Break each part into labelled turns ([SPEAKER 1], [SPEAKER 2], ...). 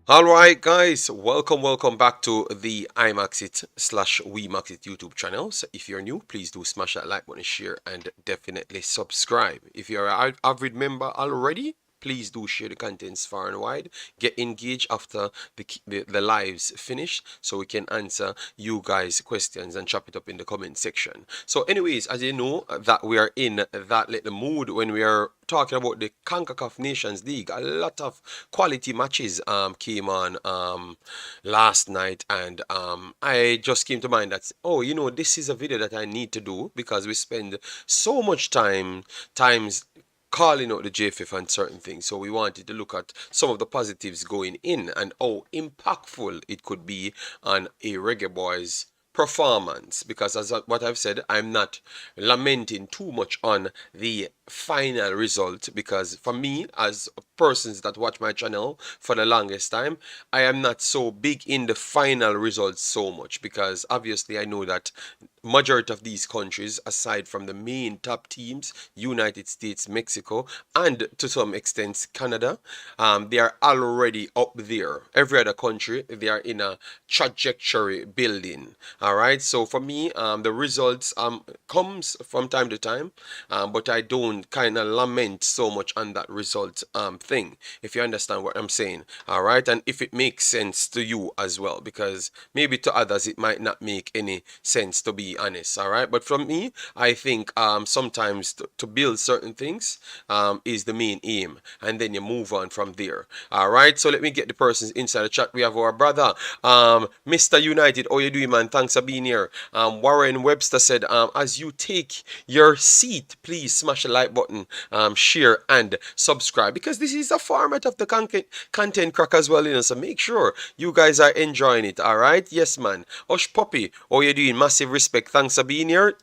[SPEAKER 1] Alright guys, welcome back to the Imaxit slash WeMaxit YouTube channel. So if you're new, please do smash that like button, share, and definitely subscribe. If you're an avid member already, please do share the contents far and wide. Get engaged after the lives finish so we can answer you guys' questions and chop it up in the comment section. So anyways, as you know that we are in that little mood when we are talking about the Concacaf Nations League. A lot of quality matches came on last night, and I just came to mind that, oh, this is a video that I need to do because we spend so much times calling out the JFF and certain things. So we wanted to look at some of the positives going in and how impactful it could be on a Reggae Boyz performance, because as what I've said, I'm not lamenting too much on the final result, because for me, as persons that watch my channel for the longest time, I am not so big in the final results so much, because obviously I know that majority of these countries, aside from the main top teams, United States, Mexico, and to some extent Canada, they are already up there. Every other country, they are in a trajectory building. All right. So for me, the results comes from time to time, but I don't kind of lament so much on that result thing. If you understand what I'm saying. All right. And if it makes sense to you as well, because maybe to others it might not make any sense, to be honest. All right. But from me, I think sometimes to build certain things is the main aim, and then you move on from there. All right. So let me get the persons inside the chat. We have our brother, Mr. United. Oh, you doing, man? Thanks for being here. Warren Webster said, as you take your seat, please smash the like button, share, and subscribe, because this is a format of the content crack as well, so make sure you guys are enjoying it. All right. Yes, man. Osh Poppy, oh, you doing? Massive respect. Thanks for being here.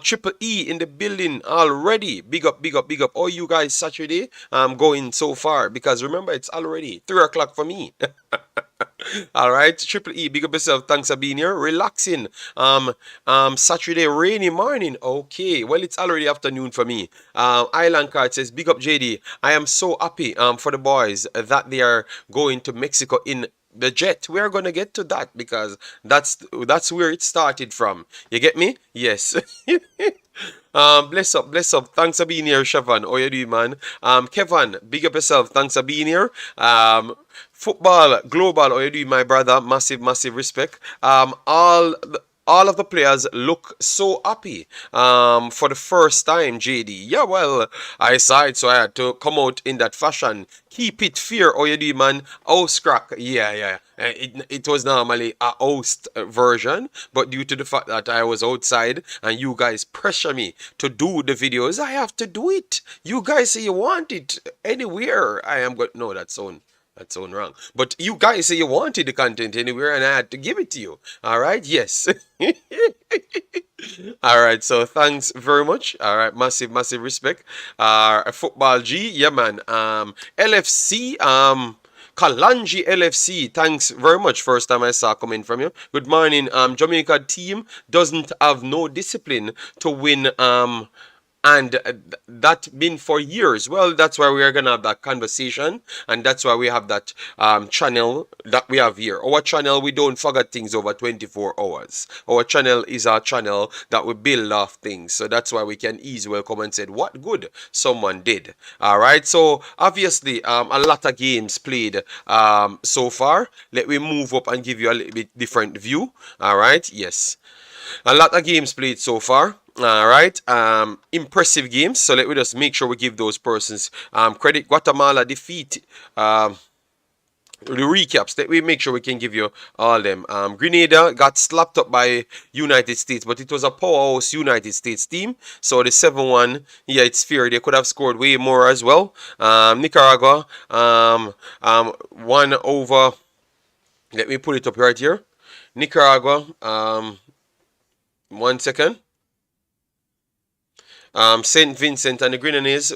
[SPEAKER 1] Triple E in the building already. Big up, big up, big up. Oh, you guys, Saturday going so far, because remember, it's already 3 o'clock for me. All right, Triple E, big up yourself. Thanks for being here. Relaxing. Saturday rainy morning. Okay, well, it's already afternoon for me. Island Card says, big up JD. I am so happy for the boys that they are going to Mexico in the jet. We are gonna get to that, because that's where it started from. You get me? Yes. Bless up, bless up. Thanks for being here, Siobhan. How you doing, man? Kevin, big up yourself. Thanks for being here. Football Global, how you doing, my brother? Massive, massive respect. All of the players look so happy for the first time, JD. Yeah, well, I saw it, so I had to come out in that fashion. Keep it fair, how you doing, man? House crack. Yeah, yeah. It was normally a host version, but due to the fact that I was outside and you guys pressure me to do the videos, I have to do it. You guys say you want it anywhere. I am going. No, that's so wrong. But you guys say you wanted the content anywhere, and I had to give it to you. All right? Yes. All right. So thanks very much. All right. Massive, massive respect. Football G. Yeah, man. LFC. Kalanji LFC. Thanks very much. First time I saw comment from you. Good morning. Jamaica team doesn't have no discipline to win. And that been for years. Well, that's why we are gonna have that conversation, and that's why we have that channel that we have here. Our channel, we don't forget things over 24 hours. Our channel is our channel that we build off things, so that's why we can easily come and say what good someone did. All right. So obviously, a lot of games played so far. Let me move up and give you a little bit different view. All right. Yes. A lot of games played so far. All right. Impressive games. So let me just make sure we give those persons credit. Guatemala defeat. The recaps. Let me make sure we can give you all them. Grenada got slapped up by United States, but it was a powerhouse United States team. So the 7-1, yeah, it's fair. They could have scored way more as well. Nicaragua, 1 over. Let me put it up right here. Nicaragua, 1 second. St. Vincent and the Grenadines,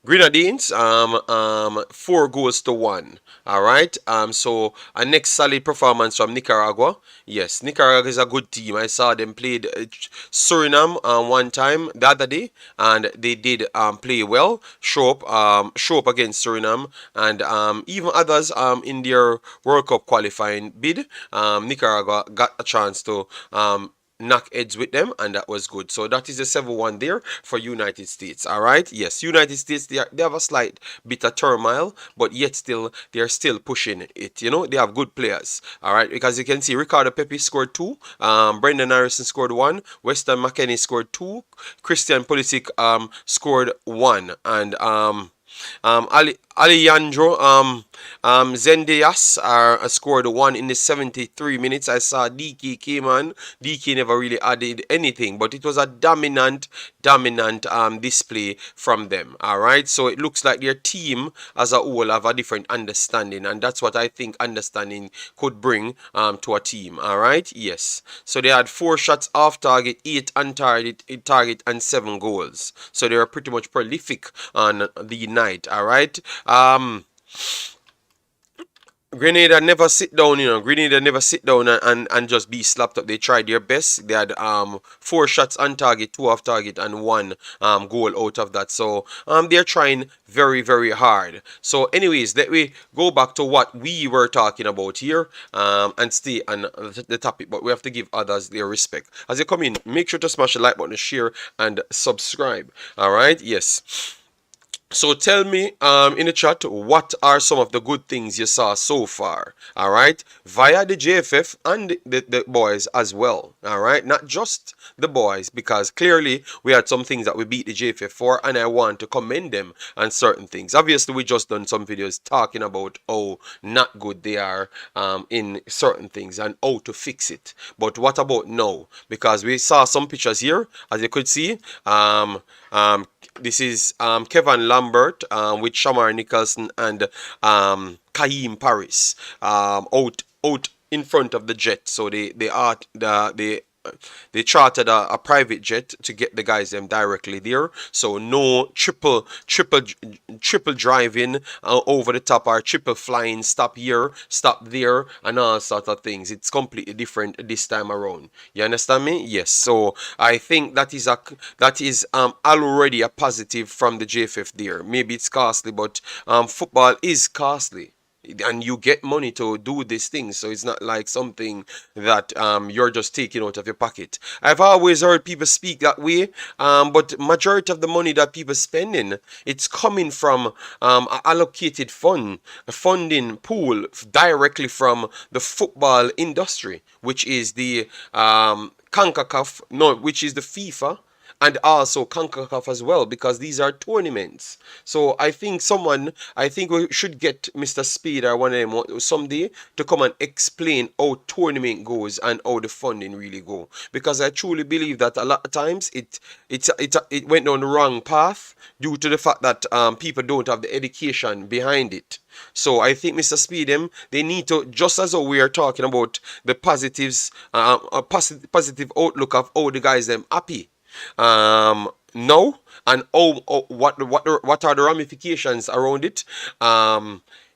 [SPEAKER 1] Grenadines, 4 goals to 1. All right. So a next solid performance from Nicaragua. Yes, Nicaragua is a good team. I saw them played Suriname one time the other day, and they did play well. Show up against Suriname, and even others in their World Cup qualifying bid. Nicaragua got a chance to knock heads with them, and that was good. So that is a 7-1 there for United States. All right. Yes, United States, they have a slight bit of turmoil, but yet still they're still pushing it. They have good players. All right, because you can see Ricardo Pepi scored 2, Brendan Harrison scored 1, Weston McKennie scored 2, Christian Pulisic scored 1, and Alejandro Zendejas scored 1 in the 73 minutes. I saw DK came on. DK never really added anything, but it was a dominant display from them. All right, so it looks like their team as a whole have a different understanding, and that's what I think understanding could bring to a team. All right, yes. So they had 4 shots off target, 8 on target, and 7 goals. So they were pretty much prolific on the night. All right. Grenada never sit down, Grenada never sit down and just be slapped up. They tried their best. They had 4 shots on target, 2 off target, and 1 goal out of that. So they're trying very, very hard. So anyways, let me go back to what we were talking about here and stay on the topic. But we have to give others their respect. As you come in, make sure to smash the like button, share, and subscribe. All right? Yes. So tell me in the chat, what are some of the good things you saw so far? All right, via the JFF and the boys as well. All right, not just the boys, because clearly we had some things that we beat the JFF for, and I want to commend them on certain things. Obviously, we just done some videos talking about how not good they are in certain things and how to fix it. But what about now? Because we saw some pictures here, as you could see. This is Kevin Lambert with Shamar Nicholson and Kaheem Paris out in front of the jet. So they chartered a private jet to get the guys them directly there. So no triple driving over the top or triple flying, stop here, stop there, and all sorts of things. It's completely different this time around. You understand me? Yes. So I think that is already a positive from the JFF there. Maybe it's costly, but football is costly, and you get money to do these things, so it's not like something that you're just taking out of your pocket. I've always heard people speak that way, but majority of the money that people spending, it's coming from allocated funding pool directly from the football industry, which is the Concacaf, no, which is the FIFA, and also Concacaf as well, because these are tournaments. So I think we should get Mr. Speed or one of them someday to come and explain how tournament goes and how the funding really go. Because I truly believe that a lot of times it went down the wrong path due to the fact that people don't have the education behind it. So I think Mr. Speedem, they need to, just as we are talking about the positives, a positive outlook of how the guys them happy. No, and what are the ramifications around it?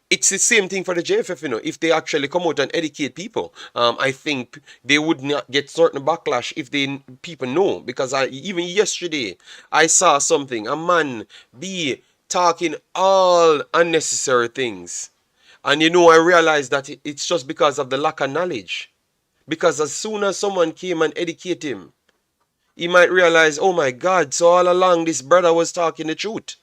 [SPEAKER 1] It's the same thing for the JFF, if they actually come out and educate people. I think they would not get certain backlash if people know, because even yesterday I saw something, a man be talking all unnecessary things, and I realized that it's just because of the lack of knowledge. Because as soon as someone came and educate him, he might realize, oh my God, so all along this brother was talking the truth.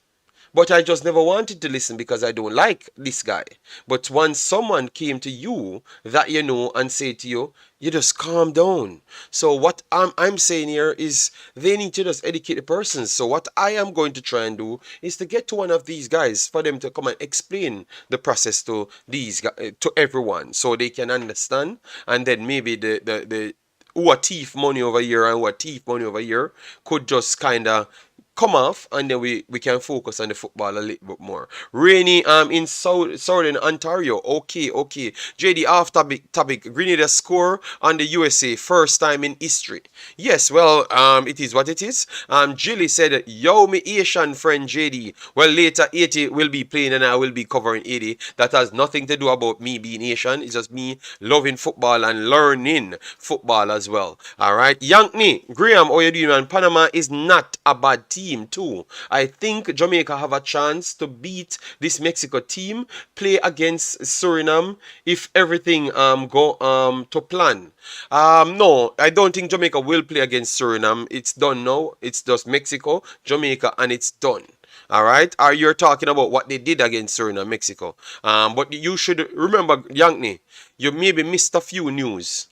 [SPEAKER 1] But I just never wanted to listen because I don't like this guy. But once someone came to you that you know and say to you, you just calm down. So what I'm saying here is they need to just educate the person. So what I am going to try and do is to get to one of these guys for them to come and explain the process to these guys, to everyone, so they can understand. And then maybe the who a thief money over here and who a thief money over here could just kind of come off, and then we can focus on the football a little bit more. Rainy in Southern Ontario. Okay. JD, off topic. Grenada score on the USA first time in history. Yes, well, it is what it is. Jilly said, yo, me Asian friend JD. Well, later 80 will be playing and I will be covering 80. That has nothing to do about me being Asian. It's just me loving football and learning football as well. All right. Yankney, Graham, how you doing, man? Panama is not a bad team too. I think Jamaica have a chance to beat this Mexico team, play against Suriname if everything go to plan. No, I don't think Jamaica will play against Suriname. It's done now. It's just Mexico, Jamaica, and it's done. All right. Are you talking about what they did against Suriname, Mexico? But you should remember, Yankney, you maybe missed a few news.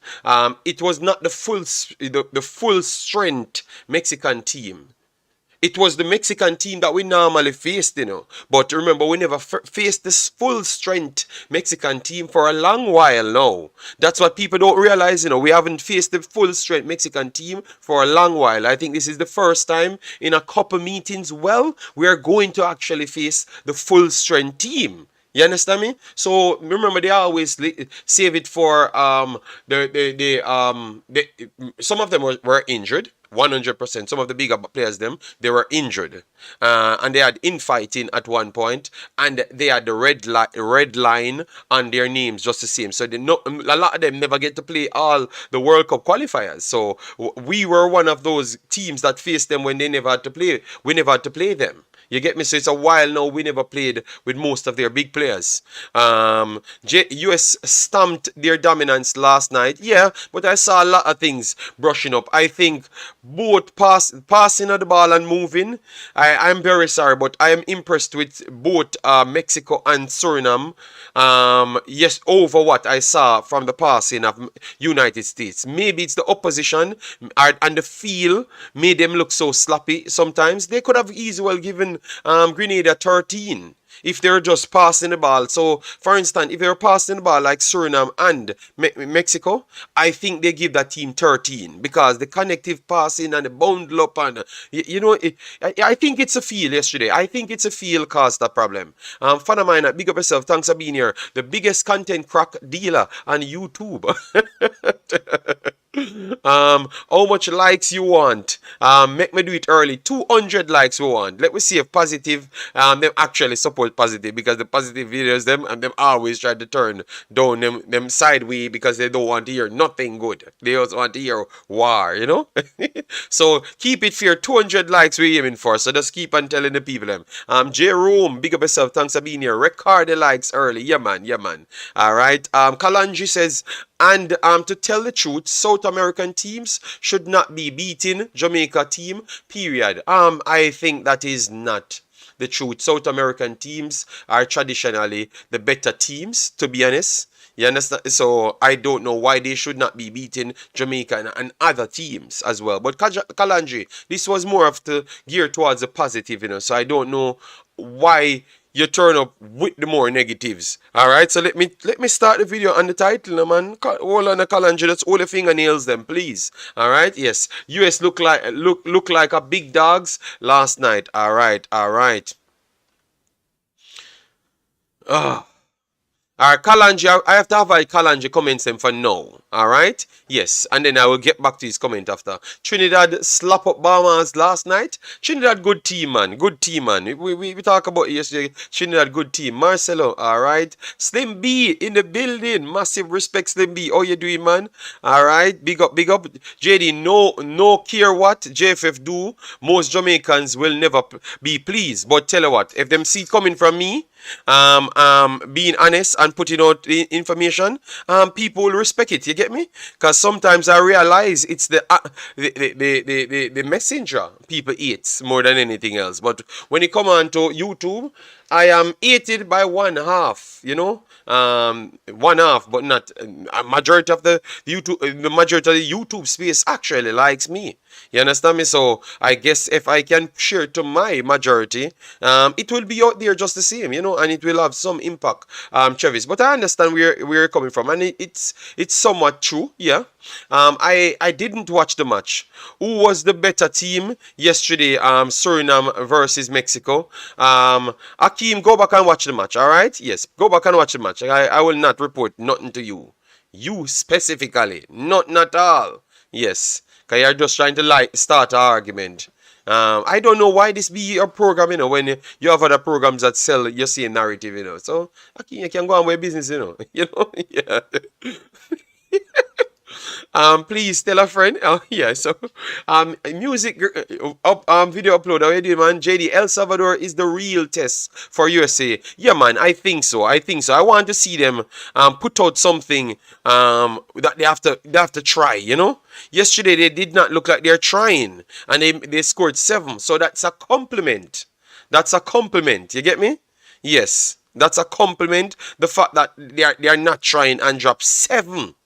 [SPEAKER 1] It was not the full strength Mexican team. It was the Mexican team that we normally faced, you know. But remember, we never faced this full strength Mexican team for a long while now. That's what people don't realize, you know. We haven't faced the full strength Mexican team for a long while. I think this is the first time in a couple meetings, well, we are going to actually face the full strength team. You understand me? So remember, they always save it for some of them were injured. 100%. Some of the bigger players, they were injured, and they had infighting at one point, and they had the red line on their names just the same. So a lot of them never get to play all the World Cup qualifiers. So we were one of those teams that faced them when they never had to play. We never had to play them. You get me? So it's a while now we never played with most of their big players. US stamped their dominance last night. Yeah, but I saw a lot of things brushing up. I think both passing of the ball and moving. I'm very sorry, but I am impressed with both Mexico and Suriname. Yes, over what I saw from the passing of United States. Maybe it's the opposition and the feel made them look so sloppy sometimes. They could have easily given Grenada 13 if they're just passing the ball. So, for instance, if they're passing the ball like Suriname and Mexico, I think they give that team 13 because the connective passing and the bundle up and, I think it's a feel yesterday. I think it's a feel caused that problem. Fan of mine, big up yourself. Thanks for being here. The biggest content crack dealer on YouTube. How much likes you want? Make me do it early. 200 likes we want. Let me see if positive them actually support positive, because the positive videos them always try to turn down them sideways because they don't want to hear nothing good. They also want to hear war, you know. So keep it fair. 200 likes we're aiming for. So just keep on telling the people them. Jerome, big up yourself. Thanks for being here. Record the likes early. Yeah man. All right. Kalanji says, and to tell the truth, South American teams should not be beating Jamaica team, period. I think that is not the truth. South American teams are traditionally the better teams, to be honest. You understand? So I don't know why they should not be beating Jamaica and other teams as well. But Kalanji, this was more of the gear towards the positive, you know. So I don't know why you turn up with the more negatives. Alright, so let me start the video on the title, man. Hold on the Kalanji, just hold the fingernails them, please. Alright, yes. US look like a big dogs last night. Alright. Alright, Kalanji, I have to avoid Kalanji comments them for now. Alright? Yes. And then I will get back to his comment after. Trinidad slap up Bahamas last night. Trinidad good team, man. Good team, man. We talk about it yesterday. Trinidad good team. Marcelo, alright. Slim B in the building. Massive respect, Slim B. How you doing, man? Alright. Big up. JD, no care what JFF do. Most Jamaicans will never be pleased. But tell you what, if them see coming from me, being honest and putting out the information, people will respect it. You get me? Because sometimes I realize it's the messenger people eat more than anything else. But when it come on to YouTube, I am aided by one half, you know. One half, but not a majority of the YouTube space actually likes me. You understand me? So I guess if I can share to my majority, it will be out there just the same, you know, and it will have some impact, Travis. But I understand where you're coming from, and it's somewhat what? True. Yeah. I didn't watch the match. Who was the better team yesterday? Suriname versus Mexico. Akeem, go back and watch the match. All right. Yes, go back and watch the match. I will not report nothing to you. You specifically, not at all. Yes, because you're just trying to start an argument. I don't know why this be your program, when you have other programs that sell your same narrative. So, Akeem, you can go on with business, yeah. Please tell a friend. Yeah. So, music video upload. How you doing, man? JD, El Salvador is the real test for USA. Yeah, man. I think so. I want to see them put out something that they have to try. Yesterday they did not look like they're trying, and they scored 7. So that's a compliment. That's a compliment. You get me? Yes. That's a compliment. The fact that they are not trying and drop 7.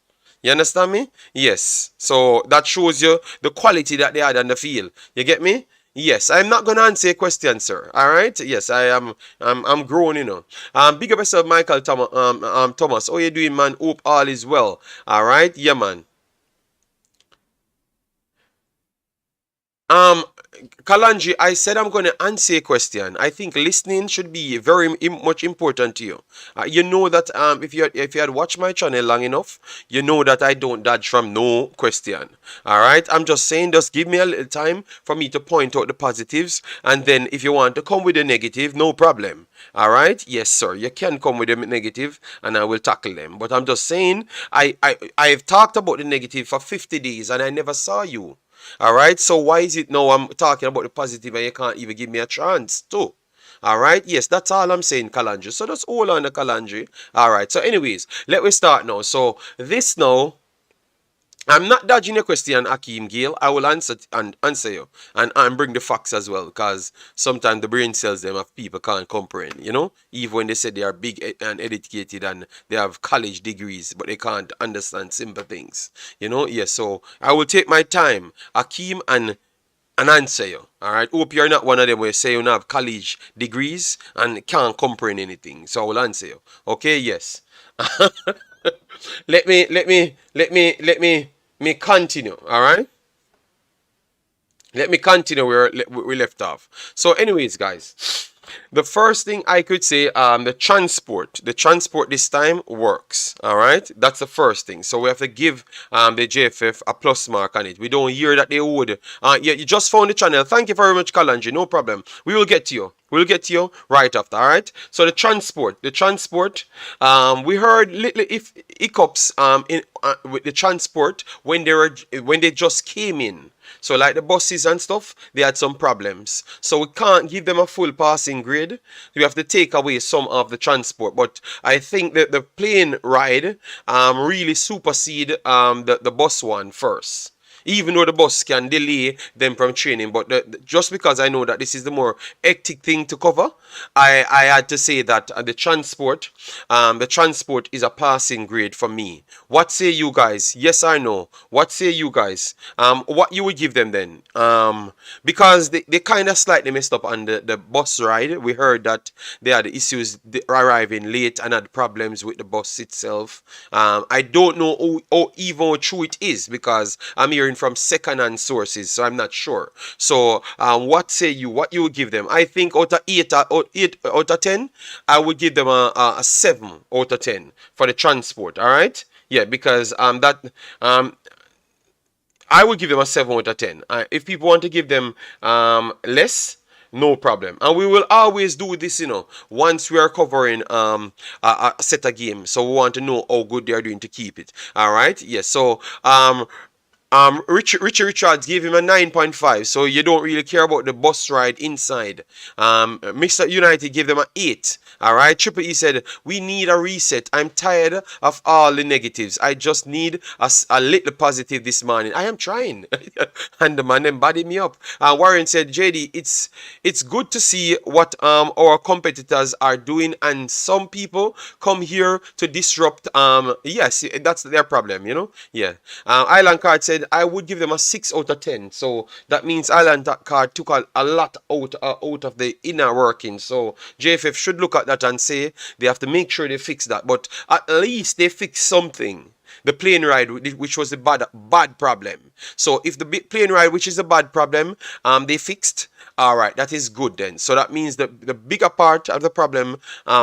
[SPEAKER 1] You understand me? Yes. So that shows you the quality that they had on the field. You get me? Yes. I'm not gonna answer a question, sir. All right. Yes, I am. I'm grown. Big up yourself, Michael Thomas. How you doing, man? Hope all is well. All right. Yeah, man. Um, Kalanji, I said I'm going to answer a question. I think listening should be very much important to you. You know that if you had watched my channel long enough, you know that I don't dodge from no question. All right, I'm just saying, just give me a little time for me to point out the positives, and then if you want to come with the negative, no problem. All right, yes, sir, you can come with the negative, and I will tackle them. But I'm just saying, I've talked about the negative for 50 days, and I never saw you. All right, so why is it now I'm talking about the positive and you can't even give me a chance too? All right, yes, that's all I'm saying, Kalandri. So just hold on, the Kalandri. All right, so anyways, let me start now. So this now, I'm not dodging your question, Akeem Gale. I will answer you and bring the facts as well, because sometimes the brain cells them of people can't comprehend, even when they say they are big and educated and they have college degrees, but they can't understand simple things. Yes, so I will take my time, Akeem, and answer you. All right. Hope you're not one of them where say you don't have college degrees and can't comprehend anything. So I will answer you. Okay. Yes. let me continue. All right. Let me continue where we left off. So, anyways, guys, the first thing I could say, the transport this time works. All right, that's the first thing. So we have to give the JFF a plus mark on it. We don't hear that they would. Yeah, you just found the channel. Thank you very much, Kalanji. No problem. We will get to you. We'll get to you right after. All right. So the transport. We heard little hiccups with the transport when they just came in. So like the buses and stuff, they had some problems. So we can't give them a full passing grade. We have to take away some of the transport. But I think that the plane ride really supersede the bus one first. Even though the bus can delay them from training, but just because I know that this is the more hectic thing to cover, I had to say that the transport is a passing grade for me. What say you guys? Yes or no? What say you guys? What you would give them then? Because they kind of slightly messed up on the bus ride. We heard that they had issues arriving late and had problems with the bus itself. I don't know how even true it is, because I'm hearing from second-hand sources, so I'm not sure. So, what say you? What you would give them? I think out of 8 out of 10, I would give them a 7 out of 10 for the transport. All right, yeah, because I would give them a 7 out of 10. If people want to give them less, no problem. And we will always do this, once we are covering a set of games. So we want to know how good they are doing to keep it. All right, yes. So Richie Richards gave him a 9.5, so you don't really care about the bus ride inside. Mr. United gave them an 8. All right, Triple E said, we need a reset. I'm tired of all the negatives. I just need a little positive this morning. I am trying. And the man then bodied me up. Warren said, JD, it's good to see what our competitors are doing, and some people come here to disrupt. Yes, that's their problem, Yeah. Island Card said, I would give them a 6 out of 10. So that means Island Card took a lot out of the inner working. So JFF should look at that and say they have to make sure they fix that. But at least they fix something. the plane ride, which was the bad problem. So if the plane ride, which is a bad problem, they fixed. All right, that is good then. So that means the bigger part of the problem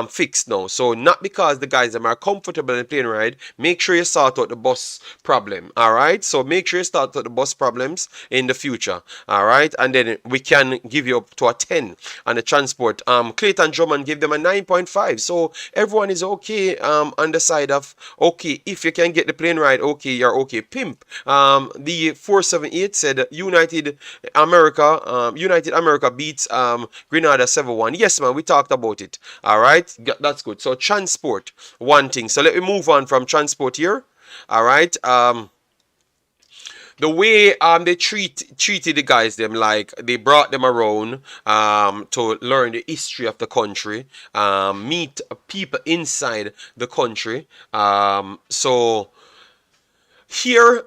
[SPEAKER 1] fixed now. So not because the guys are comfortable in the plane ride, make sure you sort out the bus problem. All right, so make sure you sort out the bus problems in the future. All right, and then we can give you up to a 10 on the transport. Clayton Drummond gave them a 9.5. So everyone is okay on the side of okay. If you can get the plane ride, okay, you're okay. Pimp. The 478 said United America beats Grenada 7-1. Yes, man, we talked about it. All right, that's good. So transport, one thing. So let me move on from transport here. All right. The way they treated the guys, them like they brought them around to learn the history of the country, meet people inside the country. So here.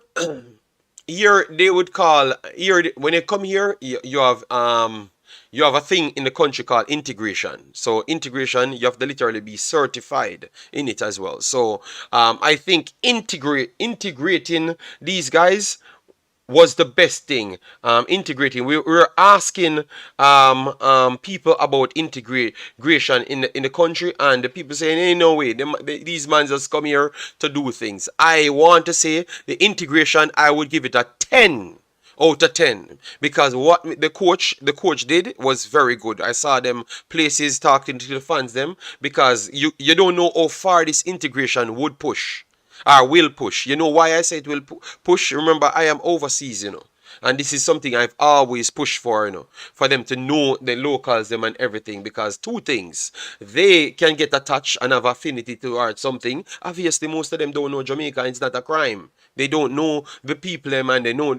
[SPEAKER 1] Here they would call here when they come here you have a thing in the country called integration. So integration, you have to literally be certified in it as well. So I think integrating these guys was the best thing. Integrating. We were asking people about integration in the country, and the people saying, "Hey, no way, these men just come here to do things." I want to say the integration, I would give it a 10 out of 10 because what the coach did was very good. I saw them places talking to the fans them because you don't know how far this integration would push. Will push. You know why I say it will push? Remember, I am overseas, and this is something I've always pushed for, for them to know the locals, them and everything, because two things, they can get attached and have affinity towards something. Obviously, most of them don't know Jamaica, and it's not a crime. They don't know the people, them, and they know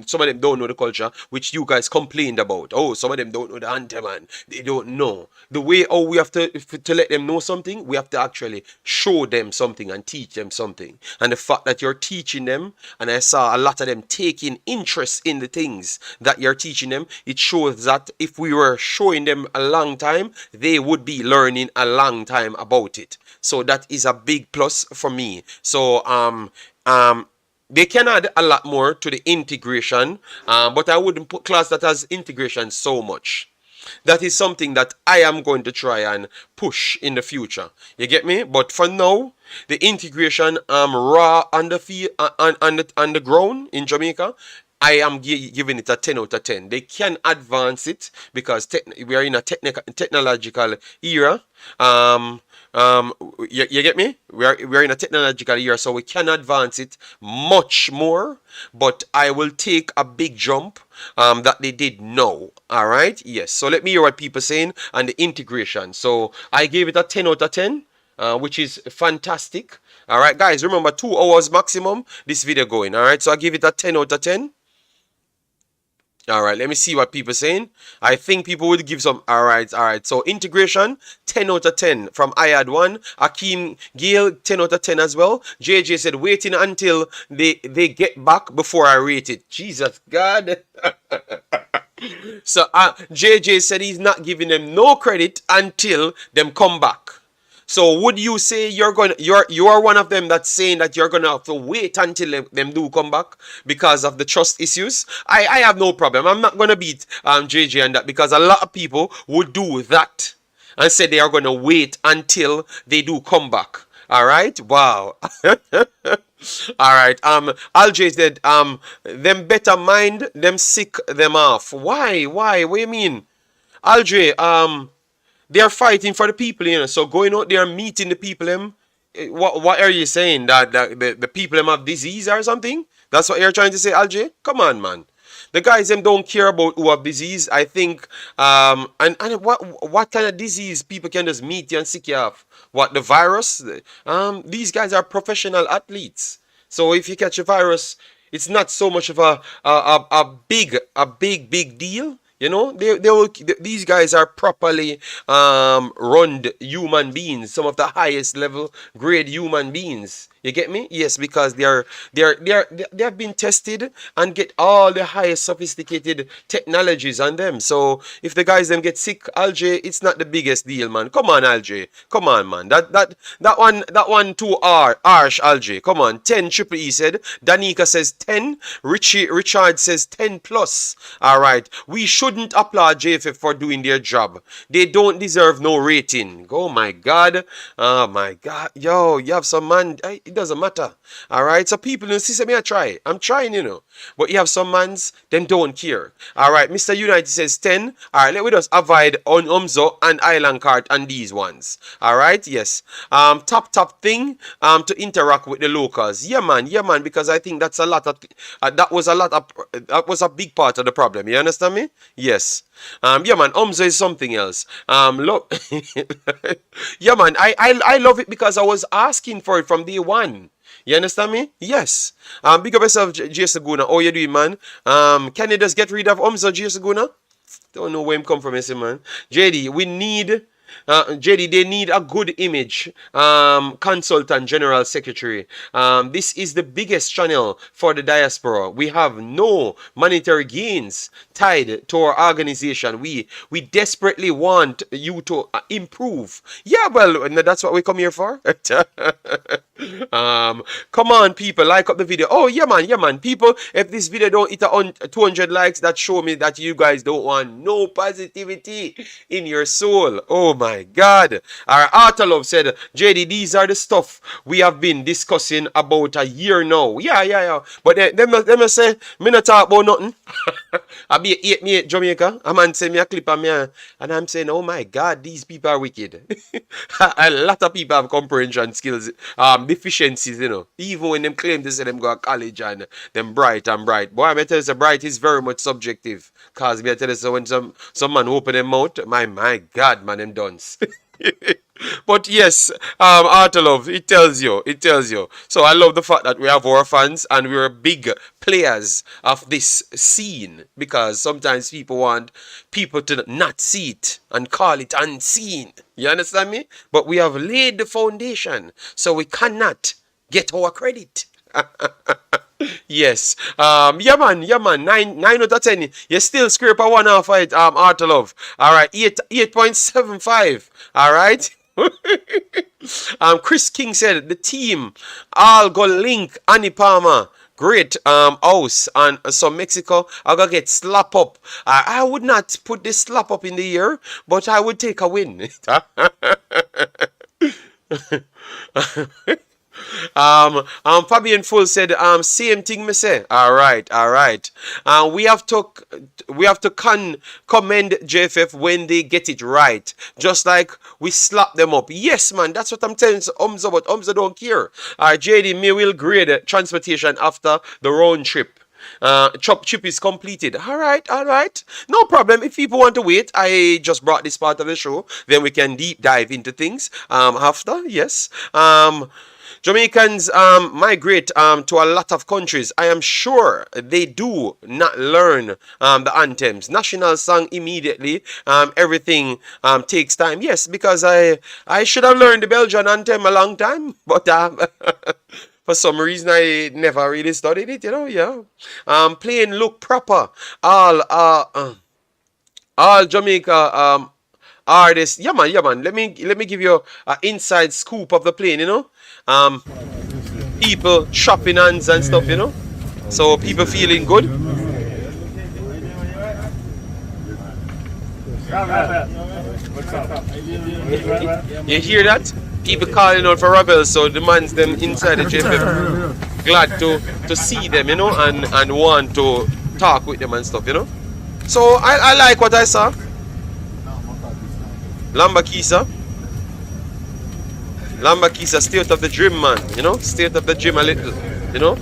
[SPEAKER 1] some of them don't know the culture, which you guys complained about. Oh, some of them don't know the anthem, and they don't know. The way we have to let them know something, we have to actually show them something and teach them something. And the fact that you're teaching them, and I saw a lot of them taking interest in the things that you're teaching them, it shows that if we were showing them a long time, they would be learning a long time about it. So that is a big plus for me. So they can add a lot more to the integration, but I wouldn't put class that as integration so much. That is something that I am going to try and push in the future. You get me? But for now, the integration raw on the field, on the ground in Jamaica, I am giving it a 10 out of 10. They can advance it because we are in a technological era. You get me? We're in a technological year, so we can advance it much more. But I will take a big jump that they did now. All right? Yes. So let me hear what people saying and the integration. So I gave it a 10 out of 10, which is fantastic. All right, guys. Remember, 2 hours maximum this video going. All right. So I give it a 10 out of 10. All right, let me see what people are saying. I think people would give some. All right. So integration, 10 out of 10 from IAD1. Akeem Gale, 10 out of 10 as well. JJ said, waiting until they get back before I rate it. Jesus God. So JJ said he's not giving them no credit until them come back. So would you say you are one of them that's saying that you're gonna have to wait until them do come back because of the trust issues? I have no problem. I'm not gonna beat JJ on that because a lot of people would do that and say they are gonna wait until they do come back. All right. Wow. All right. Alj said them better mind them sick them off. Why? What do you mean? Alj, they are fighting for the people, So going out there meeting the people, what are you saying? That the people have disease or something? That's what you're trying to say, Alj? Come on, man. The guys don't care about who have disease. I think and what kind of disease people can just meet you and sick you off? What, the virus? These guys are professional athletes. So if you catch a virus, it's not so much of a big deal. These guys are properly run human beings, some of the highest level grade human beings. You get me? Yes, because they have been tested and get all the highest sophisticated technologies on them. So if the guys them get sick, Algae, it's not the biggest deal, man. Come on, Algae. Come on, man. That one too harsh, Algae. Come on. 10 Triple E said. Danica says 10. Richard says 10 plus. Alright. We shouldn't applaud JFF for doing their job. They don't deserve no rating. Oh my god. Oh my god. Yo, you have some man. It doesn't matter. Alright. So people in the system, I try. I'm trying, you know. But you have some mans, them don't care. Alright. Mr. United says 10. Alright. Let me just avoid on Umzo and Island Cart and these ones. Alright. Yes. Top thing to interact with the locals. Yeah man, because I think that's a lot of that was a big part of the problem. You understand me? Yes. Yeah man, Umzo is something else. Look. Yeah man, I love it because I was asking for it from day one. You understand me? Yes. Big up yourself, J Saguna. How you doing, man? Can you just get rid of Umzo, J Saguna? Don't know where him come from, man. JD, we need JD, they need a good image consultant general secretary. This is the biggest channel for the diaspora. We have no monetary gains tied to our organization. We desperately want you to improve. Yeah, well, that's what we come here for. Come on, people, like up the video. Oh, yeah, man. People, if this video don't hit 200 likes, that show me that you guys don't want no positivity in your soul. Oh, my God. Our Artalov said, JD, these are the stuff we have been discussing about a year now. Yeah. But them say, me not talk about nothing. I be 8 Jamaica. A man send me a clip of me and I'm saying, oh my God, these people are wicked. A lot of people have comprehension skills, deficiencies, you know. Even when them claim to say them go to college and them bright. Boy, I tell you, bright is very much subjective. Cause me I tell you, so when some man open them mouth, my God, man, them dunce. But yes, Artalov, it tells you. So I love the fact that we have our fans and we're big players of this scene, because sometimes people want people to not see it and call it unseen. You understand me? But we have laid the foundation, so we cannot get our credit. Yes. Yeah man. 9 out of 10. You still scrape a 1 off it, Artalov. Alright, 8.75. Alright. Chris King said the team all go link Annie Palmer. Great house and some Mexico. I gotta get slap up. I would not put this slap up in the air, but I would take a win. Fabian Full said same thing me say. Alright. We have to commend JFF when they get it right. Just like we slap them up. Yes man, that's what I'm telling Umzo, but Umzo don't care. JD, me will grade transportation after the round trip. Chip is completed. Alright. No problem. If people want to wait, I just brought this part of the show. Then we can deep dive into things after. Yes. Jamaicans migrate to a lot of countries. I am sure they do not learn the anthems. National song immediately. Everything takes time. Yes, because I should have learned the Belgian anthem a long time. But for some reason, I never really studied it, you know, yeah. Plane look proper. All Jamaica artists. Yeah, man. Let me give you an inside scoop of the plane, you know. People shopping hands and stuff, you know. So people feeling good. You hear that? People calling out for rebels, so the man's them inside the JFF glad to see them, you know, and want to talk with them and stuff, you know. So I like what I saw. Lembisika, state of the dream, man, you know, state of the dream a little, you know.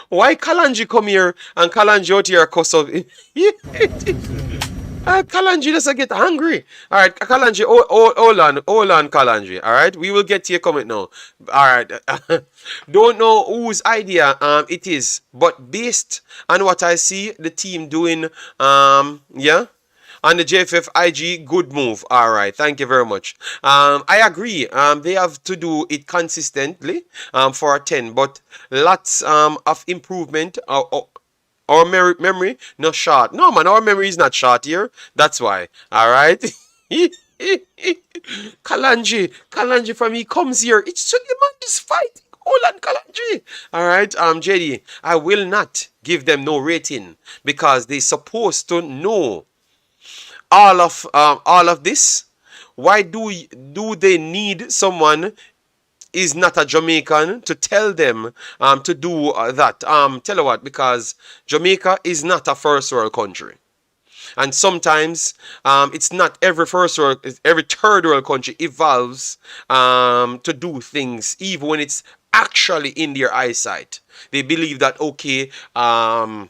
[SPEAKER 1] Why Kalanji come here and Kalanji out here cuss up? Kalanji doesn't get hungry. All right, Kalanji, hold on, Kalanji. All right, we will get to your comment now. All right, don't know whose idea it is, but based on what I see the team doing, yeah. On the JFF IG, good move. All right, thank you very much. I agree. They have to do it consistently for a 10, but lots of improvement. Our memory not short. No, man, our memory is not short here. That's why. All right. Kalanji from he comes here. It's the man is fighting. Hold on, Kalanji. All right, JD, I will not give them no rating because they're supposed to know all of this. Why do they need someone is not a Jamaican to tell them to do that? Tell you what, because Jamaica is not a first world country. And sometimes it's not every every third world country evolves to do things even when it's actually in their eyesight. They believe that, okay, how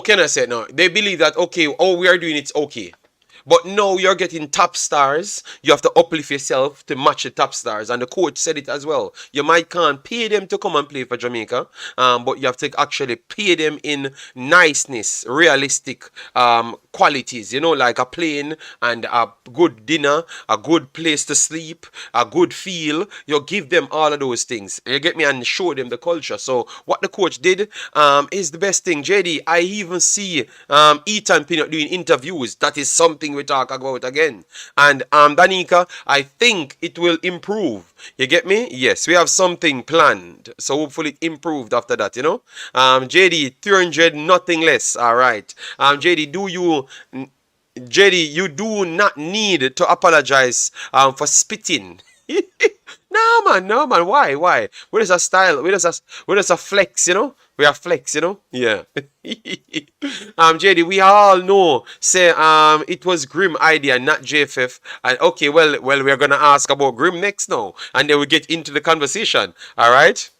[SPEAKER 1] can I say it now? They believe that, okay, all we are doing it's okay. But no, you're getting top stars. You have to uplift yourself to match the top stars. And the coach said it as well. You might can't pay them to come and play for Jamaica, but you have to actually pay them in niceness, realistic qualities. You know, like a plane and a good dinner, a good place to sleep, a good feel. You give them all of those things. You get me, and show them the culture. So what the coach did is the best thing. JD, I even see Ethan Pinnock doing interviews. That is something we talk about again. And Danica, I think it will improve. You get me? Yes, we have something planned. So hopefully it improved after that, you know. JD, 300, nothing less. All right. JD, you do not need to apologize for spitting. No man, why? Where is a style? Where is a flex, you know? We are flex, you know? Yeah. JD, we all know, say, it was Grim idea, not JFF. And okay, well, we're gonna ask about Grim next now. And then we get into the conversation. Alright?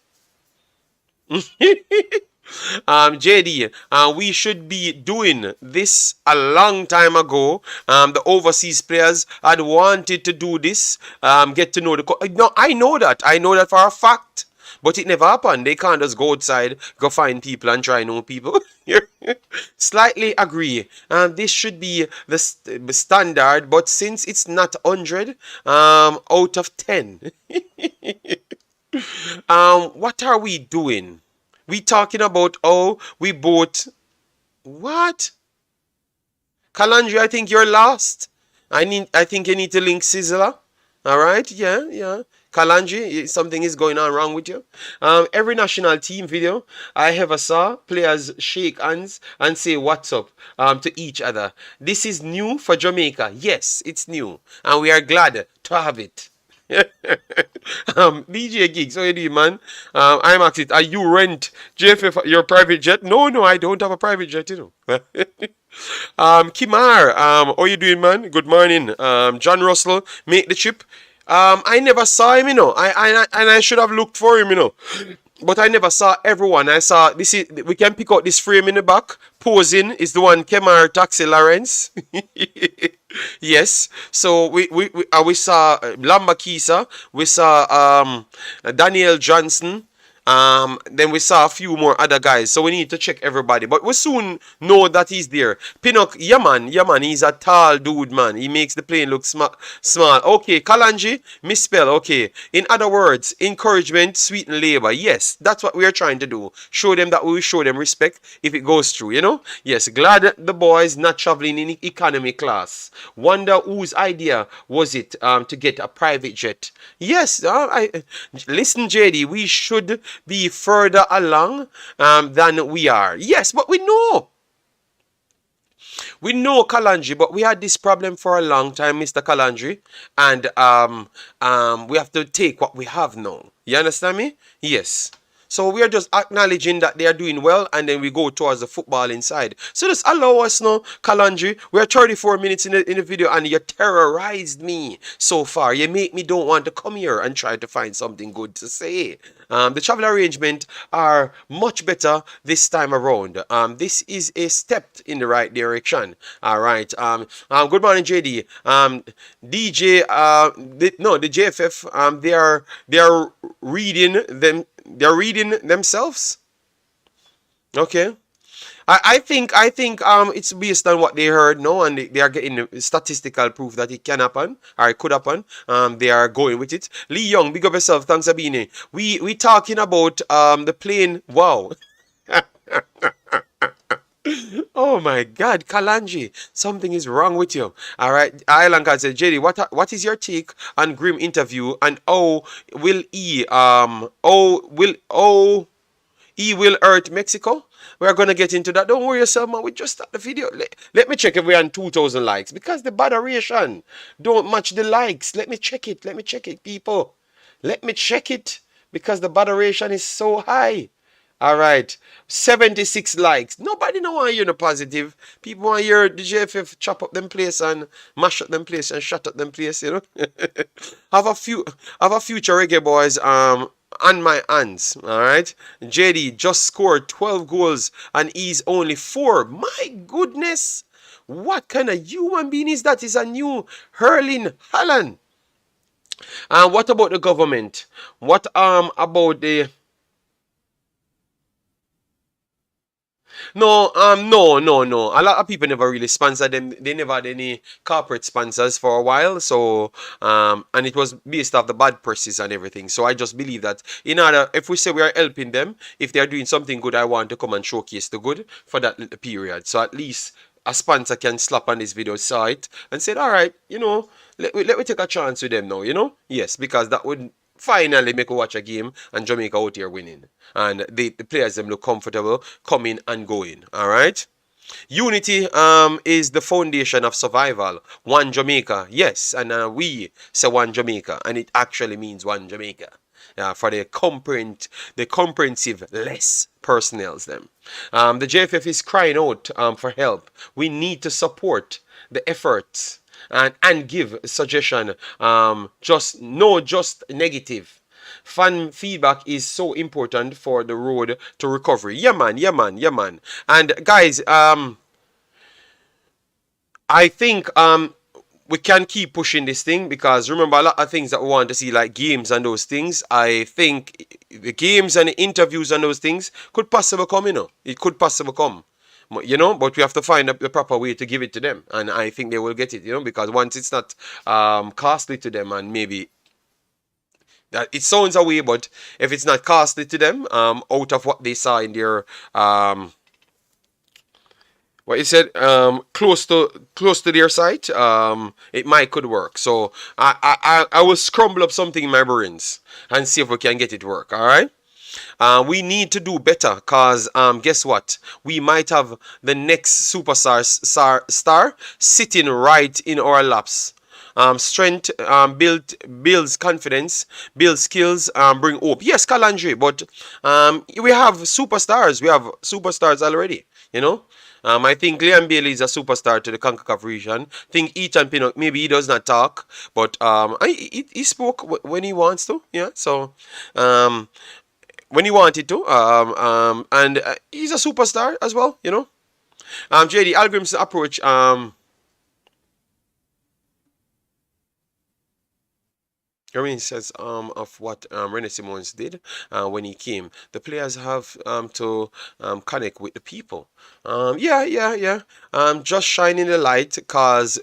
[SPEAKER 1] JD, we should be doing this a long time ago. The overseas players had wanted to do this. Get to know the. No, I know that. I know that for a fact. But it never happened. They can't just go outside, go find people and try know people. Slightly agree. This should be the standard, but since it's not 100 out of 10, what are we doing? We talking about, oh, we both. What? Kalandri, I think you're lost. I think you need to link Sizzler. Alright, yeah. Kalanji, something is going on wrong with you. Every national team video I ever saw, players shake hands and say what's up to each other. This is new for Jamaica. Yes, it's new. And we are glad to have it. DJ Gigs, how you doing, man? Imaxit, are you rent JFF your private jet? No, I don't have a private jet, you know. Kimar, how you doing, man? Good morning. John Russell, make the trip. I never saw him, you know. I should have looked for him, you know. But I never saw everyone. I saw this. We can pick out this frame in the back. Posing is the one Kemar Taxi Lawrence. Yes. So we saw Lembisika. We saw Daniel Johnson. Then we saw a few more other guys, so we need to check everybody. But we soon know that he's there. Pinnock, yeah man, he's a tall dude, man. He makes the plane look small. Okay, Kalanji, misspell, okay. In other words, encouragement, sweeten labor. Yes, that's what we are trying to do. Show them that we will show them respect if it goes through, you know? Yes, glad the boys not traveling in economy class. Wonder whose idea was it to get a private jet. Yes, listen, JD, we should be further along than we are. Yes, but we know. We know Kalandri, but we had this problem for a long time, Mr. Kalandri. And we have to take what we have now. You understand me? Yes. So we are just acknowledging that they are doing well, and then we go towards the football inside. So just allow us now, Kalandri. We are 34 minutes in the video, and you terrorized me so far. You make me don't want to come here and try to find something good to say. The travel arrangement are much better this time around. This is a step in the right direction. All right. Good morning, JD. DJ. The JFF. They are reading them. They're reading themselves. Okay. I think it's based on what they heard, no, and they are getting statistical proof that it can happen or it could happen. They are going with it. Leigh Young, big up yourself. Thanks, Sabine. We talking about the plane. Wow. Oh my God, Kalanji, something is wrong with you. All right, Island God said, JD, what is your take on Grim interview, and he will hurt Mexico? We're going to get into that. Don't worry yourself, man. We just start the video. Let me check if we're on 2,000 likes. Because the moderation don't match the likes. Let me check it. Let me check it, people. Let me check it. Because the moderation is so high. All right. 76 likes. Nobody don't want to hear the positive. People want to hear the JFF chop up them place and mash up them place and shut up them place, you know. have a future reggae boys on my hands. All right. JD just scored 12 goals and he's only 4. My goodness. What kind of human being is that? Is a new Erling Haaland. And what about the government? What about the No, no. A lot of people never really sponsor them. They never had any corporate sponsors for a while. So, and it was based off the bad presses and everything. So I just believe that if we say we are helping them, if they are doing something good, I want to come and showcase the good for that little period. So at least a sponsor can slap on this video, saw it, and said, all right, let me take a chance with them now, Yes, because that would finally make we watch a game and Jamaica out here winning. And the players them look comfortable coming and going. Alright? Unity is the foundation of survival. One Jamaica. Yes, and we say one Jamaica. And it actually means one Jamaica. For the comprehensive less personnels them. The JFF is crying out for help. We need to support the efforts and give suggestion. Just negative. Fan feedback is so important for the road to recovery. Yeah man. And guys, I think we can keep pushing this thing, because remember, a lot of things that we want to see, like games and those things, I think the games and the interviews and those things could possibly come, It could possibly come. But we have to find the proper way to give it to them. And I think they will get it, because once it's not costly to them, and maybe it sounds away, but if it's not costly to them, out of what they saw in their what you said, close to their site, it could work. So I will scramble up something in my brains and see if we can get it work. All right. We need to do better, because guess what? We might have the next superstar star sitting right in our laps. Strength builds confidence, builds skills, bring hope. Yes, Kalandri, but we have superstars. We have superstars already, I think Leigh Bailey is a superstar to the Concacaf region. I think Ethan Pinnock, maybe he does not talk, but he spoke when he wants to. Yeah, so when he wanted to, and he's a superstar as well, JD Hallgrimsson approach. Irene says of what René Simons did when he came. The players have to connect with the people. Yeah. Just shining the light, because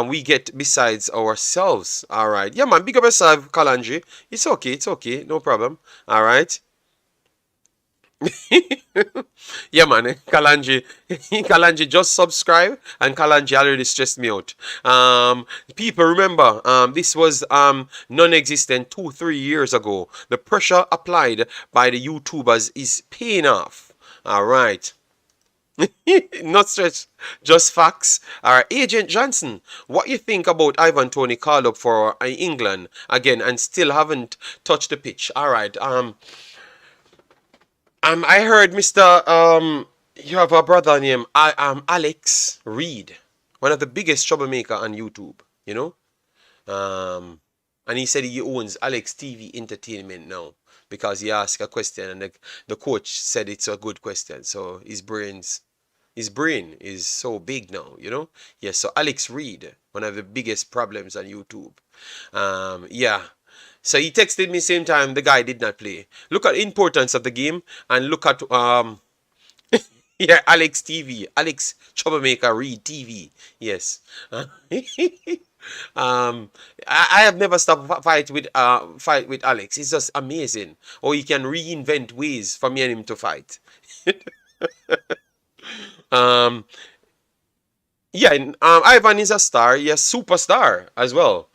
[SPEAKER 1] we get besides ourselves. All right. Yeah, man. Big up yourself, Kalanji. It's okay. No problem. All right. Yeah, man. Kalanji just subscribe, and Kalanji already stressed me out. People remember, this was non-existent 2-3 years ago. The pressure applied by the YouTubers is paying off. All right. Not stress, just facts. All right, Agent Johnson, what you think about Ivan Toney called up for England again and still haven't touched the pitch? All right. I heard Mr. You have a brother named Alex Reid, one of the biggest troublemaker on YouTube. You know, and he said he owns Alex TV Entertainment now because he asked a question and the coach said it's a good question. So his brain is so big now, you know? Yes, so Alex Reid, one of the biggest problems on YouTube. Yeah. So he texted me same time the guy did not play. Look at the importance of the game and look at yeah, Alex TV. Alex Troublemaker Reid TV. Yes. I have never stopped fight with Alex. It's just amazing. Or he can reinvent ways for me and him to fight. um, yeah, Ivan is a star. Yes, superstar as well.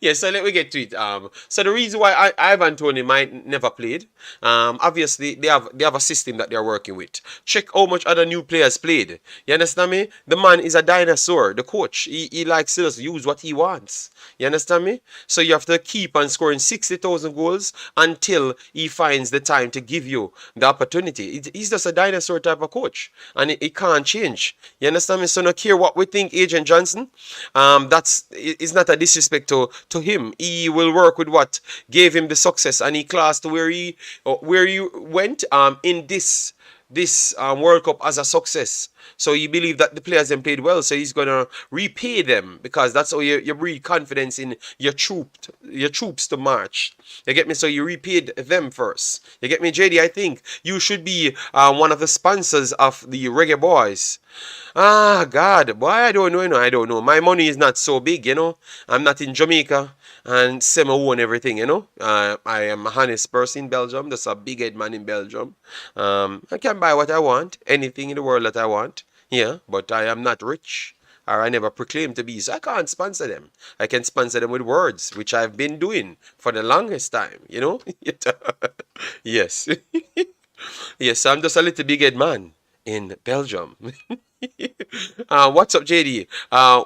[SPEAKER 1] Yeah, so let me get to it. So the reason why Ivan Tony might never played, obviously they have a system that they're working with. Check how much other new players played. You understand me? The man is a dinosaur. The coach, he likes to just use what he wants. You understand me? So you have to keep on scoring 60,000 goals until he finds the time to give you the opportunity. He's just a dinosaur type of coach, and it can't change. You understand me? So no care what we think, Agent Johnson. That's it's not a disrespect to him. He will work with what gave him the success, and he classed where he went in this World Cup as a success. So he believed that the players then played well, so he's gonna repay them because that's how you breed confidence in your troops to march. You get me? So you repaid them first. You get me, JD? I think you should be one of the sponsors of the Reggae Boyz. Ah, God, boy, I don't know, I don't know. My money is not so big, I'm not in Jamaica and semi-own everything, I am a honest person in Belgium, just a big head man in Belgium. I can buy what I want, anything in the world that I want, yeah, but I am not rich. Or I never proclaimed to be, so I can't sponsor them. I can sponsor them with words, which I've been doing for the longest time, Yes. Yes, I'm just a little big head man in Belgium. What's up, JD?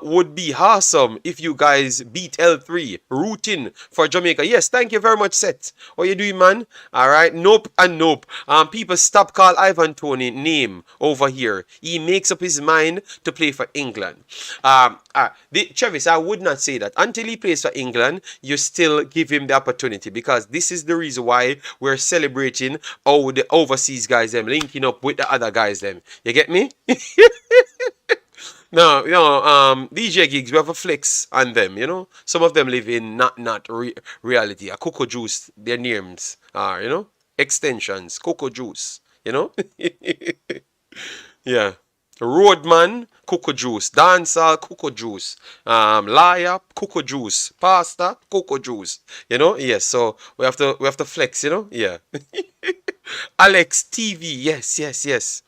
[SPEAKER 1] Would be awesome if you guys beat L3. Rooting for Jamaica. Yes, thank you very much, Seth. What you doing, man? All right, nope and nope. People stop call Ivan Toney name over here. He makes up his mind to play for England. Travis, I would not say that. Until he plays for England, you still give him the opportunity because this is the reason why we're celebrating all the overseas guys them linking up with the other guys them. You get me? No, DJ gigs, we have a flex on them, Some of them live in not reality. A Cocoa Juice, their names are, extensions, Cocoa Juice, Yeah. Roadman, Cocoa Juice. Dancer, Cocoa Juice. Liar, Cocoa Juice. Pasta, Cocoa Juice. Yes, so we have to flex, Yeah. Alex TV, yes, yes, yes.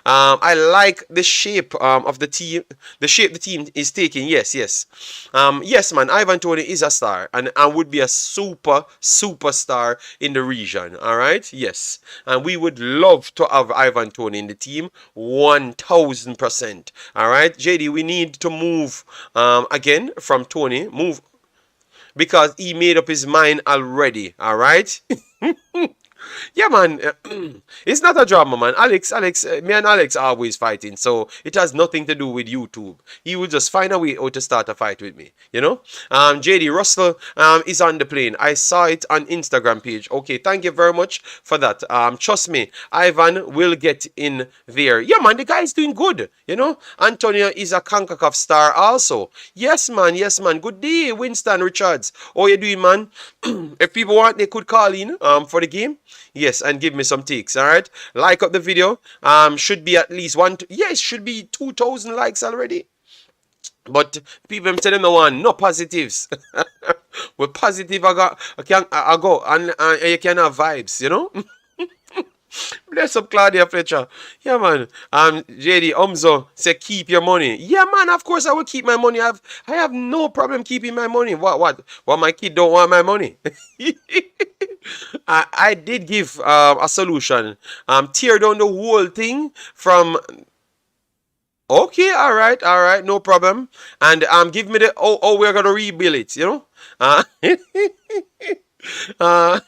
[SPEAKER 1] I like the shape of the team. The shape the team is taking. Yes, yes. Yes, man. Ivan Toney is a star and would be a superstar in the region. All right. Yes, and we would love to have Ivan Toney in the team. 1000%. All right, JD. We need to move again from Tony. Move because he made up his mind already. All right. Yeah, man. It's not a drama, man. Me and Alex are always fighting, so it has nothing to do with YouTube. He will just find a way how to start a fight with me, JD Russell is on the plane. I saw it on Instagram page. Okay, thank you very much for that. Trust me, Ivan will get in there. Yeah, man, the guy is doing good, Antonio is a Concacaf star also. Yes, man. Yes, man. Good day, Winston Richards. How you doing, man? If people want, they could call in for the game. Yes, and give me some takes. All right, like up the video. Should be at least it should be 2,000 likes already. But people, I'm telling no one, no positives. With positive, I go and you can have vibes, Bless up, Claudia Fletcher. Yeah, man. JD Umzo say keep your money. Yeah, man. Of course, I will keep my money. I have no problem keeping my money. What? My kid don't want my money. I did give a solution. Tear down the whole thing from. Okay, all right, no problem. And give me the we're gonna rebuild it. Uh,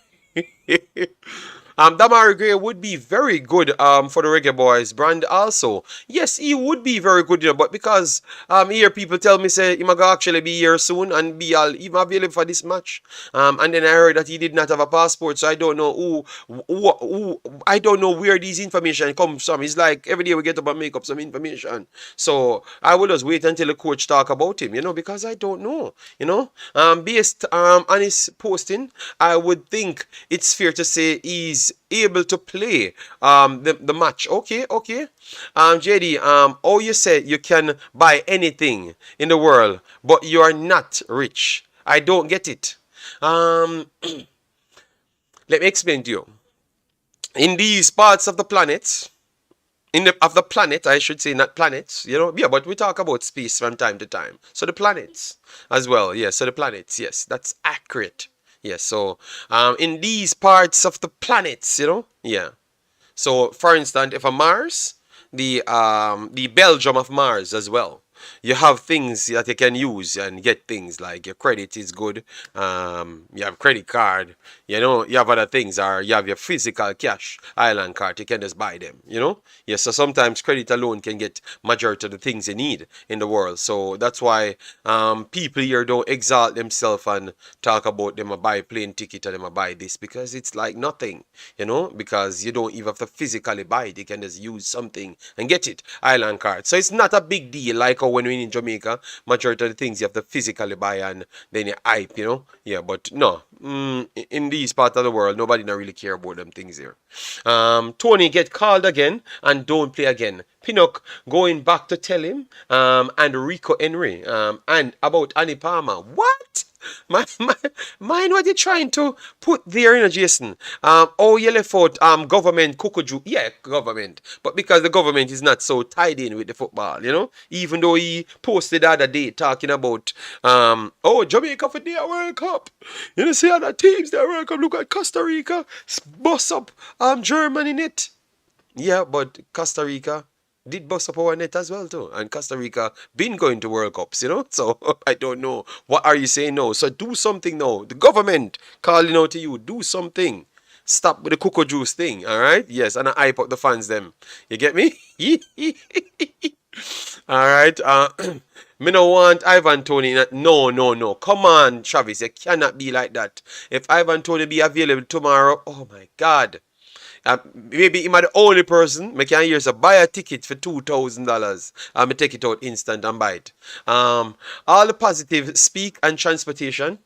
[SPEAKER 1] Damari Gray would be very good for the Reggae Boyz brand also. Yes, he would be very good, but because here people tell me say he might actually be here soon and be all even available for this match. And then I heard that he did not have a passport, so I don't know who I don't know where these information comes from. It's like every day we get up and make up some information. So I will just wait until the coach talk about him, because I don't know, based on his posting, I would think it's fair to say he's able to play the match. Okay. JD, oh, you said you can buy anything in the world, but you are not rich. I don't get it. Let me explain to you. In these parts of the planet, of the planet, I should say, not planets, yeah, but we talk about space from time to time. So the planets as well, yes. So the planets, yes, that's accurate. Yes, so in these parts of the planets, yeah. So for instance, if a Mars, the Belgium of Mars as well. You have things that you can use and get things like your credit is good. You have credit card. You have other things, or you have your physical cash island card. You can just buy them. Yes. So sometimes credit alone can get majority of the things you need in the world. So that's why people here don't exalt themselves and talk about them a buy plane ticket or them a buy this, because it's like nothing. Because you don't even have to physically buy it. You can just use something and get it. Island card. So it's not a big deal like when we're in Jamaica, majority of the things you have to physically buy and then you hype, Yeah, but no. In these parts of the world, nobody don't really care about them things here. Tony get called again and don't play again. Pinnock going back to tell him and Rico Henry and about Annie Palmer. What? Mind what you're trying to put there, Jason. Oh, you left out government Kukuju. Yeah, government. But because the government is not so tied in with the football, even though he posted the other day talking about oh, Jamaica for their World Cup. See other teams that World Cup. Look at Costa Rica. Bust up Germany in it. Yeah, but Costa Rica did bust up our net as well too. And Costa Rica been going to World Cups, So I don't know. What are you saying now? So do something now. The government calling out to you. Do something. Stop with the cocoa juice thing, alright? Yes, and I hype up the fans them. You get me? Alright. Me no want Ivan Tony. No. Come on, Travis. You cannot be like that. If Ivan Tony be available tomorrow, oh my God. Maybe I'm the only person I can hear so buy a ticket for $2,000. I take it out instant and buy it. All the positive speak and transportation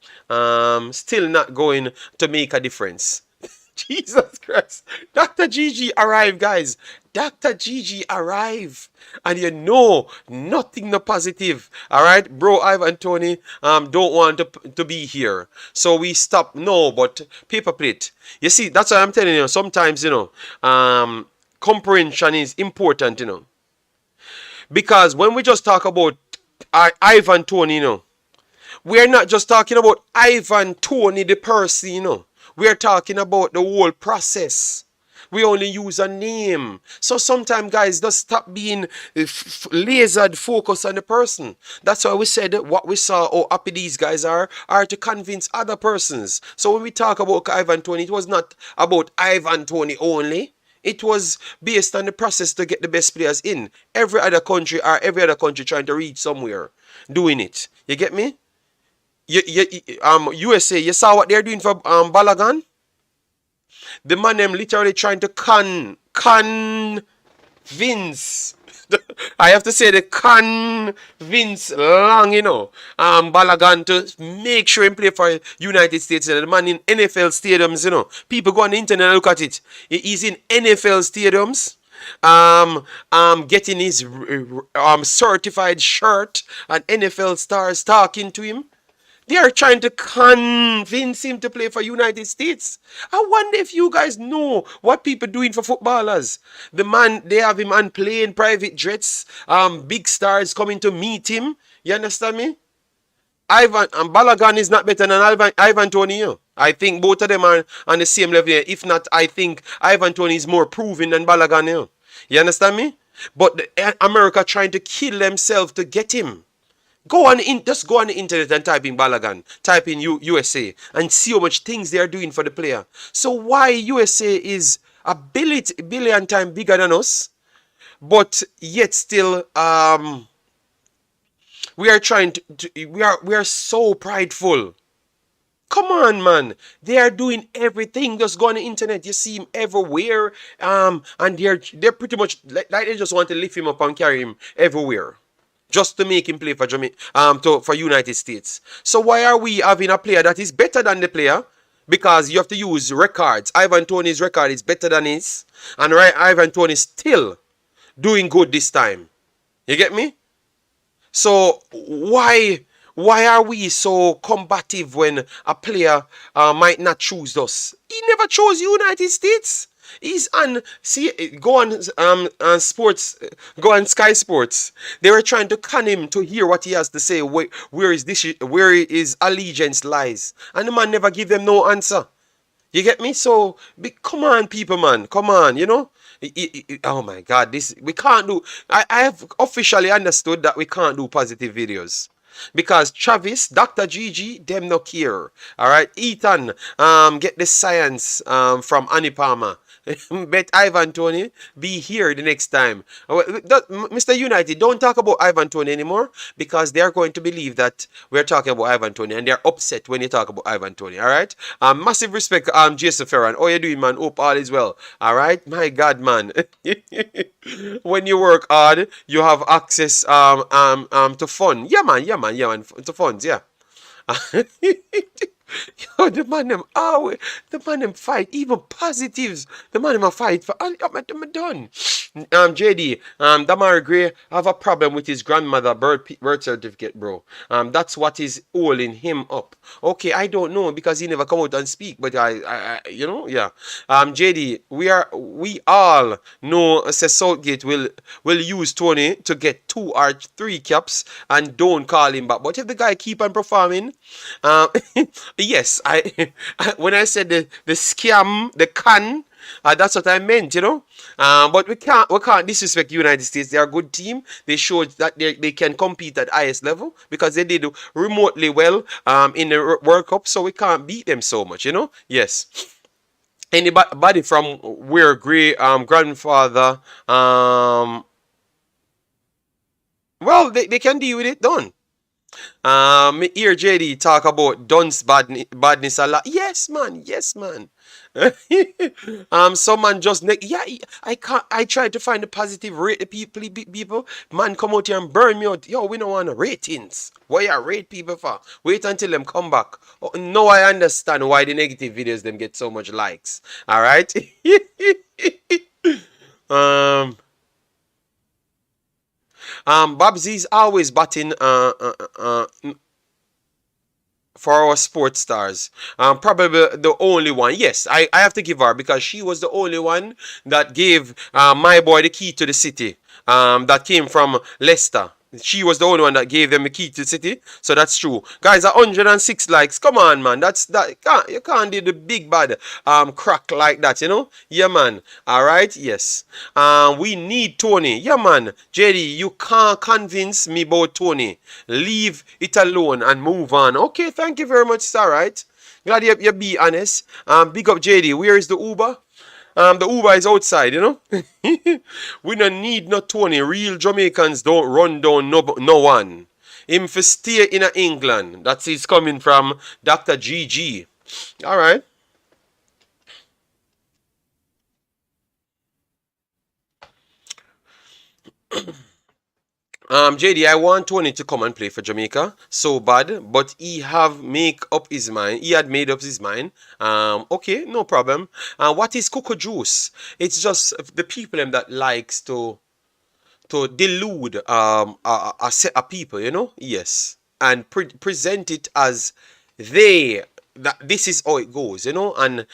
[SPEAKER 1] still not going to make a difference. Jesus Christ. Dr. Gigi arrived, guys. Dr. Gigi arrived. And nothing no positive. Alright? Bro, Ivan and Tony don't want to be here. So we stop. No, but paper plate. You see, that's what I'm telling you. Sometimes, comprehension is important, Because when we just talk about Ivan Tony, we are not just talking about Ivan Tony the person, We are talking about the whole process. We only use a name. So sometimes, guys, just stop being lasered focus on the person. That's why we said what we saw, how happy these guys are to convince other persons. So when we talk about Ivan Tony, it was not about Ivan Tony only. It was based on the process to get the best players in. Every other country trying to reach somewhere doing it. You get me? USA, you saw what they're doing for Balagan? The man them literally trying to convince. I have to say the convince long, Balagan to make sure him play for United States. The man in NFL stadiums, People go on the internet and look at it. He's in NFL stadiums. Getting his certified shirt and NFL stars talking to him. They are trying to convince him to play for United States. I wonder if you guys know what people doing for footballers. The man, they have him on plane, private jets, big stars coming to meet him. You understand me? Ivan and Balagan is not better than Ivan Tony. I think both of them are on the same level. If not, I think Ivan Tony is more proven than Balagan. You understand me? But America trying to kill themselves to get him. Just go on the internet and type in Balagan, type in USA, and see how much things they are doing for the player. So why USA is a billion times bigger than us, but yet still we are trying we are so prideful. Come on, man. They are doing everything. Just go on the internet. You see him everywhere. And they're pretty much like they just want to lift him up and carry him everywhere. Just to make him play for for United States. So why are we having a player that is better than the player? Because you have to use records. Ivan Toney's record is better than his. And right, Ivan Toney is still doing good this time. You get me? So why are we so combative when a player might not choose us? He never chose United States. He's on sports, go on Sky Sports. They were trying to con him to hear what he has to say, where his allegiance lies, and the man never give them no answer. You get me? So come on, people, man, come on, you know. Oh my God, this we can't do. I have officially understood that we can't do positive videos. Because Travis, Dr. Gigi, them no care. Alright, Ethan, get the science from Annie Palmer. Bet Ivan Toney be here the next time. Mr. United, don't talk about Ivan Toney anymore because they're going to believe that we're talking about Ivan Toney and they're upset when you talk about Ivan Toney. Alright? Massive respect, Jason Ferran. How you doing, man? Hope all is well. Alright? My God, man. When you work hard, you have access to fun. Yeah, man. To funds, yeah. Yo, the man them fight, even positives. The man them a fight for. I'm done. JD, Damari Gray have a problem with his grandmother birth certificate, bro. That's what is holding him up. Okay, I don't know because he never come out and speak, but I you know, yeah. JD, we all know says Southgate will use Tony to get 2 or 3 caps and don't call him back. But if the guy keep on performing, yes, when I said the scam, the can, that's what I meant, you know. But we can't disrespect United States. They are a good team. They showed that they can compete at highest level because they did remotely well in the World Cup. So we can't beat them so much, you know. Yes. Anybody from where Gray grandfather well they can deal with it, done. Me hear JD talk about Dun's badness a lot. Yes, man. Yes, man. Someone just yeah. I try to find the positive rate the people. Man, come out here and burn me out. Yo, we don't want ratings. Why you rate people for? Wait until them come back. Oh, no, I understand why the negative videos them get so much likes. All right. Babsy's always batting for our sports stars. Probably the only one. Yes, I have to give her because she was the only one that gave my boy the key to the city. That came from Leicester. She was the only one that gave them the key to the city. So that's true. Guys, 106 likes. Come on, man. You can't do the big bad crack like that, you know? Yeah, man. Alright, yes. We need Tony. Yeah, man. JD, you can't convince me about Tony. Leave it alone and move on. Okay, thank you very much. It's alright. Glad you be honest. Big up JD. Where is the Uber? The Uber is outside, you know. We don't need no Tony. Real Jamaicans don't run down no one. Him for stay in England. That's he's coming from Dr. GG. All right. JD, I want Tony to come and play for Jamaica so bad, but he have made up his mind. He had made up his mind. Okay, no problem. What is cocoa juice? It's just the people that likes to delude a set of people, you know. Yes, and present it as they that this is how it goes, you know. And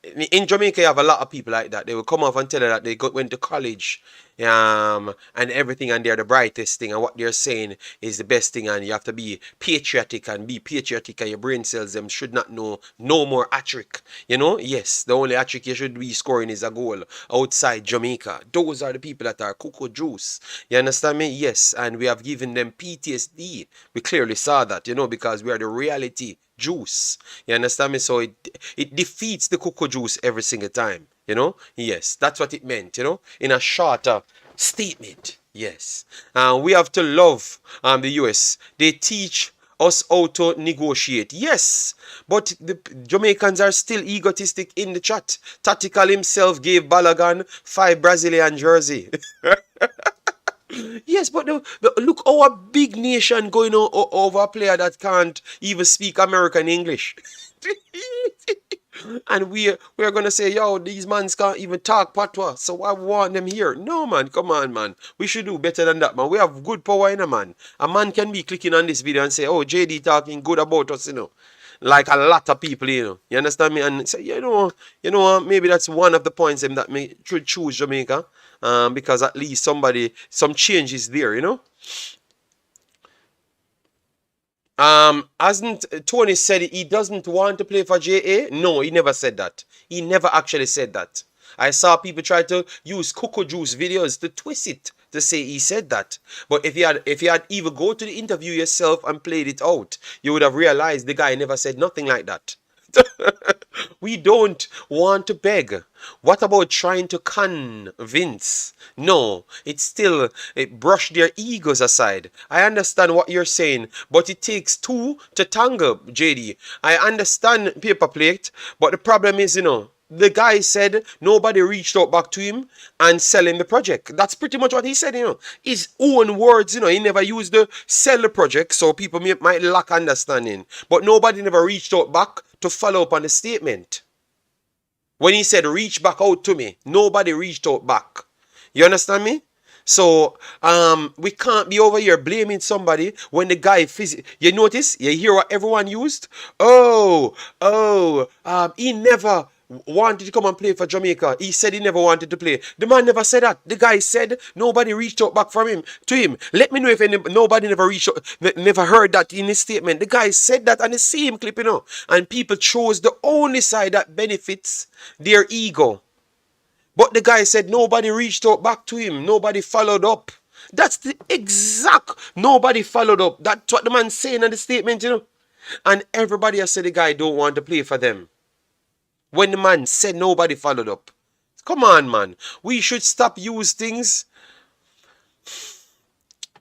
[SPEAKER 1] in Jamaica, you have a lot of people like that. They will come off and tell you that went to college, and everything, and they're the brightest thing, and what they're saying is the best thing, and you have to be patriotic, and your brain cells them should not know no more hat-trick, you know. Yes, the only hat-trick you should be scoring is a goal outside Jamaica. Those are the people that are cocoa juice. You understand me? Yes, and we have given them PTSD. We clearly saw that, you know, because we are the reality juice. You understand me? So it defeats the cocoa juice every single time, you know. Yes, that's what it meant, you know, in a shorter statement. Yes, we have to love the US. They teach us how to negotiate. Yes, but the Jamaicans are still egotistic in the chat. Tactical himself gave Balogun 5 Brazilian jersey. Yes, but look, our big nation going over a player that can't even speak American English. And we're gonna say, yo, these mans can't even talk patois, so I want them here. No, man, come on, man. We should do better than that, man. We have good power in a man. A man can be clicking on this video and say, oh, JD talking good about us, you know. Like a lot of people, you know. You understand me? And say, maybe that's one of the points that may should choose Jamaica. Because at least some change is there, you know. Hasn't Tony said he doesn't want to play for JA? No, he never said that. He never actually said that. I saw people try to use Cocoa Juice videos to twist it to say he said that. But if you had even go to the interview yourself and played it out, you would have realized the guy never said nothing like that. We don't want to beg. What about trying to convince? No, it brush their egos aside. I understand what you're saying, but it takes two to tango, JD. I understand paper plate, but the problem is, you know, the guy said nobody reached out back to him and selling the project. That's pretty much what he said, you know. His own words, you know, he never used the sell the project, so people might lack understanding. But nobody never reached out back to follow up on the statement. When he said reach back out to me, nobody reached out back. You understand me? So we can't be over here blaming somebody when the guy you notice, you hear what everyone used? He never wanted to come and play for Jamaica. He said he never wanted to play. The man never said that. The guy said nobody reached out back from him to him. Let me know if nobody never reached out, never heard that in his statement. The guy said that on the same clip, you know. And people chose the only side that benefits their ego. But the guy said nobody reached out back to him. Nobody followed up. That's the exact nobody followed up. That's what the man saying in the statement, you know. And everybody has said the guy don't want to play for them. When the man said nobody followed up. Come on, man. We should stop use things.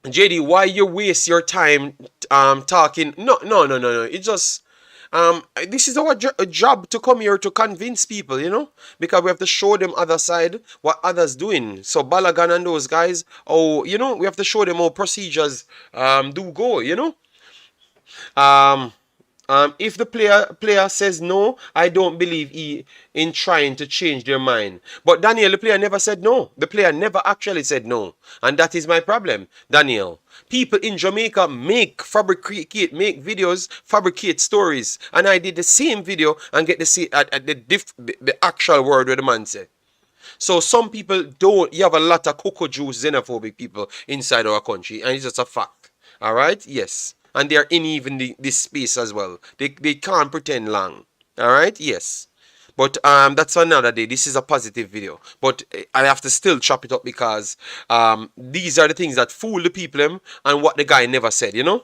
[SPEAKER 1] JD, why you waste your time talking? No. It just this is our job to come here to convince people, you know, because we have to show them other side what others doing. So Balogun and those guys, you know, we have to show them how procedures do go, you know. If the player says no, I don't believe he in trying to change their mind. But Daniel, the player never said no. The player never actually said no. And that is my problem, Daniel. People in Jamaica make videos, fabricate stories. And I did the same video and get to see at the actual word where the man said. So some people don't, you have a lot of cocoa juice xenophobic people inside our country. And it's just a fact. All right? Yes. And they are in even this space as well. They can't pretend long. Alright? Yes. But that's for another day. This is a positive video. But I have to still chop it up because these are the things that fool the people and what the guy never said, you know?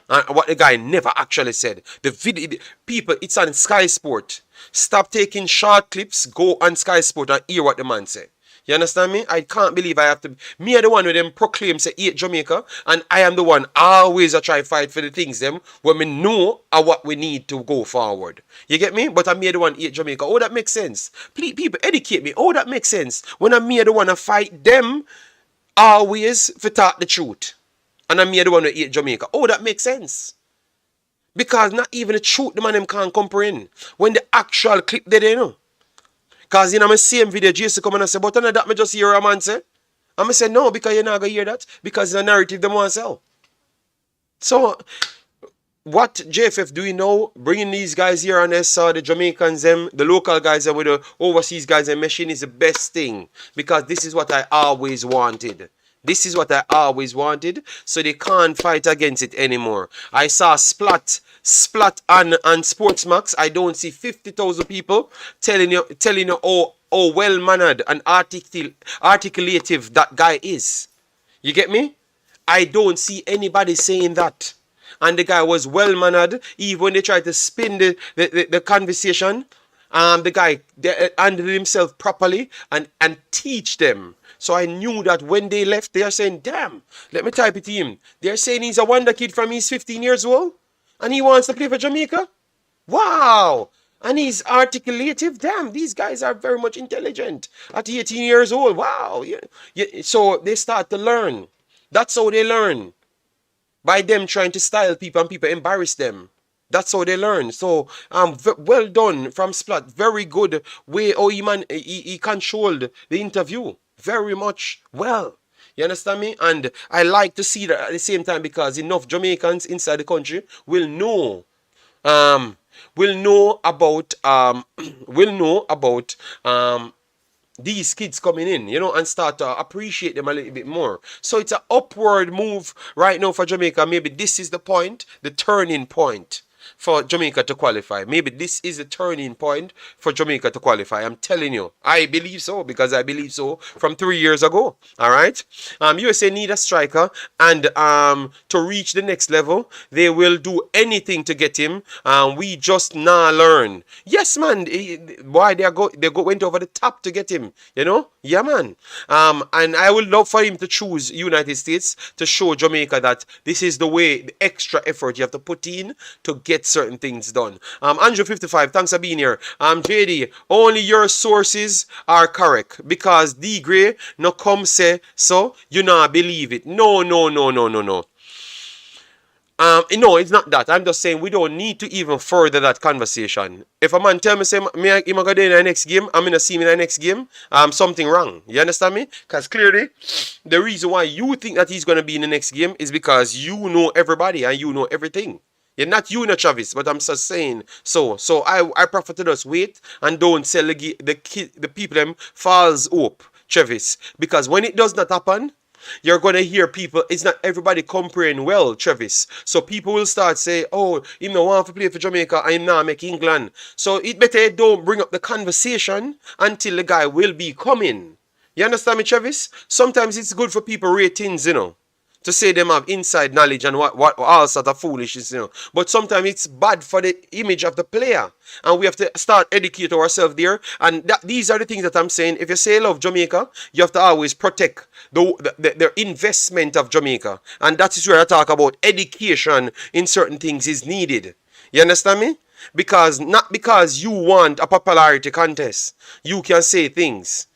[SPEAKER 1] And what the guy never actually said. The video, people, it's on Sky Sport. Stop taking short clips. Go on Sky Sport and hear what the man said. You understand me? I can't believe I have to. Me are the one with them proclaim say hate Jamaica, and I am the one always I try fight for the things them when we know what we need to go forward. You get me? But I'm me the one hate Jamaica. Oh, that makes sense. Please, people, educate me. Oh, that makes sense. When I'm me the one to fight them, always for talk the truth, and I'm me the one to hate Jamaica. Oh, that makes sense. Because not even the truth the man them can't comprehend when the actual clip there, you know. Because in my same video, Jason come and say, but that me just hear a man say. And I say, no, because you're not going to hear that. Because it's a narrative they want to sell. So, what JFF doing now, bringing these guys here on SR, the Jamaicans, them, the local guys, and with the overseas guys and machine is the best thing. Because this is what I always wanted. This is what I always wanted. So they can't fight against it anymore. I saw Splatt on Sportsmax. I don't see 50,000 people telling you how well mannered and articulative that guy is. You get me? I don't see anybody saying that. And the guy was well mannered. Even when they tried to spin the conversation, the guy handled himself properly and teach them. So I knew that when they left, they are saying, damn, let me type it to him. They're saying he's a wonder kid from he's 15 years old and he wants to play for Jamaica. Wow. And he's articulative. Damn, these guys are very much intelligent at 18 years old. Wow. So they start to learn. That's how they learn. By them trying to style people and people embarrass them. That's how they learn. So well done from Splatt. Very good way how he controlled the interview. Very much well. You understand me? And I like to see that at the same time because enough Jamaicans inside the country will know about these kids coming in, and start to appreciate them a little bit more. So it's an upward move right now for Jamaica. Maybe this is the point, the turning point for Jamaica to qualify. Maybe this is a turning point for Jamaica to qualify. I'm telling you, I believe so because I believe so from 3 years ago. All right. USA need a striker, and to reach the next level, they will do anything to get him. We just now learn. Yes, man. Why they went over the top to get him? Yeah, man. And I would love for him to choose United States to show Jamaica that this is the way, the extra effort you have to put in to get certain things done. Andrew 55, thanks for being here. JD, only your sources are correct because D Gray no come say so you not believe it. No. No, it's not that. I'm just saying we don't need to even further that conversation. If a man tell me say I'm gonna go in the next game, I'm gonna see him in the next game, something wrong. You understand me? Because clearly the reason why you think that he's gonna be in the next game is because you know everybody and you know everything. You're not you, no Travis, but I'm just saying so. So I prefer to just wait and don't sell the people them false hope, Travis. Because when it does not happen, you're going to hear people, it's not everybody comparing well, Travis. So people will start say, oh, him no want to play for Jamaica, I'm not make England. So it better don't bring up the conversation until the guy will be coming. You understand me, Travis? Sometimes it's good for people ratings, to say them have inside knowledge and what all sort of foolishness, But sometimes it's bad for the image of the player. And we have to start educate ourselves there. And these are the things that I'm saying. If you say love Jamaica, you have to always protect the investment of Jamaica. And that is where I talk about education in certain things is needed. You understand me? Not because you want a popularity contest, you can say things.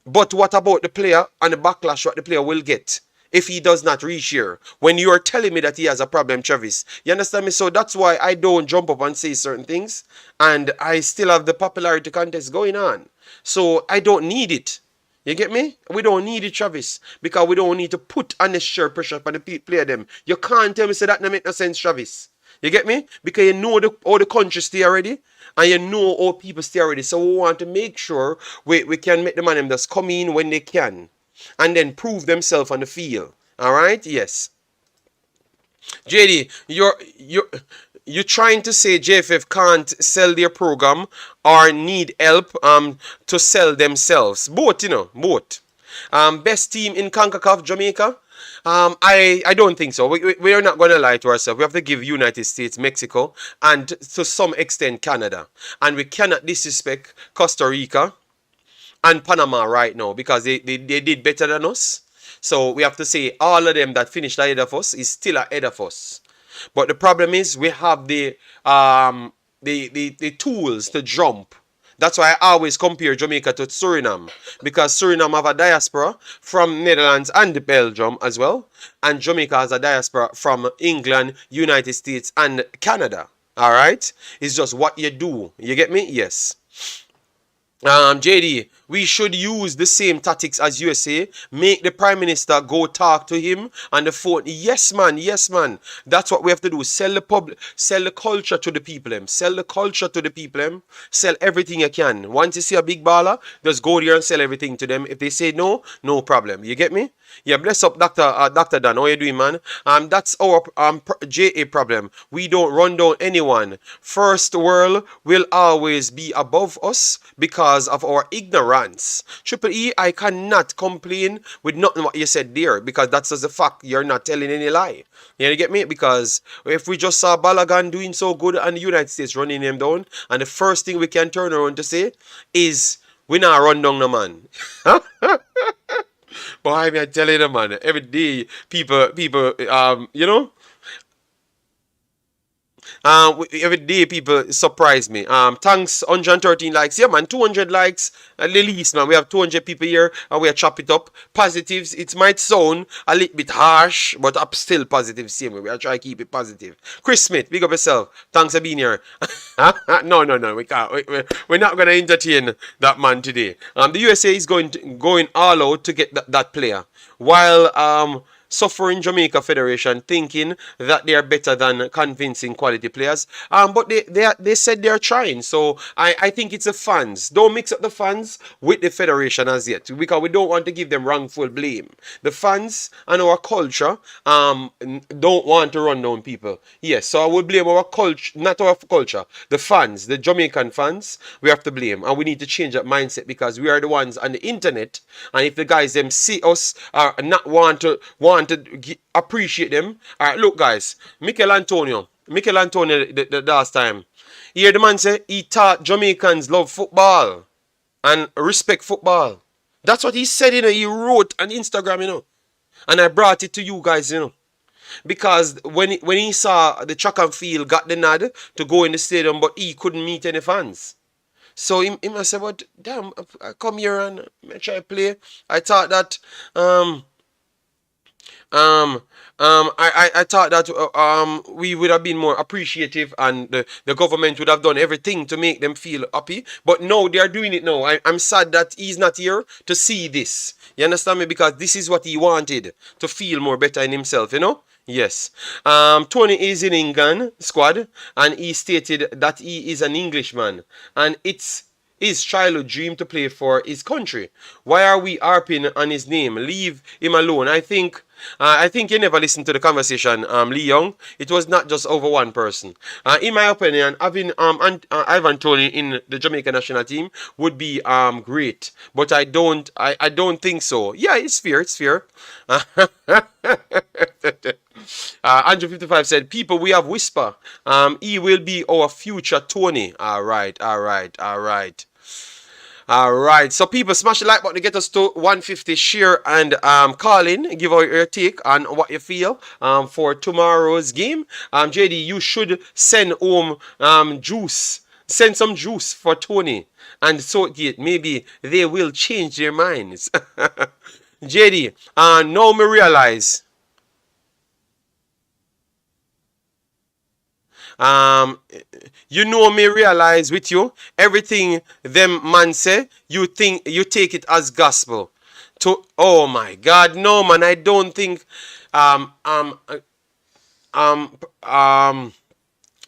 [SPEAKER 1] But what about the player and the backlash what the player will get if he does not reach here? When you are telling me that he has a problem, Travis. You understand me? So that's why I don't jump up and say certain things. And I still have the popularity contest going on. So I don't need it. You get me? We don't need it, Travis. Because we don't need to put unnecessary pressure on the player them. You can't tell me say that no make no sense, Travis. You get me? Because you know how the country stay already. And you know how people stay already. So we want to make sure we can make the man them just come in when they can. And then prove themselves on the field. Alright? Yes. JD, you're trying to say JFF can't sell their program or need help to sell themselves. Both, both. Best team in Concacaf Jamaica? I don't think so. We are not going to lie to ourselves. We have to give United States, Mexico, and to some extent Canada. And we cannot disrespect Costa Rica and Panama right now because they did better than us. So we have to say all of them that finished ahead of us is still ahead of us. But the problem is we have the tools to jump. That's why I always compare Jamaica to Suriname. Because Suriname have a diaspora from Netherlands and Belgium as well. And Jamaica has a diaspora from England, United States and Canada. Alright? It's just what you do. You get me? Yes. JD, We should use the same tactics as USA. Make the Prime Minister go talk to him on the phone. Yes, man. Yes, man. That's what we have to do. Sell the public, sell the culture to the people. Them. Sell the culture to the people. Them. Sell everything you can. Once you see a big baller, just go there and sell everything to them. If they say no, no problem. You get me? Yeah, bless up, Dr. Dan. How you doing, man? That's our JA problem. We don't run down anyone. First world will always be above us because of our ignorance. Triple E, I cannot complain with nothing what you said there because that's just a fact. You're not telling any lie. You get me? Because if we just saw Balagan doing so good and the United States running him down, and the first thing we can turn around to say is we not run down the man. But I'm telling you, man, every day people, you know, every day people surprise me. Thanks, 113 likes. Yeah, man, 200 likes at the least, man. We have 200 people here and we are chop it up. Positives, it might sound a little bit harsh, but I'm still positive same way. We are trying to keep it positive. Chris Smith, big up yourself. Thanks for being here. No, we can't. We're not going to entertain that man today. The USA is going all out to get that player. While suffering Jamaica Federation thinking that they are better than convincing quality players. But they said they're trying. So I think it's the fans. Don't mix up the fans with the federation as yet because we don't want to give them wrongful blame. The fans and our culture don't want to run down people. Yes, so I would blame our culture, not our culture. The fans, the Jamaican fans, we have to blame. And we need to change that mindset because we are the ones on the internet. And if the guys them see us not want to appreciate them. Alright, look guys, Michail Antonio, the last time. Here the man say he taught Jamaicans love football and respect football. That's what he said, he wrote on Instagram, And I brought it to you guys, Because when he saw the track and field got the nod to go in the stadium, but he couldn't meet any fans. So he must say, but damn, I come here and I try to play. I thought that I thought that we would have been more appreciative and the government would have done everything to make them feel happy. But no, they are doing it now. I'm sad that he's not here to see this. You understand me? Because this is what he wanted, to feel more better in himself, Yes. Tony is in England squad and he stated that he is an Englishman and it's his childhood dream to play for his country. Why are we harping on his name? Leave him alone. I think you never listened to the conversation, Lee Young. It was not just over one person. In my opinion, having Ivan Toney in the Jamaica national team would be great, but I don't think so. Yeah, it's fair. It's fair. Andrew 55 said, "People, we have whisper. He will be our future Tony." All right. So people, smash the like button to get us to 150. Share and call in. Give out your take on what you feel for tomorrow's game. JD, you should send home juice. Send some juice for Tony and Southgate. Maybe they will change their minds. JD, now me realize. Me realize with you everything them man say you take it as gospel. Oh my God, no man, I don't think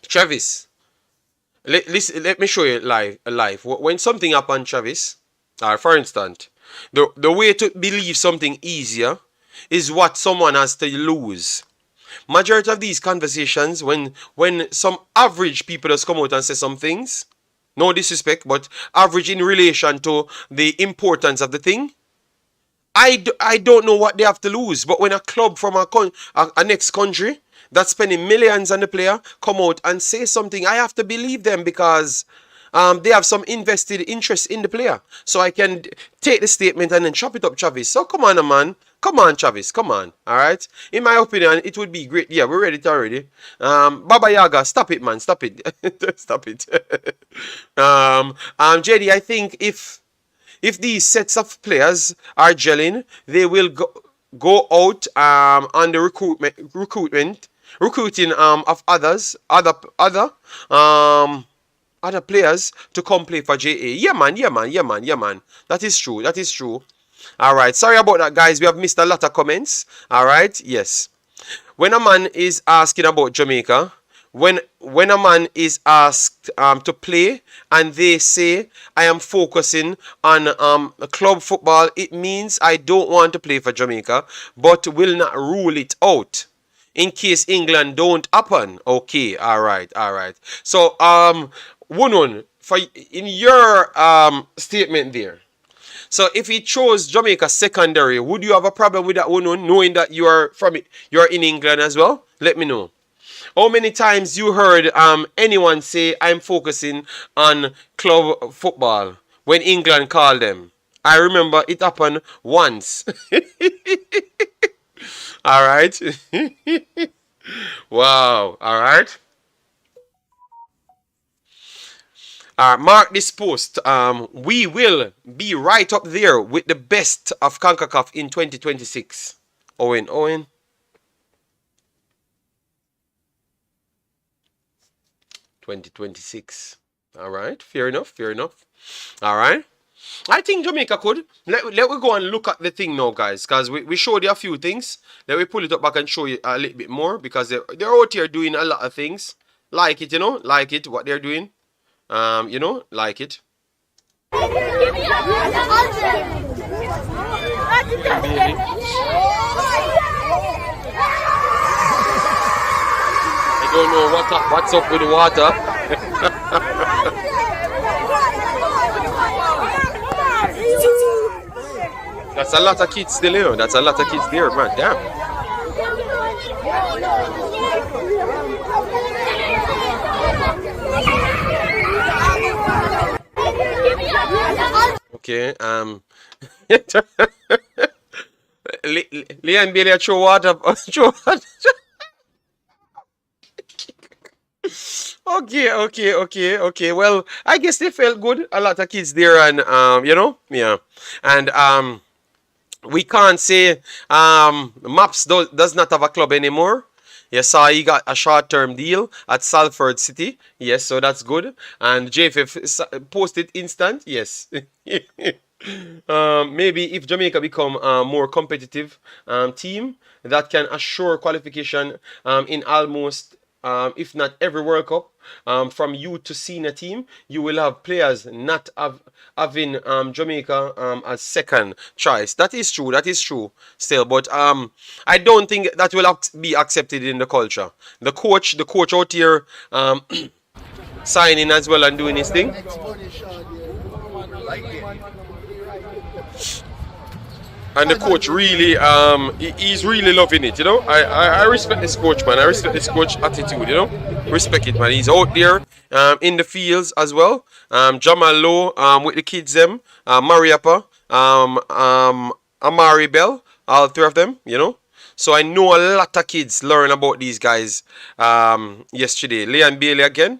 [SPEAKER 1] Travis. Let me show you live. When something happen, Travis, for instance, the way to believe something easier is what someone has to lose. Majority of these conversations, when some average people just come out and say some things, no disrespect, but average in relation to the importance of the thing, I don't know what they have to lose. But when a club from a next country that's spending millions on the player come out and say something, I have to believe them because they have some invested interest in the player. So I can take the statement and then chop it up, Travis. So come on, man. Come on, Travis. Come on. All right. In my opinion, it would be great. Yeah, we're ready to already. Baba Yaga, stop it, man. Stop it. Stop it. JD, I think if these sets of players are gelling, they will go out on the recruiting of other other players to come play for JA. Yeah, man, yeah, man, yeah, man, yeah, man. That is true. That is true. All right. Sorry about that, guys. We have missed a lot of comments. All right. Yes. When a man is asking about Jamaica, when a man is asked to play and they say I am focusing on club football, it means I don't want to play for Jamaica, but will not rule it out in case England don't happen. Okay, all right, all right. So Wunun, for in your statement there. So if he chose Jamaica secondary, would you have a problem with that one, knowing that you are in England as well? Let me know. How many times you heard anyone say I'm focusing on club football when England called them? I remember it happened once. All right. Wow. All right. Mark this post. We will be right up there with the best of Concacaf in 2026. Owen. 2026. All right. Fair enough. All right. I think Jamaica could. Let we go and look at the thing now, guys, because we showed you a few things. Let me pull it up back and show you a little bit more, because they're out here doing a lot of things. Like it, like it, what they're doing. Like it. I don't know what's up with the water. That's a lot of kids still here. That's a lot of kids there, man. Damn. Okay, Leigh and Bailey throw water. Okay. Well, I guess they felt good. A lot of kids there, and yeah. And we can't say Maps does not have a club anymore. Yes, so he got a short-term deal at Salford City. Yes, so that's good. And JFF posted instant. Yes. Maybe if Jamaica become a more competitive team that can assure qualification in almost, if not every World Cup, from youth to senior team, you will have players not having Jamaica as second choice. That is true still, but I don't think that will be accepted in the culture. The coach out here signing as well and doing his thing. And the coach really, he's really loving it, I respect this coach, man. I respect this coach attitude, Respect it, man. He's out there in the fields as well. Jamal Lowe with the kids, them. Mariapa, Amari'i Bell, all three of them, So I know a lot of kids learn about these guys yesterday. Leigh and Bailey again.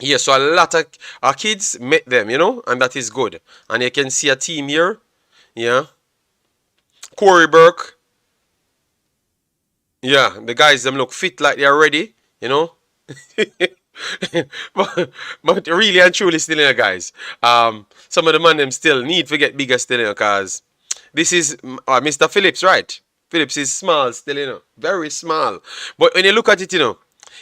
[SPEAKER 1] Yeah, so a lot of our kids met them, and that is good. And you can see a team here. Yeah. Corey Burke. Yeah, the guys them look fit like they're ready, but really and truly still in guys. Some of the man them still need to get bigger still, because this is Mr. Phillips, right? Phillips is small still, very small. But when you look at it,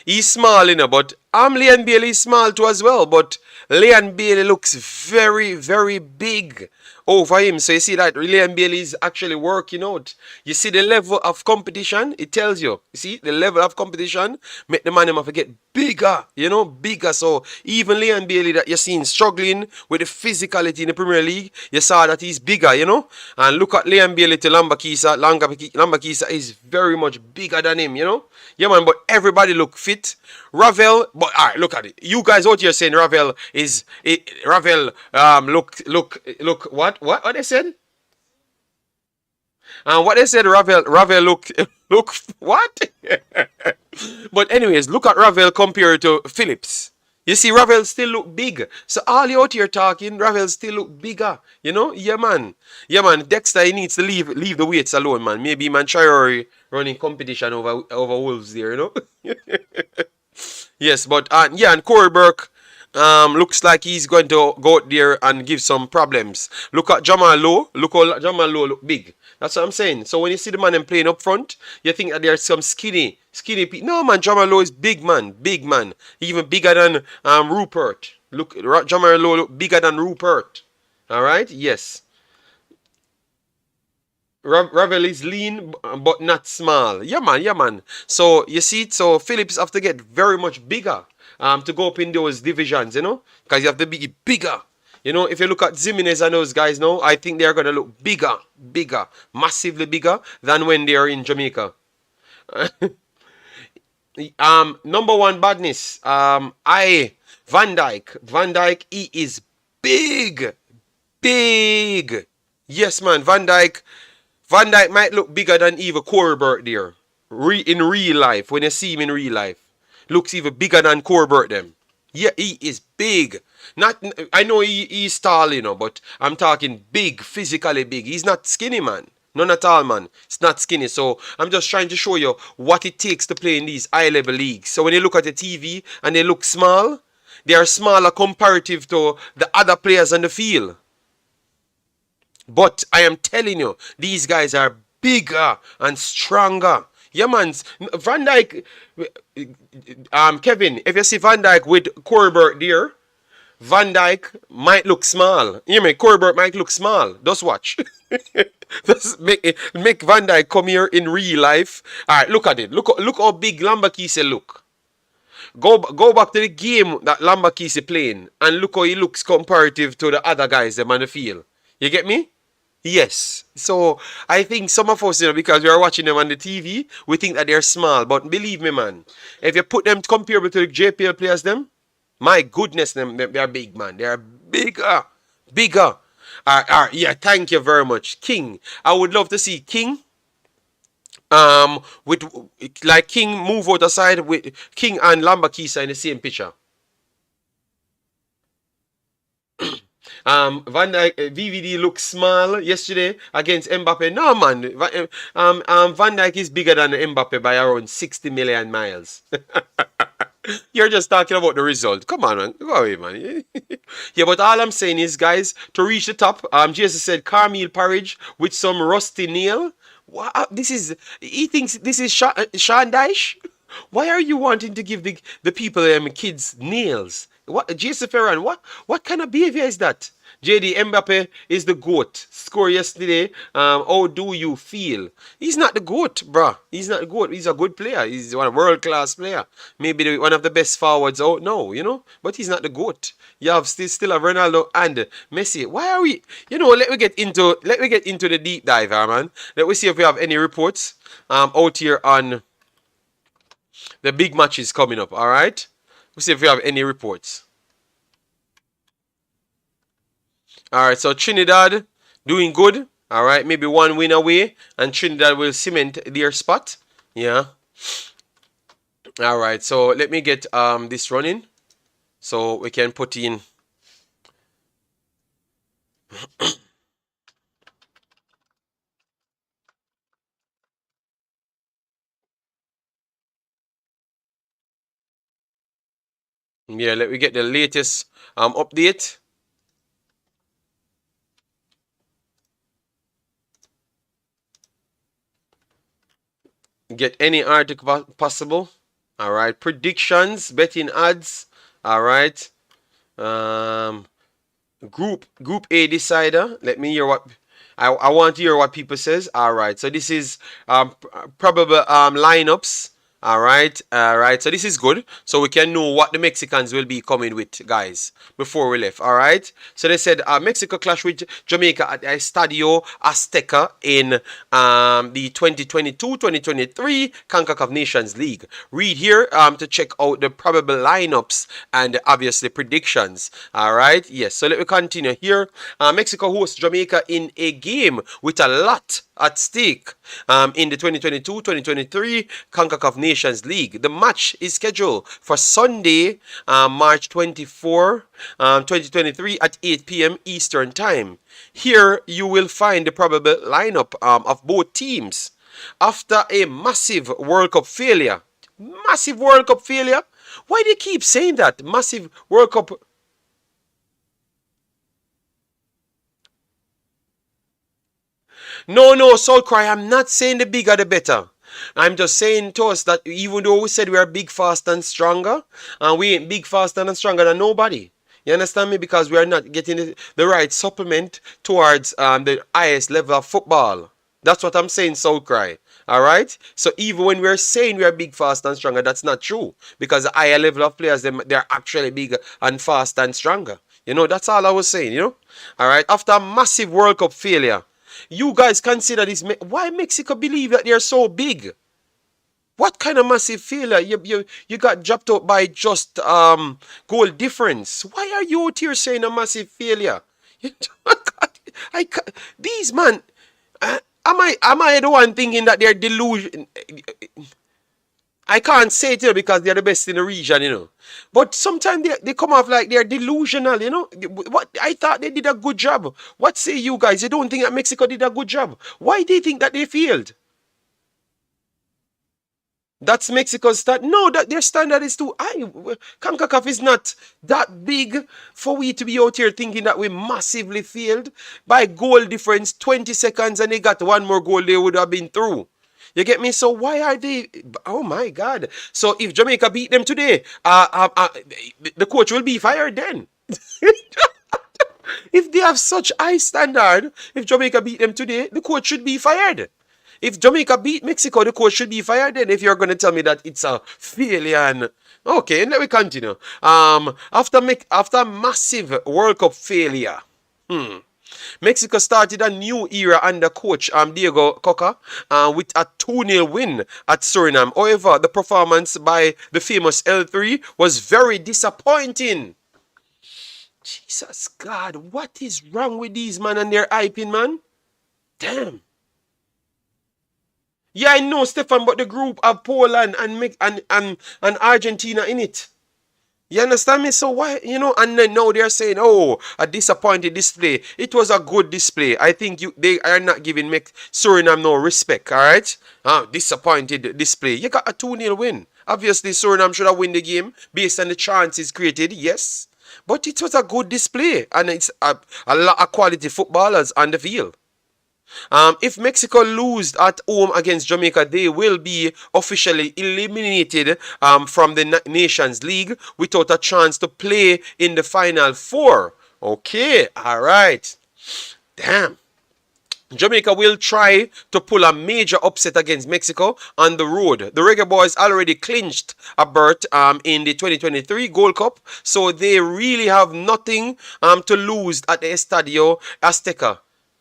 [SPEAKER 1] he's small, but Leigh and Bailey is small too as well. But Leigh and Bailey looks very, very big over him. So you see that Leigh and Bailey is actually working out. You see the level of competition, it tells you. You see the level of competition make the man have to get bigger, bigger. So even Leigh and Bailey that you're seeing struggling with the physicality in the Premier League, you saw that he's bigger, And look at Leigh and Bailey to Lembisika. Lembisika is very much bigger than him, Yeah, man, but everybody look fit. Ravel, but all right, look at it. You guys out here saying Ravel look what they said? What they said, Ravel look what? But anyways, look at Ravel compared to Phillips. You see, Ravel still look big. So all you out here talking, Ravel still look bigger. Yeah, man. Dexter, he needs to leave the weights alone, man. Maybe man try running competition over Wolves there, Yes, but and Corey Burke looks like he's going to go out there and give some problems. Look at Jamal Lowe. Look how Jamal Lowe look big. That's what I'm saying. So when you see the man playing up front, you think that there's some skinny people. No, man, Jamal Lowe is big man. Big man. Even bigger than Rupert. Look, Jamal Lowe look bigger than Rupert. All right? Yes. Ravel is lean but not small. Yeah, man. Yeah, man. So you see it. So Phillips have to get very much bigger to go up in those divisions, you know, because you have to be bigger. You know, if you look at Zimenez and those guys now, I think they're gonna look bigger, massively bigger than when they are in Jamaica. Number one badness. Van Dyke. Van Dyke, he is big, big. Yes, man. Van Dyke. Van Dyke might look bigger than even Corbett there. In real life, when you see him in real life, looks even bigger than Corbett them. Yeah, he is big. Not, I know he's tall, you know, but I'm talking big, physically big. He's not skinny, man. None at all, man. It's not skinny. So I'm just trying to show you what it takes to play in these high-level leagues. So when you look at the TV and they look small, they are smaller comparative to the other players on the field. But I am telling you, these guys are bigger and stronger. Yeah, man. Van Dyke, Kevin, if you see Van Dyke with Corbett there, Van Dyke might look small. You mean Corbett might look small. Just watch. Just make Van Dyke come here in real life. Alright, look at it. Look how big Lembisika look. Go back to the game that Lembisika playing and look how he looks comparative to the other guys them on the field. You get me? Yes. So I think some of us, you know, because we are watching them on the TV, we think that they're small. But believe me, man, if you put them comparable to the JPL players, them, my goodness, they are big, man. They are bigger. Bigger. Yeah, thank you very much. King. I would love to see King. With like King move out aside with King and Lembisika in the same picture. Van Dijk, VVD looked small yesterday against Mbappe. No, man. Van Dijk is bigger than Mbappe by around 60 million miles. You're just talking about the result. Come on, man. Go away, man. Yeah, but all I'm saying is, guys, to reach the top, Jesus said Carmel Parriage with some rusty nail. What? He thinks this is Sean Dyche? Why are you wanting to give the people kids nails? What, Jason Ferran, what kind of behavior is that? JD Mbappe is the GOAT. Score yesterday. How do you feel? He's not the GOAT, bruh. He's not the GOAT. He's a good player. He's one world-class player. Maybe one of the best forwards out now, you know? But he's not the GOAT. You have still have Ronaldo and Messi. Why are we... You know, let me get into the deep dive, man. Let me see if we have any reports out here on the big matches coming up, alright? We'll see if we have any reports. Alright, so Trinidad doing good. Alright, maybe one win away. And Trinidad will cement their spot. Yeah. Alright, so let me get this running. So we can put in... Yeah, let me get the latest update. Get any article possible. All right, predictions, betting odds. All right, group A decider. Let me hear what I want to hear what people says. All right, so this is probable lineups. All right. So this is good. So we can know what the Mexicans will be coming with, guys, before we left. All right. So they said Mexico clash with Jamaica at Estadio Azteca in the 2022-2023 Concacaf Nations League. Read here to check out the probable lineups and obviously predictions. All right. Yes. So let me continue here. Mexico hosts Jamaica in a game with a lot at stake in the 2022-2023 Concacaf Nations League. The match is scheduled for Sunday, March 24, 2023 at 8 p.m. Eastern Time. Here you will find the probable lineup of both teams. After a massive World Cup failure, Why they keep saying that? Massive World Cup. No, no, Soul Cry, I'm not saying the bigger the better. I'm just saying to us that even though we said we are big, fast, and stronger, and we ain't big, fast, and stronger than nobody. You understand me? Because we are not getting the right supplement towards the highest level of football. That's what I'm saying, Soul Cry. All right? So even when we're saying we are big, fast, and stronger, that's not true. Because the higher level of players, they're actually bigger and fast and stronger. You know, that's all I was saying, you know? All right? After a massive World Cup failure, you guys consider this. Why Mexico believe that they're so big? What kind of massive failure? You got dropped out by just goal difference. Why are you out here saying a massive failure? These man, am I the one thinking that they're delusion? I can't say it, because they're the best in the region, But sometimes they come off like they're delusional, What I thought they did a good job. What say you guys? You don't think that Mexico did a good job? Why do you think that they failed? That's Mexico's standard. No, that their standard is too high. Concacaf is not that big for we to be out here thinking that we massively failed by goal difference, 20 seconds, and they got one more goal, they would have been through. You get me? So why are they? Oh my God! So if Jamaica beat them today, the coach will be fired then. If they have such high standard, if Jamaica beat them today, the coach should be fired. If Jamaica beat Mexico, the coach should be fired then. If you're going to tell me that it's a failure and... Okay, let me continue. After massive World Cup failure, Mexico started a new era under coach Diego Coca with a 2-0 win at Suriname. However, the performance by the famous L3 was very disappointing. Jesus God, what is wrong with these man and their hyping, man? Damn. Yeah, I know, Stefan, but the group of Poland and Argentina in it. You understand me? So why, and then now they're saying, oh, a disappointed display. It was a good display. I think they are not giving Suriname no respect, all right? Disappointed display. You got a 2-0 win. Obviously, Suriname should have won the game based on the chances created, yes. But it was a good display, and it's a lot of quality footballers on the field. If Mexico lose at home against Jamaica, they will be officially eliminated from the Nations League without a chance to play in the Final Four. Okay, all right. Damn. Jamaica will try to pull a major upset against Mexico on the road. The Reggae Boyz already clinched a berth in the 2023 Gold Cup, so they really have nothing to lose at the Estadio Azteca.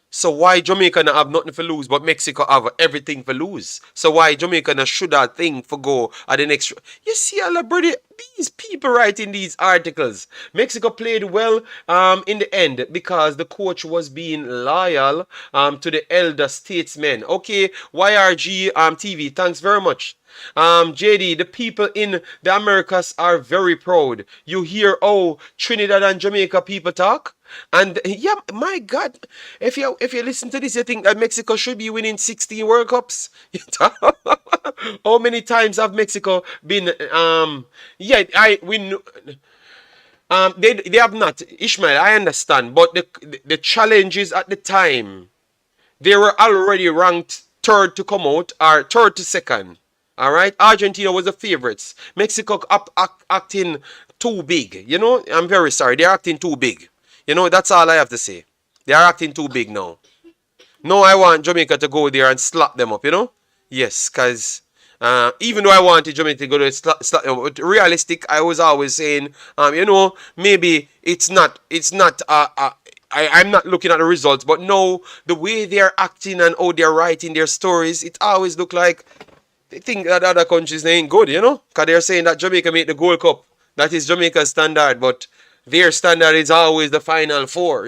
[SPEAKER 1] So why Jamaica not have nothing for lose, but Mexico have everything for lose? So why Jamaica not should have thing for go at the next... You see, these people writing these articles. Mexico played well in the end because the coach was being loyal to the elder statesmen. Okay, YRG TV, thanks very much. JD, the people in the Americas are very proud. You hear how Trinidad and Jamaica people talk? And yeah, my God, if you listen to this, you think that Mexico should be winning 16 World Cups? How many times have Mexico been? They have not. Ishmael, I understand, but the challenges at the time, they were already ranked third to come out or third to second. All right, Argentina was the favorites. Mexico acting too big. I'm very sorry, they're acting too big. That's all I have to say. They are acting too big now. No, I want Jamaica to go there and slap them up, Yes, because even though I wanted Jamaica to go there and slap them up, realistic, I was always saying, maybe it's not, I'm not looking at the results, but no, the way they're acting and how they're writing their stories, it always look like they think that other countries they ain't good, Because they're saying that Jamaica made the Gold Cup. That is Jamaica's standard, but their standard is always the Final Four,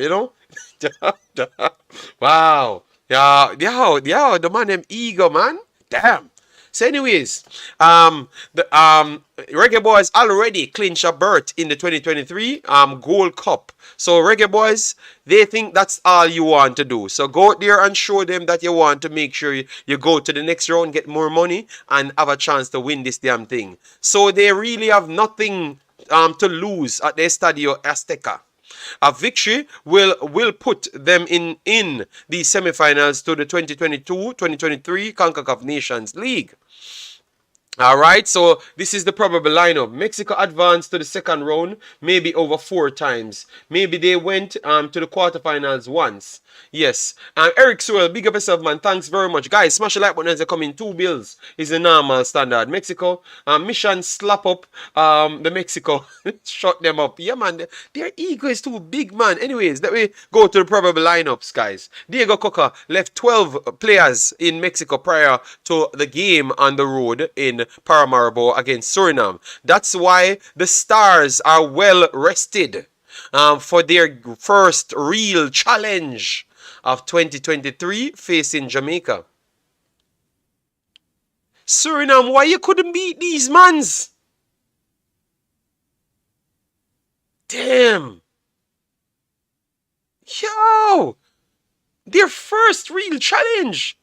[SPEAKER 1] Wow. Yeah, the man them ego, man. Damn. So, anyways, the Reggae Boyz already clinched a berth in the 2023 Gold Cup. So, Reggae Boyz, they think that's all you want to do. So, go out there and show them that you want to make sure you go to the next round, get more money, and have a chance to win this damn thing. So, they really have nothing to lose at the Estadio Azteca. A victory will put them in the semifinals to the 2022-2023 Concacaf Nations League. All right, so this is the probable lineup. Mexico advanced to the second round maybe over 4 times. Maybe they went to the quarterfinals once. Yes. Eric Sewell, big up yourself, man. Thanks very much. Guys, smash the like button as they come in. 2 bills is the normal standard. Mexico, mission slap up the Mexico. Shut them up. Yeah, man. Their ego is too big, man. Anyways, let me go to the probable lineups, guys. Diego Coca left 12 players in Mexico prior to the game on the road in Paramaribo against Suriname. That's why the Stars are well rested for their first real challenge of 2023 facing Jamaica. Suriname, why you couldn't beat these mans? Damn. Yo. Their first real challenge.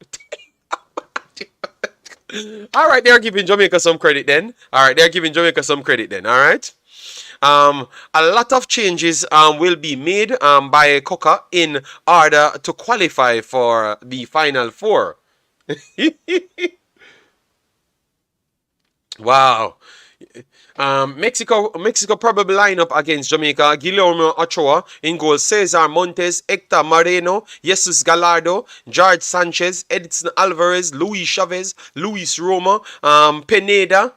[SPEAKER 1] All right, they're giving Jamaica some credit then. All right. A lot of changes will be made by Coca in order to qualify for the Final Four. Wow. Mexico probably line up against Jamaica. Guillermo Ochoa in goal. Cesar Montes, Hector Moreno, Jesus Gallardo, George Sanchez, Edson Alvarez, Luis Chavez, Luis Roma, Pineda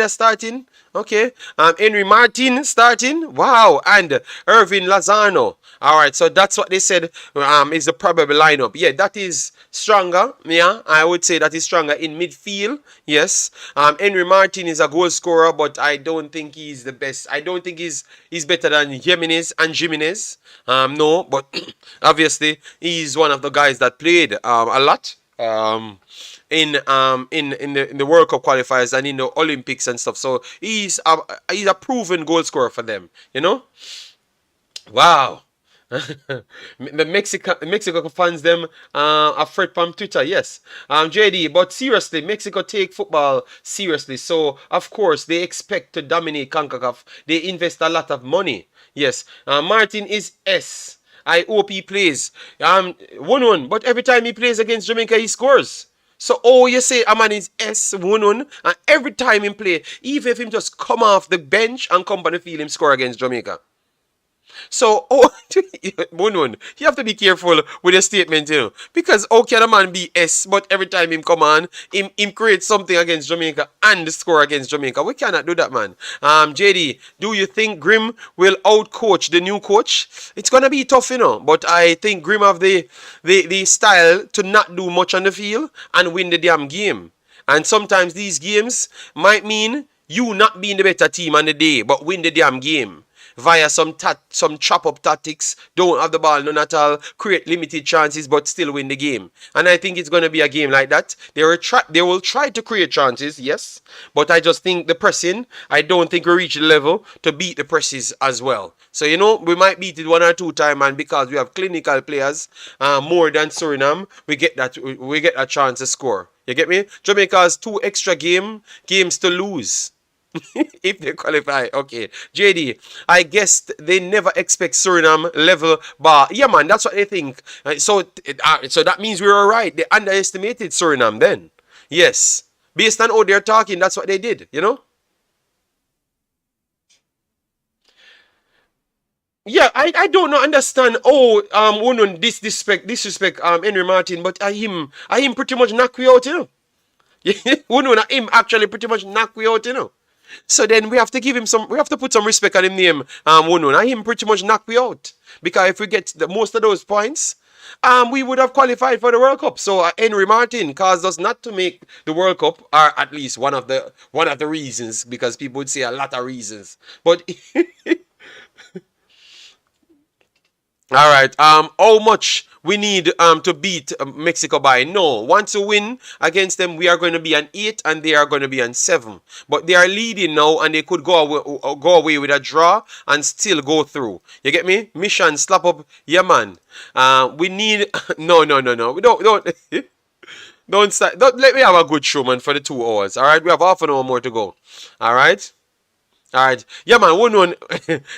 [SPEAKER 1] starting. Okay. Henry Martin starting. Wow. And Irvin Lozano. Alright, so that's what they said is the probable lineup. Yeah, that is stronger. Yeah, I would say that is stronger in midfield. Yes. Henry Martin is a goal scorer, but I don't think he's the best. I don't think he's better than Jimenez. No, but obviously he's one of the guys that played a lot. In the World Cup qualifiers and in the Olympics and stuff. So he's a proven goal scorer for them, you know? Wow. The Mexico fans them a threat from Twitter, yes. JD, but seriously, Mexico take football seriously. So of course they expect to dominate CONCACAF. They invest a lot of money. Yes. Martin is S. I hope he plays. 1-1, but every time he plays against Jamaica, he scores. So, you say a man is S, 1-1, and every time he play, even if him just come off the bench and come on the field, him score against Jamaica. So, 1-1, you have to be careful with your statement, you know. Because how can a man be S, but every time him come on, him create something against Jamaica and score against Jamaica. We cannot do that, man. JD, do you think Grim will outcoach the new coach? It's going to be tough, you know. But I think Grim have the style to not do much on the field and win the damn game. And sometimes these games might mean you not being the better team on the day, but win the damn game via some chop-up tactics, don't have the ball none at all, create limited chances, but still win the game. And I think it's going to be a game like that. They will try to create chances, yes, but I just think the pressing, I don't think we reach the level to beat the presses as well. So, you know, we might beat it 1 or 2 times, and because we have clinical players more than Suriname, we get a chance to score. You get me? Jamaica has 2 extra games to lose. If they qualify, okay. JD, I guess they never expect Suriname level bar. Yeah, man, that's what they think. So that means we were right. They underestimated Suriname then. Yes. Based on how they're talking, that's what they did, you know? Yeah, I don't understand. One disrespect Henry Martin, but I him pretty much knock we out, you know. Him actually pretty much knock we out, you know. So then we have to give him we have to put some respect on him name, Wunu. And him pretty much knock we out. Because if we get most of those points, we would have qualified for the World Cup. So Henry Martin caused us not to make the World Cup, or at least one of the reasons, because people would say a lot of reasons. But all right, how much we need to beat Mexico by. No, once we win against them, we are going to be an 8 and they are going to be an 7. But they are leading now and they could go away with a draw and still go through. You get me? Mission slap up, yeah man. We need no. We don't. Don't start. Don't let me have a good show, man, for the 2 hours. All right, we have half an hour more to go. All right. All right. Yeah, man. One.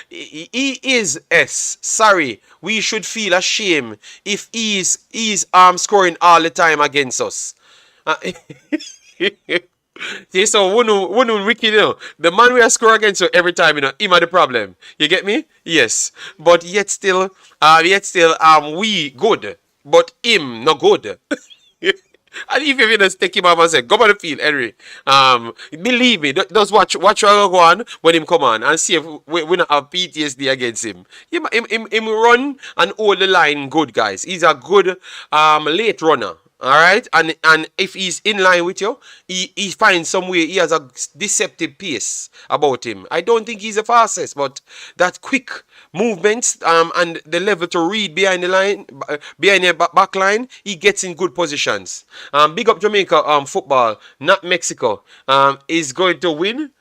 [SPEAKER 1] He is S. Sorry, we should feel ashamed if he's scoring all the time against us. See, so one wicked, the man we are score against you every time, him are the problem. You get me? Yes. But yet still, we good. But him not good. And if you just take him out and say, go on the field, Henry. Believe me, just watch how go on when him come on and see if we not have PTSD against him. Him run and hold the line good, guys. He's a good late runner. Alright? And if he's in line with you, he finds some way. He has a deceptive pace about him. I don't think he's the fastest, but that quick movements and the level to read behind the line, behind the back line, he gets in good positions. Big up Jamaica football, not Mexico. Is going to win.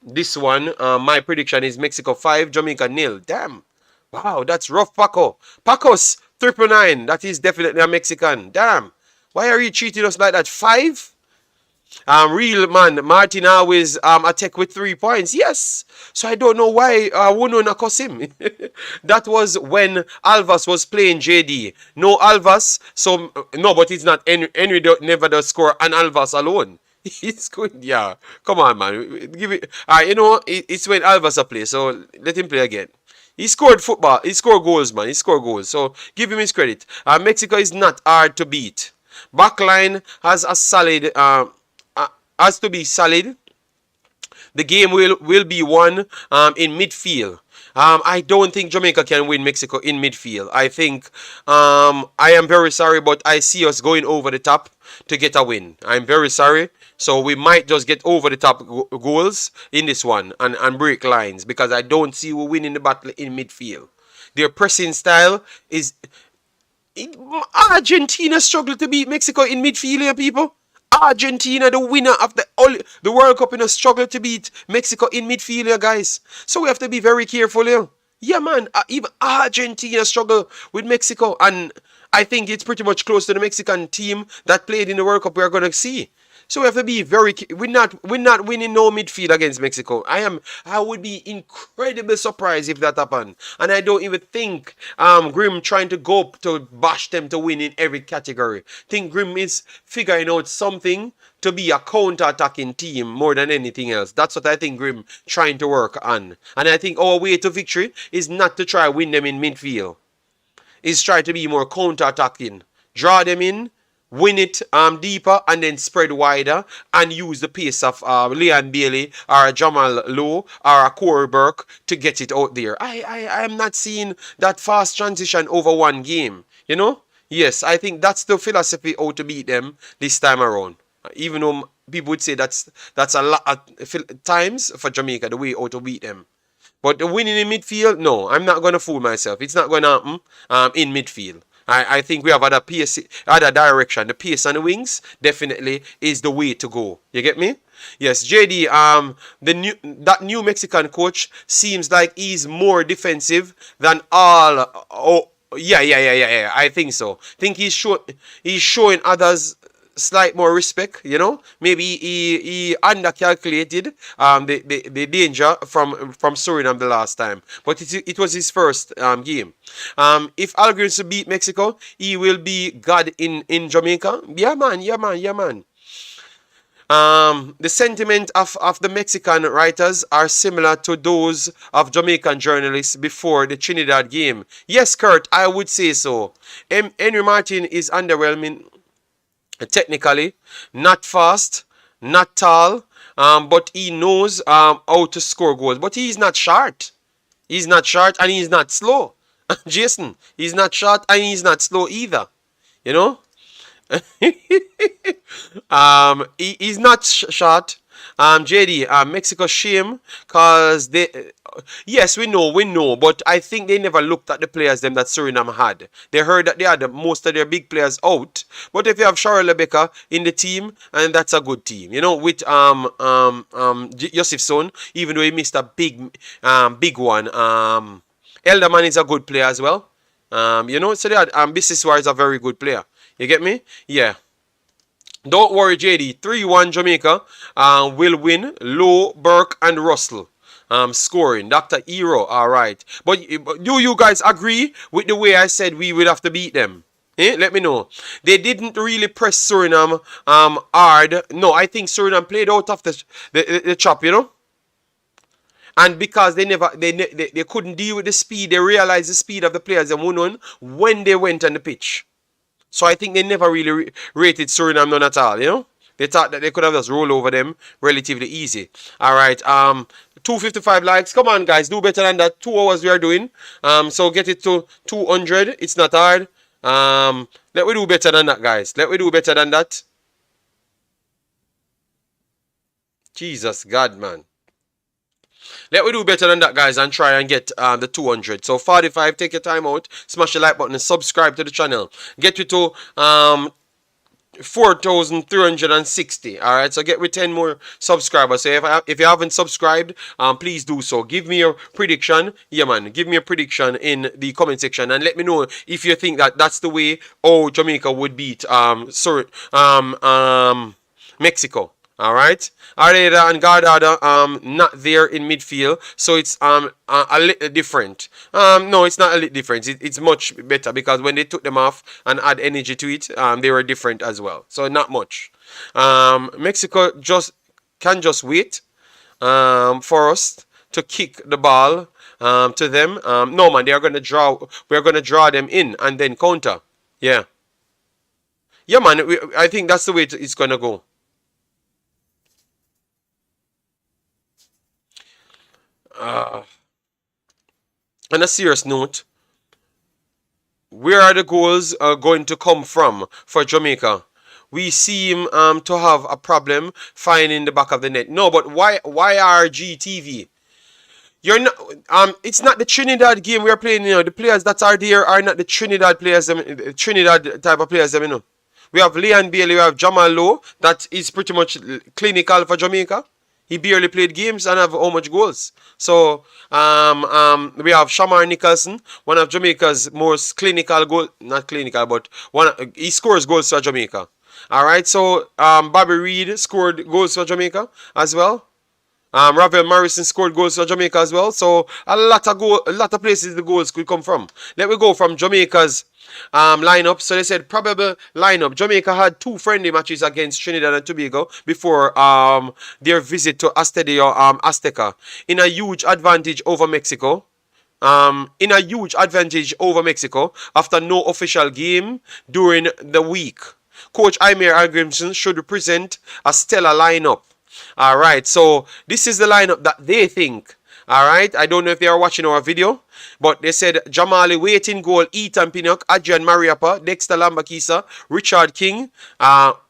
[SPEAKER 1] This one, my prediction is Mexico 5, Jamaica 0. Damn. Wow, that's rough, Paco. Pacos 999. That is definitely a Mexican. Damn. Why are you treating us like that? 5? Real man, Martin always attack with 3 points. Yes. So I don't know why Wuno not cuss him. That was when Alvas was playing JD. No Alvas, so no, but it's not Henry never does score and Alvas alone. He's going, yeah. Come on, man. Give it. It's when Alvas play, so let him play again. He scored football. He scored goals, man. He scored goals. So give him his credit. Mexico is not hard to beat. Backline has a solid. Has to be solid. The game will be won in midfield. I don't think Jamaica can win Mexico in midfield. I think I am very sorry, but I see us going over the top to get a win. I'm very sorry. So we might just get over the top goals in this one and break lines because I don't see we winning the battle in midfield. Their pressing style is... Argentina struggled to beat Mexico in midfield here, people. Argentina, the winner of the World Cup, struggled to beat Mexico in midfield here, guys. So we have to be very careful here. Yeah, man. Even Argentina struggle with Mexico. And I think it's pretty much close to the Mexican team that played in the World Cup we're going to see. So we have to be very... We're not winning no midfield against Mexico. I would be incredibly surprised if that happened. And I don't even think Grim trying to go to bash them to win in every category. I think Grim is figuring out something to be a counter-attacking team more than anything else. That's what I think Grim trying to work on. And I think our way to victory is not to try win them in midfield. It's try to be more counter-attacking. Draw them in, win it deeper and then spread wider and use the pace of Leon Bailey or Jamal Lowe or a Corey Burke to get it out there. I am not seeing that fast transition over one game. Yes, I think that's the philosophy how to beat them this time around. Even though people would say that's a lot of times for Jamaica, the way how to beat them. But the winning in midfield, no, I'm not going to fool myself. It's not going to happen in midfield. I think we have other direction. The pace on the wings definitely is the way to go. You get me? Yes, JD, that new Mexican coach seems like he's more defensive than all. Oh, yeah. I think so. I think he's showing others slight more respect, Maybe he undercalculated the danger from Suriname the last time. But it was his first game. If Hallgrimsson beat Mexico, he will be God in Jamaica. Yeah, man. The sentiment of the Mexican writers are similar to those of Jamaican journalists before the Trinidad game. Yes, Kurt, I would say so. Henry Martin is underwhelming. Technically, not fast, not tall, but he knows how to score goals. But he's not short. He's not short and he's not slow. Jason, he's not short and he's not slow either. He's not short JD, Mexico shame, cause they, yes, we know, but I think they never looked at the players them that Suriname had. They heard that they had most of their big players out, but if you have Charles Lebeka in the team, and that's a good team, you know, with Yosef Son, even though he missed a big one, Elderman is a good player as well. You know, so they had Bisiswa is a very good player. You get me? Yeah. Don't worry, JD. 3-1 Jamaica will win. Low, Burke, and Russell scoring. Dr. Hero, all right. But do you guys agree with the way I said we would have to beat them? Let me know. They didn't really press Suriname hard. No, I think Suriname played out of the chop, you know? And because they couldn't deal with the speed, they realized the speed of the players and won when they went on the pitch. So I think they never really rated Suriname none at all, you know? They thought that they could have just rolled over them relatively easy. All right, 255 likes. Come on, guys, do better than that. 2 hours we are doing. So get it to 200. It's not hard. Let we do better than that, guys. Let we do better than that. Jesus God, man. Let we do better than that, guys, and try and get the 200. So 45, take your time out, smash the like button and subscribe to the channel. Get you to 4,360. All right, so get with 10 more subscribers. So if you haven't subscribed, please do so. Give me your prediction. Yeah, man, give me a prediction in the comment section and let me know if you think that that's the way Jamaica would beat Mexico. All right, Areda and Gardada not there in midfield, so it's a little different. No, it's not a little different. It's much better because when they took them off and add energy to it, they were different as well. So not much. Mexico can just wait for us to kick the ball to them. No, man, they are gonna draw. We're gonna draw them in and then counter. Yeah, yeah, man. I think that's the way it's gonna go. On a serious note, where are the goals going to come from for Jamaica? We seem to have a problem finding the back of the net. No, but why RGTV? You're not. It's not the Trinidad game we're playing. You know, the players that are there are not the Trinidad players. Trinidad type of players. You know, we have Leigh and Bailey. We have Jamal Lowe. That is pretty much clinical for Jamaica. He barely played games and have how much goals. So we have Shamar Nicholson, one of Jamaica's most clinical goal, not clinical, but he scores goals for Jamaica. All right, so Bobby Reid scored goals for Jamaica as well. Ravel Morrison scored goals for Jamaica as well. So a lot of places the goals could come from. Let me go from Jamaica's lineup. So they said probable lineup. Jamaica had 2 friendly matches against Trinidad and Tobago before their visit to Estadio Azteca in a huge advantage over Mexico. After no official game during the week. Coach Amari'i Hallgrimsson should represent a stellar lineup. All right, so this is the lineup that they think. All right, I don't know if they are watching our video, but they said Jamali waiting goal, Ethan Pinnock, Adrian Mariappa, Dexter Lembisika, Richard King.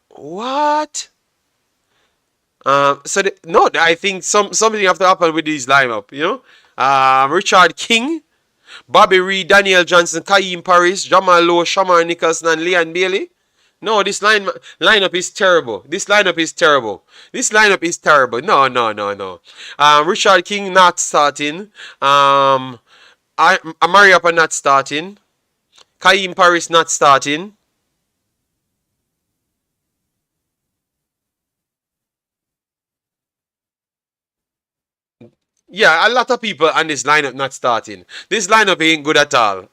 [SPEAKER 1] What? No, I think something have to happen with this lineup. You know, Richard King, Bobby Reid, Daniel Johnson, Kaim Paris, Jamal Lowe, Shamar Nicholson, and Leigh Bailey. No, this lineup is terrible. This lineup is terrible. No. Richard King not starting. Amariappa not starting. Kaim Paris not starting. Yeah, a lot of people on this lineup not starting. This lineup ain't good at all.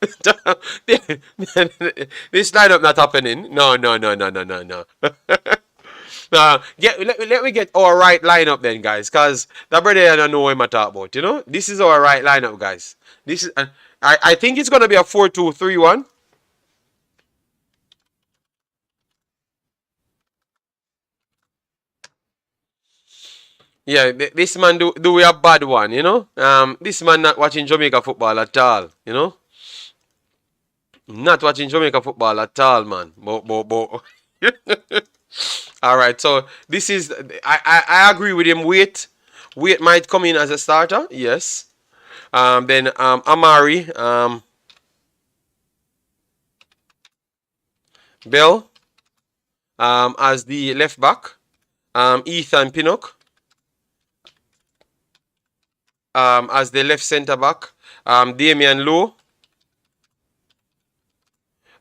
[SPEAKER 1] This lineup not happening. No. Let me get our right lineup then, guys, because that brother I don't know what I'm talking about. You know, this is our right lineup, guys. This is I think it's gonna be a 4-2-3-1. Yeah, this man do we a bad one, you know? This man not watching Jamaica football at all, you know? Not watching Jamaica football at all, man. But. All right. So this is I agree with him. Wait might come in as a starter. Yes. Then Amari Bell as the left back. Ethan Pinnock as the left centre back. Damian Lowe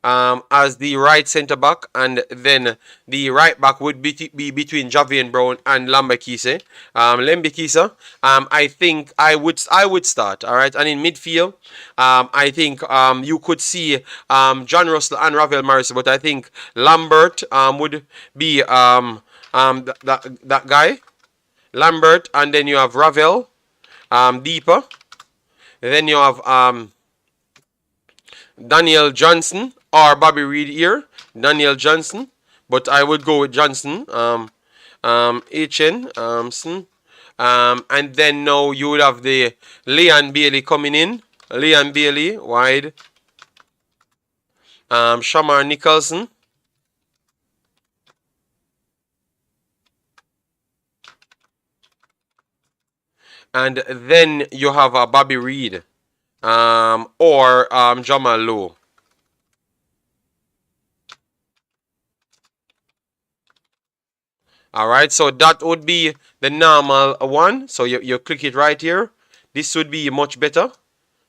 [SPEAKER 1] as the right centre back, and then the right back would be between Javian Brown and Lembisika. Lembisika, I think I would start. All right, and in midfield, I think you could see John Russell and Ravel Morrison, but I think Lambert would be that guy, Lambert, and then you have Ravel deeper. Then you have Daniel Johnson or Bobby Reid here. Daniel Johnson, but I would go with Johnson. And then now you would have the Leigh Bailey coming in. Leigh Bailey wide. Shamar Nicholson. And then you have Bobby Reid. Or Jamal Lowe. Alright, so that would be the normal one. So you click it right here. This would be much better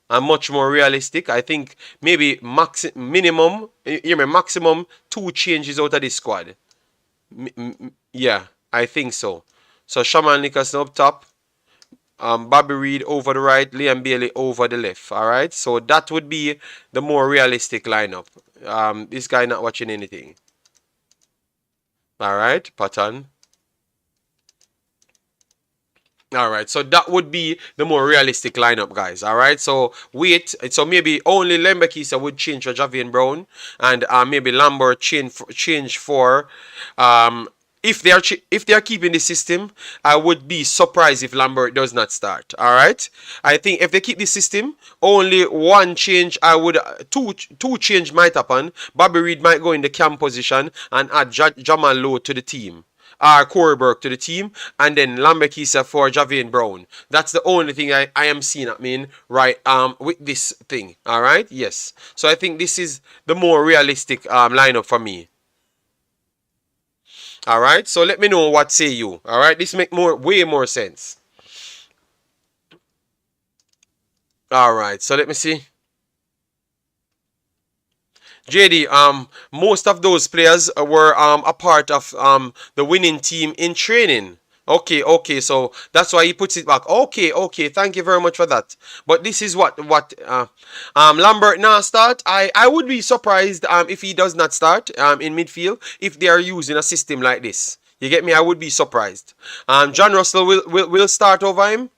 [SPEAKER 1] and much more realistic. I think maybe maximum 2 changes out of this squad. Yeah, I think so. So Shaman Nicholson up top. Bobby Reid over the right, Leigh Bailey over the left. Alright, so that would be the more realistic lineup. This guy not watching anything. Alright, pattern. Alright, so that would be the more realistic lineup, guys. Alright, so wait. So maybe only Lembisika would change for Javian Brown, and maybe Lambert change for if they are keeping the system. I would be surprised if Lambert does not start. Alright, I think if they keep the system, only one change. I would two change might happen. Bobby Reid might go in the cam position and add Jamal Lowe to the team. Corey Burke to the team, and then Lembisika for Javian Brown. That's the only thing I am seeing right with this thing. Alright, yes. So I think this is the more realistic lineup for me. Alright, so let me know what say you. Alright, this make way more sense. Alright, so let me see. JD, most of those players were a part of the winning team in training. Okay, so that's why he puts it back. Okay, thank you very much for that. But this is what Lambert now start. I would be surprised if he does not start in midfield if they are using a system like this. You get me? I would be surprised. John Russell will start over him.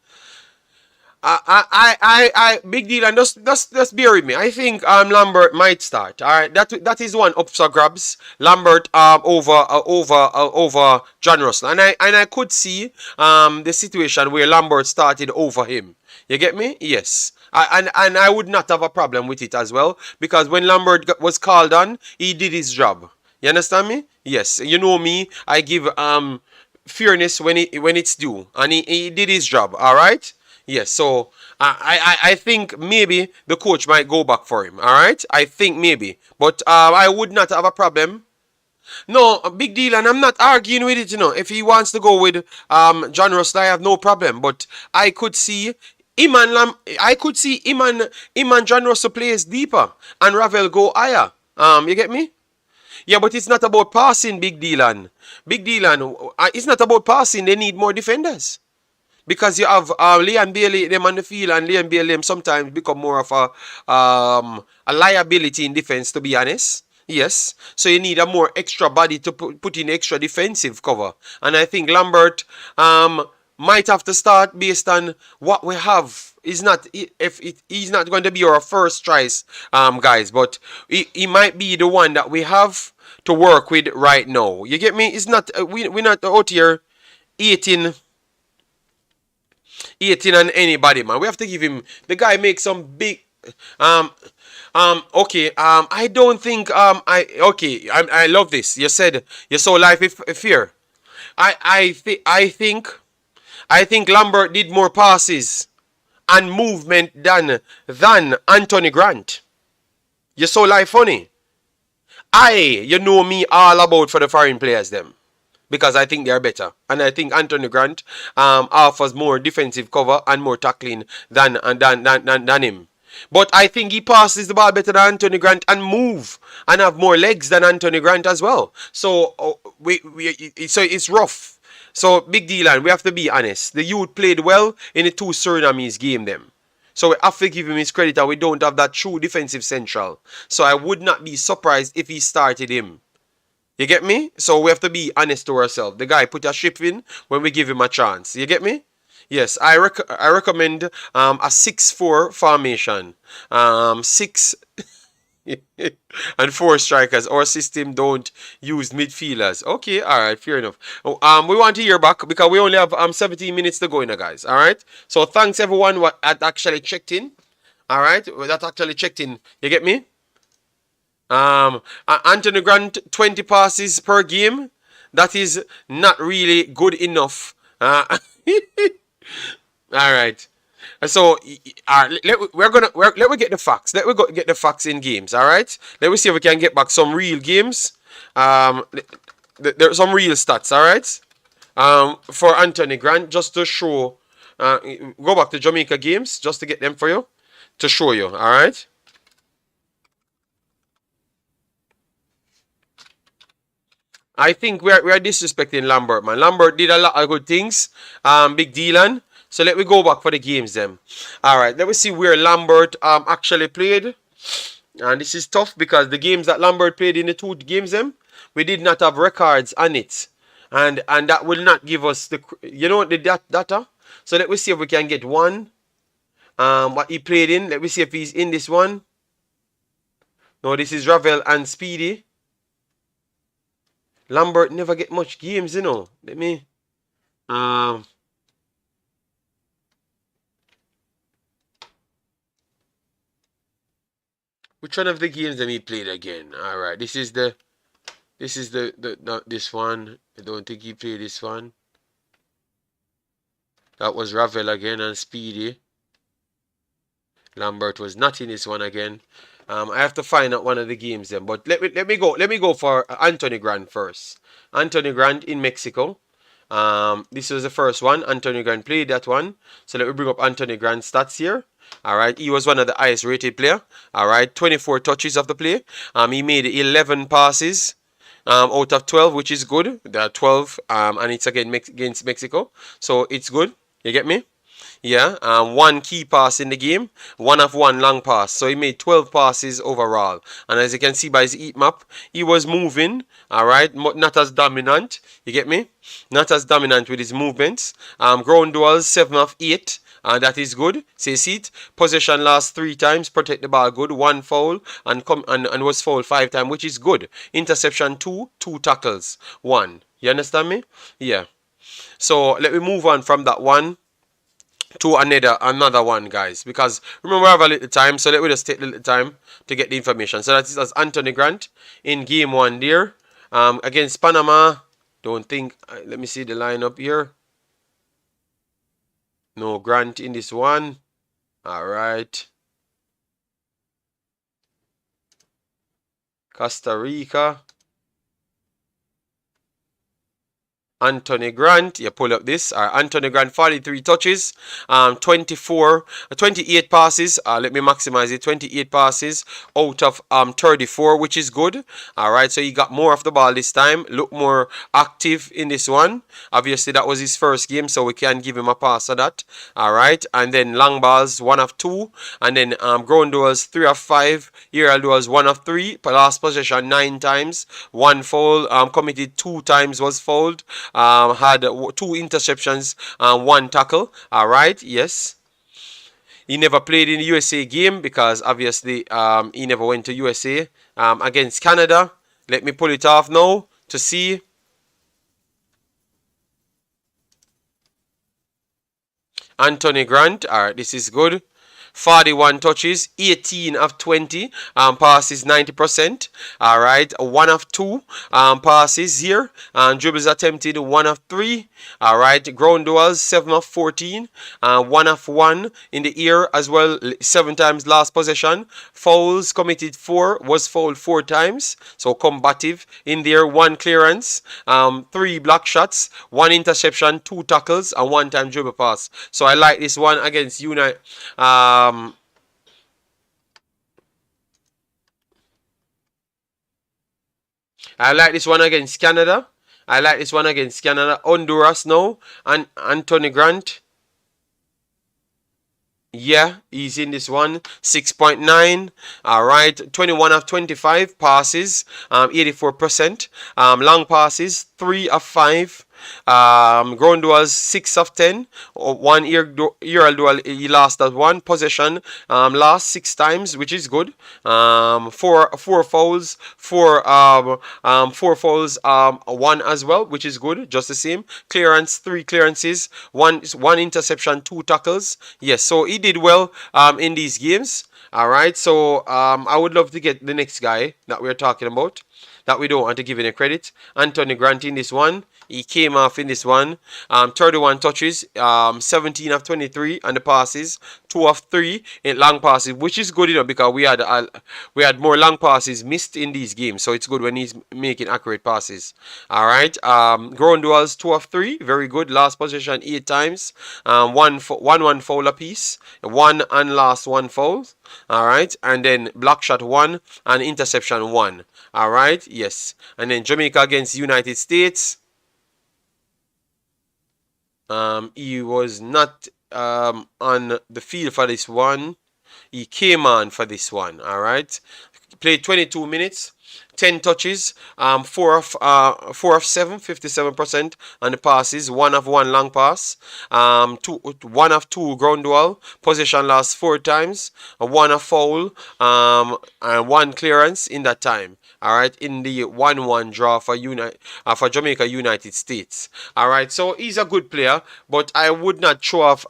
[SPEAKER 1] Big deal, and just bear with me. I think Lambert might start. All right, that is one up for grabs. Lambert over John Russell, and I could see the situation where Lambert started over him. You get me? Yes. And I would not have a problem with it as well, because when Lambert was called on, he did his job. You understand me? Yes. You know me. I give fairness when it's due, and he did his job. All right. Yes, so I think maybe the coach might go back for him. All right, I think maybe, but I would not have a problem. No, a big deal, and I'm not arguing with it. If he wants to go with John Russell, I have no problem. But I could see Iman John Russell plays deeper and Ravel go higher. You get me? Yeah, but it's not about passing, Big Dylan. It's not about passing. They need more defenders. Because you have Leigh Bailey them on the field, and Leigh Bailey them sometimes become more of a liability in defense, to be honest. Yes. So you need a more extra body to put in extra defensive cover. And I think Lambert might have to start based on what we have. He's not going to be our first choice, guys, but he might be the one that we have to work with right now. You get me? It's not we're not out here 18 on anybody, man. We have to give him. The guy makes some big Okay. I don't think. Okay. I love this. You said you saw life with fear. I think Lambert did more passes and movement than Anthony Grant. You saw life funny. You know me all about for the foreign players them. Because I think they are better. And I think Anthony Grant offers more defensive cover and more tackling than him. But I think he passes the ball better than Anthony Grant and move and have more legs than Anthony Grant as well. So so it's rough. So big deal, and we have to be honest. The youth played well in the two Surinamese game them. So we have to give him his credit, and we don't have that true defensive central. So I would not be surprised if he started him. You get me? So we have to be honest to ourselves. The guy put a ship in when we give him a chance. You get me? Yes, I recommend a 6-4 formation. 6 and 4 strikers. Our system don't use midfielders. Okay, alright, fair enough. We want to hear back because we only have 17 minutes to go in, guys. Alright? So thanks everyone that actually checked in. Alright? That actually checked in. You get me? Anthony Grant 20 passes per game. That is not really good enough. All right. So let we get the facts. Let we go get the facts in games. All right. Let me see if we can get back some real games. There's some real stats. All right. For Anthony Grant, just to show. Go back to Jamaica games just to get them for you, to show you. All right. I think we are disrespecting Lambert, man. Lambert did a lot of good things. Big Dylan. So let me go back for the games then. Alright, let me see where Lambert actually played. And this is tough because the games that Lambert played in the 2 games them, we did not have records on it. And that will not give us the data. So let me see if we can get one. What he played in. Let me see if he's in this one. No, this is Ravel and Speedy. Lambert never get much games, you know. Let me which one of the games that he played again? Alright, this is the not this one. I don't think he played this one. That was Ravel again and Speedy. Lambert was not in this one again. I have to find out one of the games then. But let me go for Anthony Grant first. Anthony Grant in Mexico. This was the first one. Anthony Grant played that one. So let me bring up Anthony Grant's stats here. Alright, he was one of the highest rated player. Alright, 24 touches of the play. He made 11 passes out of 12, which is good. There are 12 and it's against Mexico. So it's good. You get me? Yeah, 1 key pass in the game, 1 of 1 long pass. So he made 12 passes overall. And as you can see by his heat map, he was moving, alright, not as dominant. You get me? Not as dominant with his movements. Ground duels, 7 of 8. That is good. Say seat. Possession last 3 times. Protect the ball good. 1 foul. And was fouled 5 times, which is good. Interception 2. 2 tackles. 1. You understand me? Yeah. So let me move on from that one to another one, guys, because remember I have a little time, so let me just take a little time to get the information. So that is Anthony Grant in game 1 there against Panama. Don't think let me see the lineup here. No Grant in this one. All right. Costa Rica. Anthony Grant, you pull up this. Anthony Grant, 43 touches, 28 passes. Let me maximize it. 28 passes out of 34, which is good. All right, so he got more of the ball this time. Look more active in this one. Obviously, that was his first game, so we can give him a pass of that. All right, and then long balls, 1 of 2, and then ground duels, 3 of 5. Aerial duels, 1 of 3. Last possession 9 times. 1 foul. Committed 2 times was fouled. Had 2 interceptions and 1 tackle. All right, yes. He never played in the USA game because obviously he never went to USA against Canada. Let me pull it off now to see. Anthony Grant. All right, this is good. 41 touches, 18 of 20 passes, 90%. All right, 1 of 2 passes here, and dribbles attempted, 1 of 3. All right, ground duels, 7 of 14, 1 of 1 in the air as well, 7 times last possession. Fouls committed 4, was fouled 4 times, so combative in there. 1 clearance, 3 block shots, 1 interception, 2 tackles, and 1 time dribble pass. So I like this one against United. I like this one against Canada. I like this one against Canada. Honduras now. And Anthony Grant. Yeah, he's in this one. 6.9. All right. 21 of 25 passes. 84%. Long passes. 3 of 5. Ground duels 6 of 10. 1 aerial duel, he lost that 1 possession. Last 6 times, which is good. 4 fouls, 4 fouls, 1 as well, which is good. Just the same. Clearance, 3 clearances, 1 interception, 2 tackles. Yes, so he did well in these games. All right, so I would love to get the next guy that we're talking about, that we don't want to give any credit. Anthony Grant in this one. He came off in this one. 31 touches, 17 of 23 on the passes, 2 of 3 in long passes, which is good, because we had more long passes missed in these games. So it's good when he's making accurate passes. All right. Ground duels 2 of 3, very good. Last possession 8 times. 1 foul apiece, 1 and last 1 foul. All right, and then block shot 1 and interception 1. All right, yes, and then Jamaica against United States. He was not on the field for this one. He came on for this one. All right, played 22 minutes. 10 touches, 4 of 7, 57% on the passes, 1 of 1 long pass, 1 of 2 ground duel, possession lost 4 times, 1 of foul, and 1 clearance in that time. All right, in the 1-1 draw for Jamaica United States. All right, so he's a good player, but I would not show off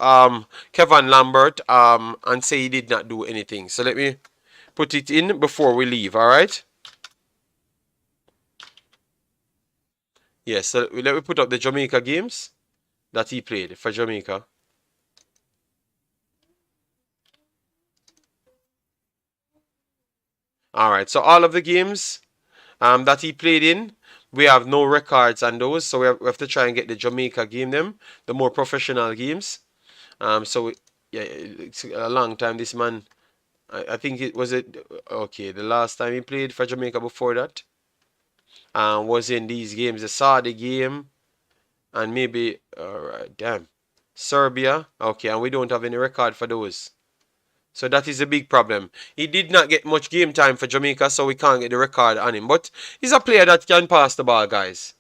[SPEAKER 1] Kevin Lambert and say he did not do anything. So let me put it in before we leave. All right. Yes, so let me put up the Jamaica games that he played for Jamaica. Alright, so all of the games that he played in, we have no records on those, so we have to try and get the Jamaica game them, the more professional games. Yeah, it's a long time. This man, I think it was okay, the last time he played for Jamaica before that was in these games, the Saudi game, and maybe, alright, damn, Serbia. Okay, and we don't have any record for those. So that is a big problem. He did not get much game time for Jamaica, so we can't get the record on him. But he's a player that can pass the ball, guys.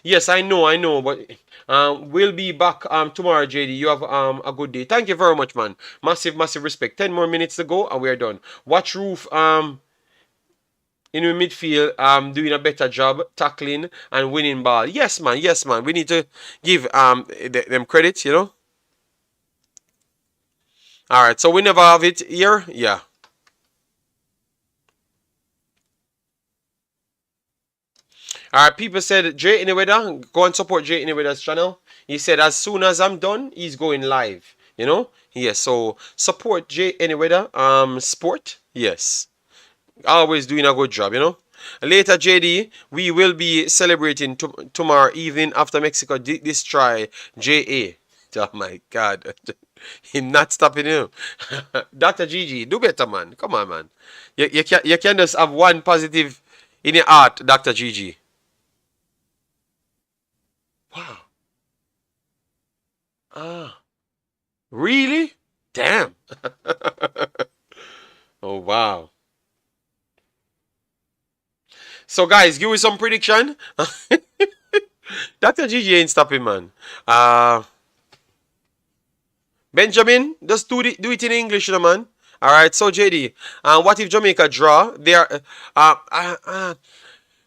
[SPEAKER 1] Yes, I know, but we'll be back tomorrow, JD. You have a good day. Thank you very much, man. Massive, massive respect. 10 more minutes to go, and we're done. Watch Roof in the midfield doing a better job tackling and winning ball. Yes, man. Yes, man. We need to give them credit, you know. Alright, so we never have it here. Yeah. Alright, people said Jay Anyweather, go and support Jay Anyweather's channel. He said as soon as I'm done, he's going live. You know? Yes, so support Jay Anyweather sport. Yes. Always doing a good job, you know. Later, JD, we will be celebrating tomorrow evening after Mexico destroy JA. Oh my God. Him not stopping him. Dr. Gigi, do better, man. Come on, man. You can just have one positive in your heart, Dr. Gigi. Wow. Ah. Really? Damn. Oh, wow. So, guys, give me some prediction. Dr. Gigi ain't stopping, man. Benjamin, just do it in English, man. All right. So, JD, what if Jamaica draw? They are.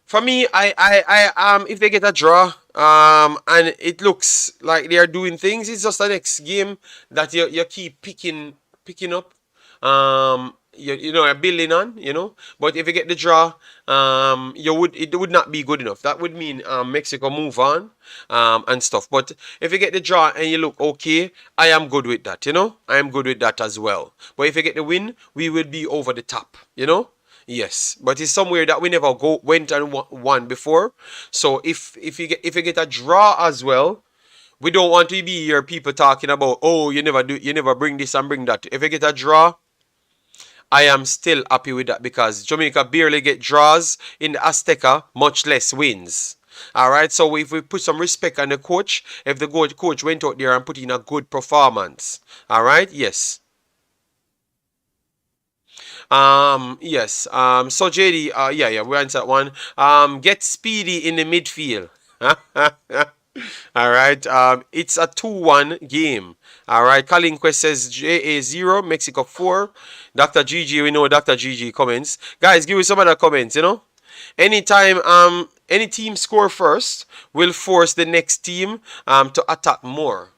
[SPEAKER 1] For me, if they get a draw, And it looks like they are doing things. It's just the next game that you keep picking up. You know, you're building on, you know. But if you get the draw, it would not be good enough. That would mean Mexico move on, and stuff. But if you get the draw and you look okay, I am good with that, you know. I am good with that as well. But if you get the win, we will be over the top, you know. Yes, but it's somewhere that we never went and won before. So if you get a draw as well, we don't want to be here people talking about, oh, you never bring this and bring that. If you get a draw, I am still happy with that because Jamaica barely get draws in the Azteca, much less wins. All right, so if we put some respect on the coach, if the coach went out there and put in a good performance, all right, yes. Yes. So JD, yeah, we answered one. Get speedy in the midfield. All right. It's a 2-1 game. All right. Colin Quest says JA 0, Mexico 4. Dr. GG, we know Dr. GG comments. Guys, give me some other comments, you know. Anytime any team score first will force the next team to attack more.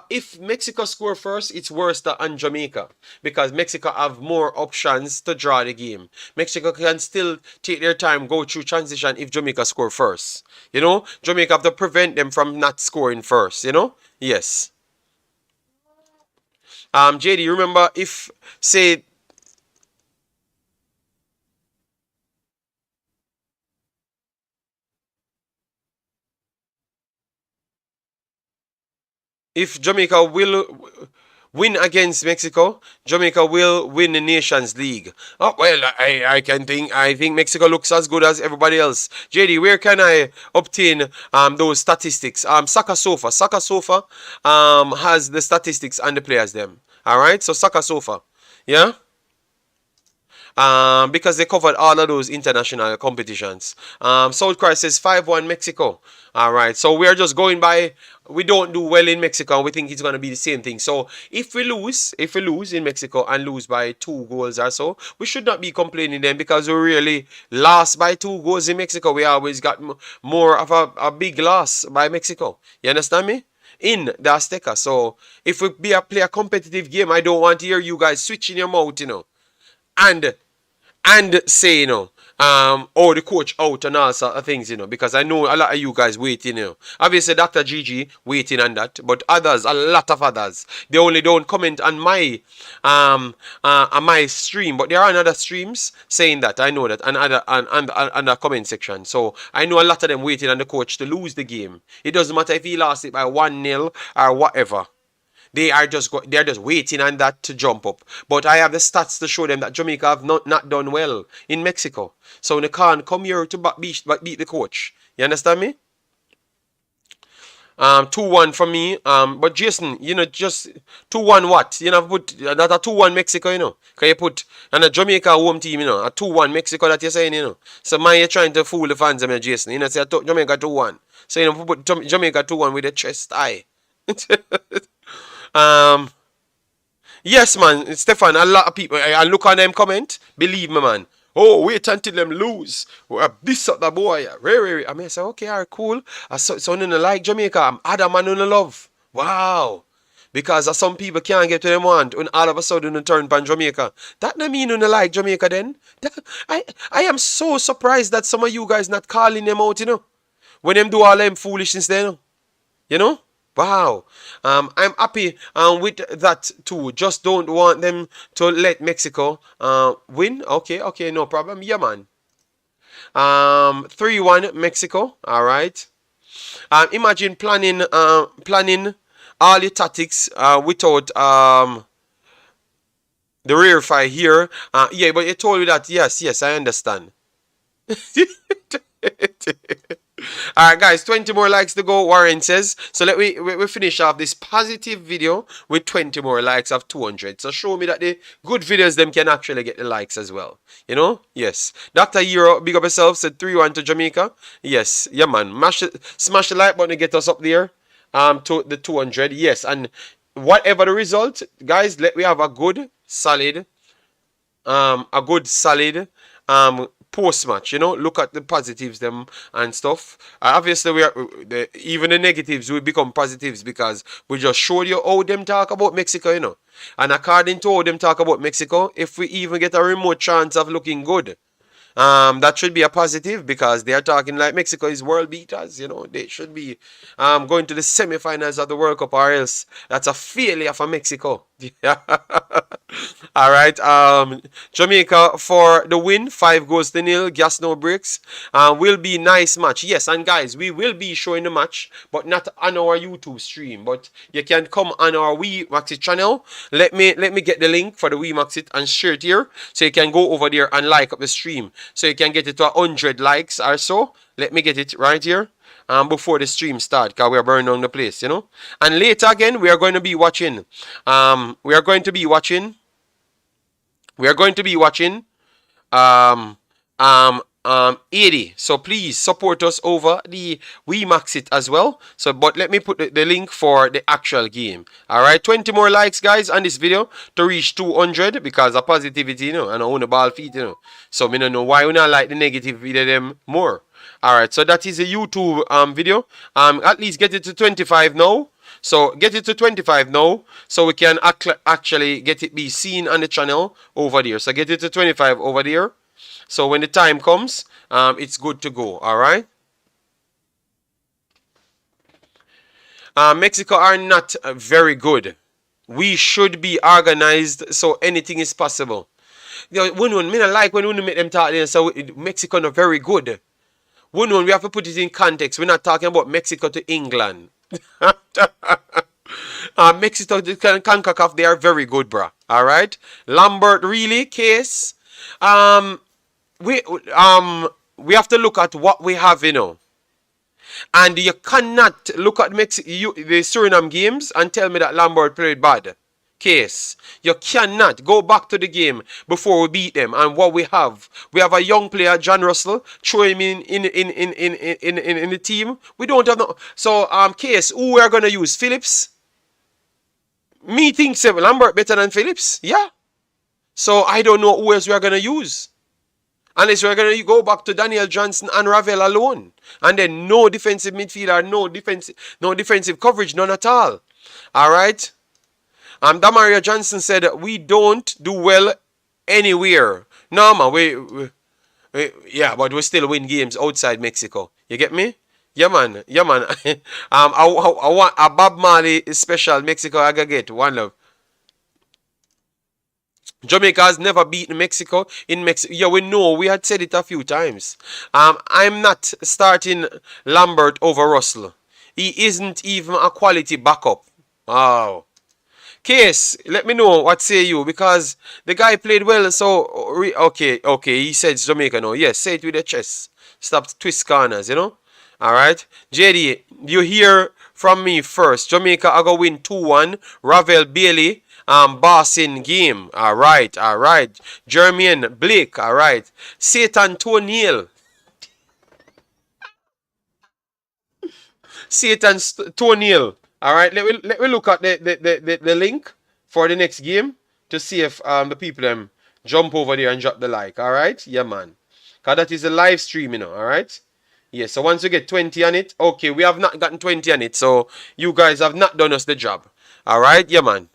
[SPEAKER 1] If Mexico score first, it's worse than Jamaica because Mexico have more options to draw the game. Mexico can still take their time, go through transition if Jamaica score first. You know, Jamaica have to prevent them from not scoring first. You know, yes. JD, remember if say if Jamaica will win against Mexico, Jamaica will win the Nations League. Oh well, I think Mexico looks as good as everybody else. JD, where can I obtain those statistics? Soccer Sofa. Soccer Sofa has the statistics and the players them. Alright, so Soccer Sofa. Yeah? Because they covered all of those international competitions. South Korea says 5-1 Mexico. All right, so we're just going by. We don't do well in Mexico, and we think it's going to be the same thing. So if we lose in Mexico and lose by 2 goals or so, we should not be complaining then because we really lost by 2 goals in Mexico. We always got more of a big loss by Mexico. You understand me? In the Azteca. So if we play a competitive game, I don't want to hear you guys switching your mouth, you know. And say, you know, oh, the coach out and all sort of things, you know, because I know a lot of you guys waiting, you know. Obviously, Dr. Gigi waiting on that, but others, a lot of others, they only don't comment on my stream, but there are other streams saying that. I know that, and other comment section. So I know a lot of them waiting on the coach to lose the game. It doesn't matter if he lost it by 1-0 or whatever. They're just waiting on that to jump up. But I have the stats to show them that Jamaica have not done well in Mexico. So they can't come here to beat the coach. You understand me? 2-1 for me. But Jason, you know, just 2-1 what? You know, put that a 2-1 Mexico, you know. Can you put and a Jamaica home team, you know, a 2-1 Mexico that you're saying, you know. So man, you're trying to fool the fans, Jason. You know, say Jamaica 2-1. So you know, put Jamaica 2-1 with the chest high. Um, yes, man, Stefan. A lot of people. I look on them comment. Believe me, man. Oh, wait until them lose. This up the boy. I mean, I say, okay, alright, cool. I so no like Jamaica. I'm other man who no love. Wow. Because some people can't get to them want, and all of a sudden they turn pan Jamaica. That not mean you no like Jamaica then. I am so surprised that some of you guys not calling them out, you know. When them do all them foolishness then. You know? Wow. I'm happy with that too. Just don't want them to let Mexico win. Okay, no problem. Yeah, man. 3-1 Mexico. All right. Imagine planning all your tactics without the rear fire here. Yeah, but you told me that. Yes, I understand. Alright guys, 20 more likes to go, Warren says. So let we finish off this positive video with 20 more likes of 200. So show me that the good videos them can actually get the likes as well. You know? Yes. Dr. Hero, big up yourself, said 3-1 to Jamaica. Yes, yeah man. Smash the like button to get us up there. To the 200. Yes, and whatever the result, guys, let we have a good solid post match, you know, look at the positives them and stuff. Obviously, even the negatives will become positives because we just showed you how them talk about Mexico, you know. And according to how them talk about Mexico, if we even get a remote chance of looking good, that should be a positive because they are talking like Mexico is world beaters. You know, they should be going to the semi-finals of the World Cup, or else that's a failure for Mexico. All right. Jamaica for the win, 5-0. Gas no breaks. Will be nice match. Yes, and guys, we will be showing the match, but not on our YouTube stream. But you can come on our Imaxit channel. Let me get the link for the Imaxit and share it here, so you can go over there and like up the stream, so you can get it to 100 likes or so. Let me get it right here. Before the stream start, because we are burning on the place, you know. And later again, we are going to be watching. We are going to be watching. Um, 80. So please support us over the Imaxit as well. So, but let me put the link for the actual game. All right, 20 more likes, guys, on this video to reach 200 because of positivity, you know, and I own the ball feet, you know. So me don't know why we not like the negative video them more. All right, so that is a YouTube video. At least get it to 25 now. So get it to 25 now, so we can actually get it be seen on the channel over there. So get it to 25 over there. So when the time comes, it's good to go. All right. Mexico are not very good. We should be organized so anything is possible. You know, me not like when we make them talk there. So Mexico not very good. We have to put it in context. We're not talking about Mexico to England. Mexico to Concacaf, they are very good, bruh. All right. Lambert, really, case. We have to look at what we have, you know. And you cannot look at the Suriname games and tell me that Lambert played bad. Case. You cannot go back to the game before we beat them. And what we have a young player, John Russell, throw him in the team. We don't have no. So Case, who we are gonna use? Phillips? Me thinks Lambert better than Phillips. Yeah. So I don't know who else we are gonna use. Unless we're going to go back to Daniel Johnson and Ravel alone. And then no defensive midfielder, no defensive coverage, none at all. Alright? Damaria Johnson said, we don't do well anywhere. No, man, yeah, but we still win games outside Mexico. You get me? Yeah, man. Yeah, man. I want a Bob Marley special Mexico aggregate. One love. Jamaica has never beaten Mexico in Mexico. Yeah, we know. We had said it a few times. I'm not starting Lambert over Russell. He isn't even a quality backup. Wow. Case, let me know what say you, because the guy played well. So, okay. He said Jamaica now. Yes, say it with the chest. Stop twist corners, you know. All right. JD, you hear from me first. Jamaica are going to win 2-1. Ravel Bailey. Bossing game. Alright. Jermaine Blake. Alright. Satan O'Neil. Alright. Let me look at the link for the next game to see if the people them jump over there and drop the like. Alright? Yeah, man. Because that is a live stream, you know. Alright? Yeah, so once you get 20 on it, okay, we have not gotten 20 on it, so you guys have not done us the job. Alright? Yeah, man.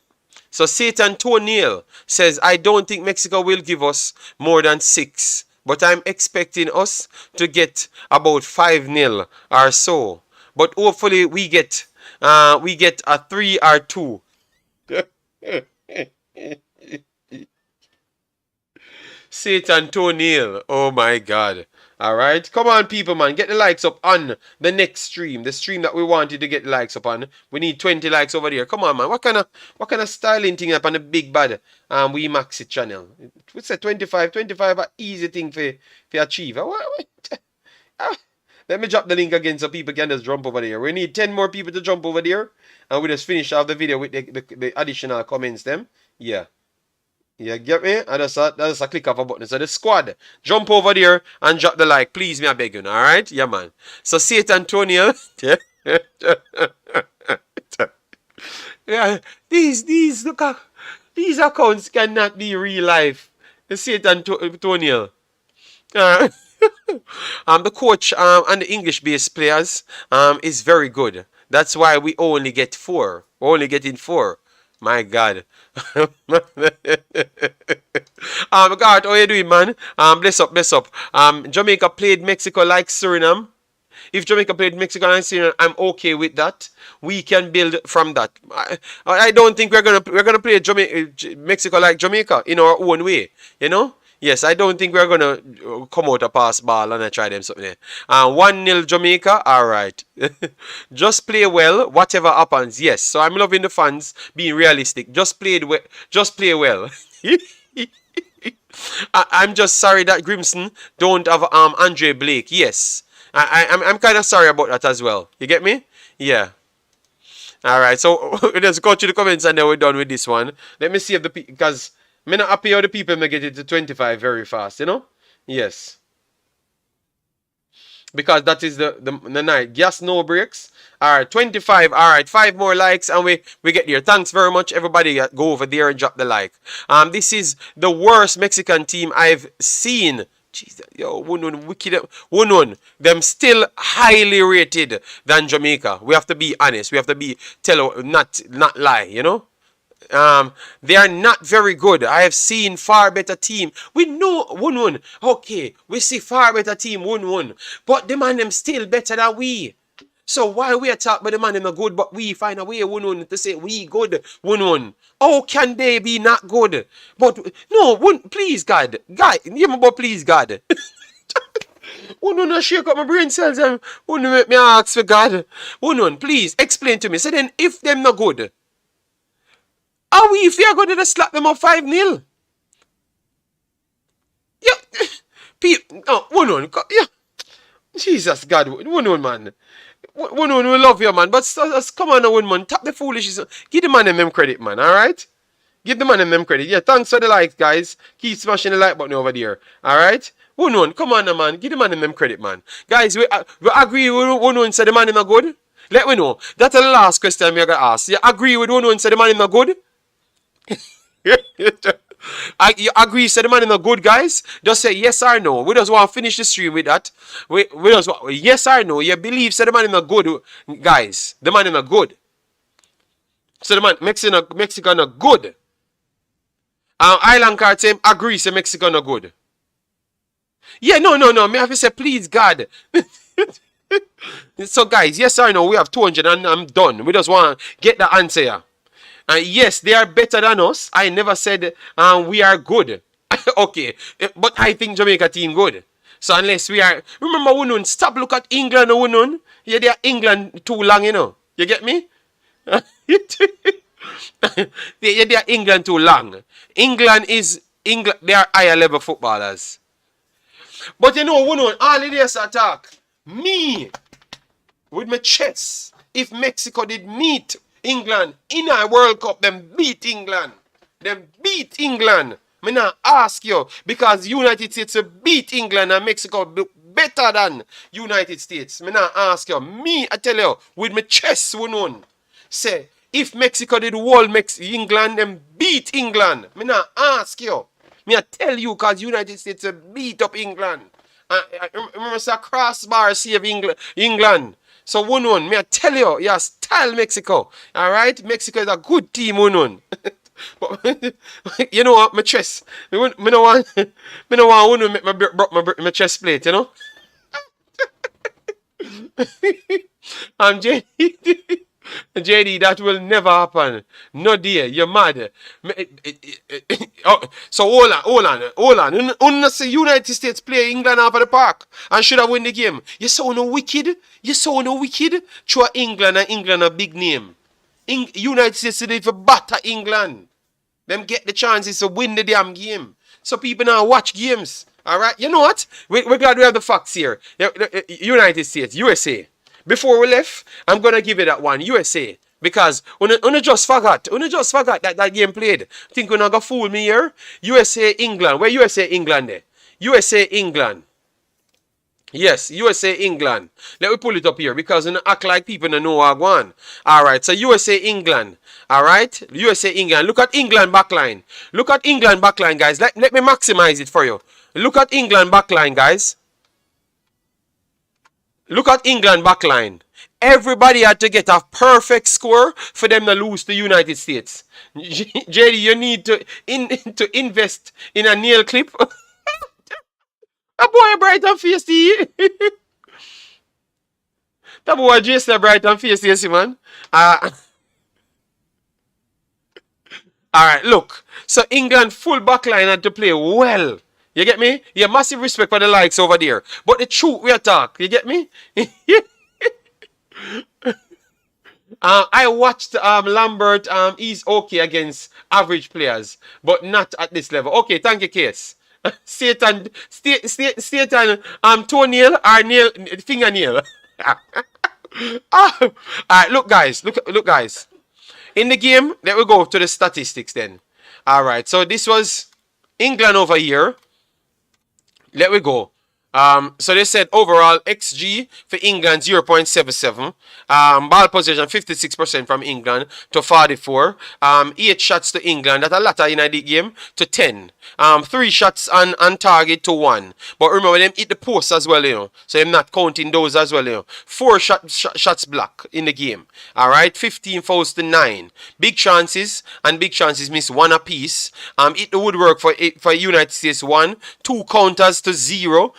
[SPEAKER 1] So Satan O'Neil says, I don't think Mexico will give us more than 6. But I'm expecting us to get about 5-0 or so. But hopefully we get a 3 or 2. Satan O'Neil. Oh my God. Alright, come on people, man, get the likes up on the next stream, the stream that we wanted to get likes up on. We need 20 likes over there. Come on, man, what kind of styling thing up on the big bad Imaxit channel? We said 25 an easy thing for achieve. Let me drop the link again so people can just jump over there. We need 10 more people to jump over there, and we just finish off the video with the additional comments them. Yeah. You get me? And that's a click of a button. So the squad, jump over there and drop the like. Please, me I beg you. Alright? Yeah, man. So Satan Antonio. Yeah. These accounts cannot be real life. The Satan Antonio. Uh, the coach and the English-based players is very good. That's why we only get four. We're only getting four. My God. God, how you doing, man? Bless up, bless up. Jamaica played Mexico like Suriname. If Jamaica played Mexico and Suriname, I'm okay with that. We can build from that. I don't think we're gonna play Mexico like Jamaica in our own way. You know. Yes, I don't think we're gonna come out a pass ball and I try them something there. 1-0 Jamaica, alright. Just play well, whatever happens. Yes. So I'm loving the fans being realistic. Just play well. I'm just sorry that Grimson don't have Andre Blake. Yes. I'm kind of sorry about that as well. You get me? Yeah. Alright, so let's go to the comments and then we're done with this one. Let me see if because I'm not happy how the people may get it to 25 very fast, you know? Yes. Because that is the night. Gas, no breaks. Alright, 25. Alright, 5 more likes and we get there. Thanks very much, everybody. Go over there and drop the like. This is the worst Mexican team I've seen. Jeez, yo, wicked. Them still highly rated than Jamaica. We have to be honest. We have to be not lie, you know? They are not very good. I have seen far better team. We know 1-1. Okay, we see far better team 1-1. But the man them still better than we. So why we attack but the man them are good, but we find a way 1-1 to say we good 1-1. How can they be not good? But no, please God. But please God. 1-1 shake up my brain cells and 1-1 make me ask for God. 1-1, please explain to me. So then if them not good, are we if we are going to slap them up 5-0? Yeah. Oh, 1-1. Yeah. Jesus God. 1-1, man. 1-1, we love you, man. But come on, 1 man. Tap the foolishness. Give the man them credit, man. Alright? Give the man them credit. Yeah, thanks for the likes, guys. Keep smashing the like button over there. Alright? 1-1. Come on, man. Give the man them credit, man. Guys, we agree with 1-1 say the man is not good? Let me know. That's the last question I'm going to ask. You agree with 1-1 say the man is not good? You agree say the man is not good, guys? Just say yes or no. We just want to finish the stream with that. We just want yes or no. You believe say the man is not good, guys. The man is not good. So the man Mexico not good. Island card say agree say Mexico not good. Yeah, no. Me have to say please God. So guys, yes or no, we have 200 and I'm done. We just want to get the answer here. Yes, they are better than us. I never said we are good. Okay, but I think Jamaica team good. So unless we are, remember Unun, stop look at England Unun. Yeah, they are England too long, you know. You get me? They are England too long. England, they are higher level footballers. But you know, Unun, all it is attack. Me, with my chest, if Mexico did meet England in a World Cup, them beat England. Them beat England. Me not ask you because United States beat England and Mexico better than United States. Me not ask you. Me, I tell you, with my chest, one say if Mexico did wall England, them beat England. Me not ask you. Me I tell you because United States beat up England. I remember say crossbar save England. So 1-1, me I tell you, yeah, style Mexico. Alright? Mexico is a good team, 1-1. But you know what, my chest. Me no want 1-1 make my chest plate, you know? I'm JD, that will never happen. No dear, you're mad. So hold on. Unless the United States play England off of the park and should have won the game. You saw no wicked. Through England and England a big name. United States did for batter England. Them get the chances to win the damn game. So people now watch games. Alright, you know what? We're glad we have the facts here. United States, USA. Before we left, I'm going to give you that one, USA. Because una just forgot that game played. Think you're not going to fool me here? USA, England. Where USA, England there? USA, England. Yes, USA, England. Let me pull it up here because you know, act like people don't know what I want. All right, so USA, England. All right, USA, England. Look at England backline. Look at England backline, guys. Let me maximize it for you. Look at England backline, guys. Look at England backline. Everybody had to get a perfect score for them to lose to United States. JD, you need to invest in a nail clip. A boy bright and feisty. That boy just bright and feisty, man. Alright, look. So England full back line had to play well. You get me? Yeah, massive respect for the likes over there. But the truth we talk, you get me? I watched Lambert. He's okay against average players, but not at this level. Okay, thank you, Case. Satan, Satan, toenail or nail, fingernail. Alright, look, guys. Look, guys. In the game, let me go to the statistics then. Alright, so this was England over here. Let me go. So they said overall XG for England 0.77. Ball possession 56% from England to 44. 8 shots to England. That's a lot in the game to 10. 3 shots on target to 1. But remember them hit the post as well, you know. So I'm not counting those as well, you know. 4 shots blocked in the game. Alright, 15 fouls to 9. Big chances and big chances miss 1 apiece. Hit the woodwork for United States 1. 2 counters to 0.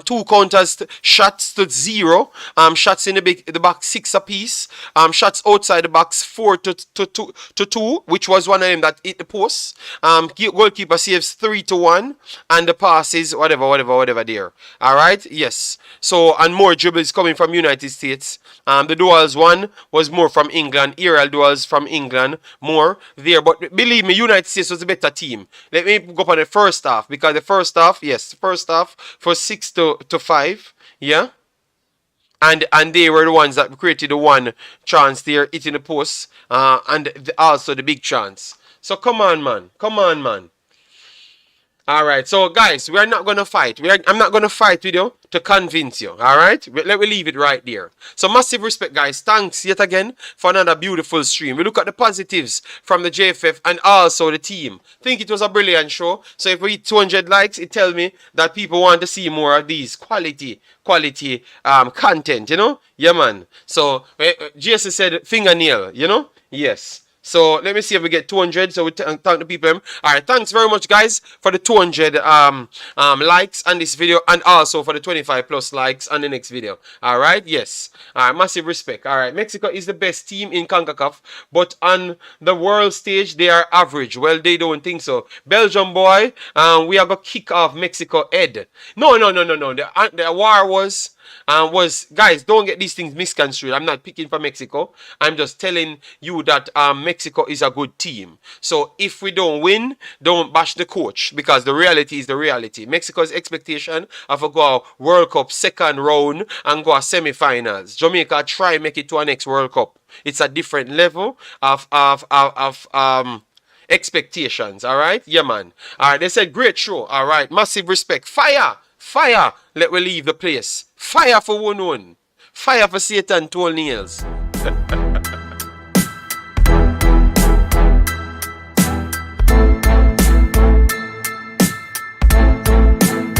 [SPEAKER 1] 2 counters shots to 0. Shots in the box 6 apiece. Shots outside the box 4 to 2, which was one of them that hit the post. Goalkeeper saves 3 to 1, and the passes whatever there. All right, yes. So and more dribbles coming from United States. The duels one was more from England. Aerial duels from England more there. But believe me, United States was a better team. Let me go up on the first half because the first half, yes, first half for 6 to 5, yeah. And they were the ones that created the one chance there, hitting the post, and also the big chance. So come on, man. Alright, so guys, we are not going to fight. I'm not going to fight with you to convince you. Alright? Let me leave it right there. So massive respect, guys. Thanks yet again for another beautiful stream. We look at the positives from the JFF and also the team. Think it was a brilliant show. So if we hit 200 likes, it tells me that people want to see more of these quality content, you know? Yeah, man. So Jason said fingernail, you know? Yes. So let me see if we get 200. So we thank the people. All right, thanks very much, guys, for the 200 likes on this video, and also for the 25 plus likes on the next video. All right, yes. All right, massive respect. All right, Mexico is the best team in Concacaf, but on the world stage they are average. Well, they don't think so. Belgium boy, we are gonna kick off Mexico head. No. The war was guys, don't get these things misconstrued. I'm not picking for Mexico. I'm just telling you that Mexico is a good team. So if we don't win, don't bash the coach, because the reality is the reality. Mexico's expectation of a go World Cup second round and go a semi-finals. Jamaica try make it to our next World Cup. It's a different level of expectations. All right, yeah, man. All right, they said great show. All right, massive respect. Fire. Let me leave the place. Fire for one. Fire for Satan toenails.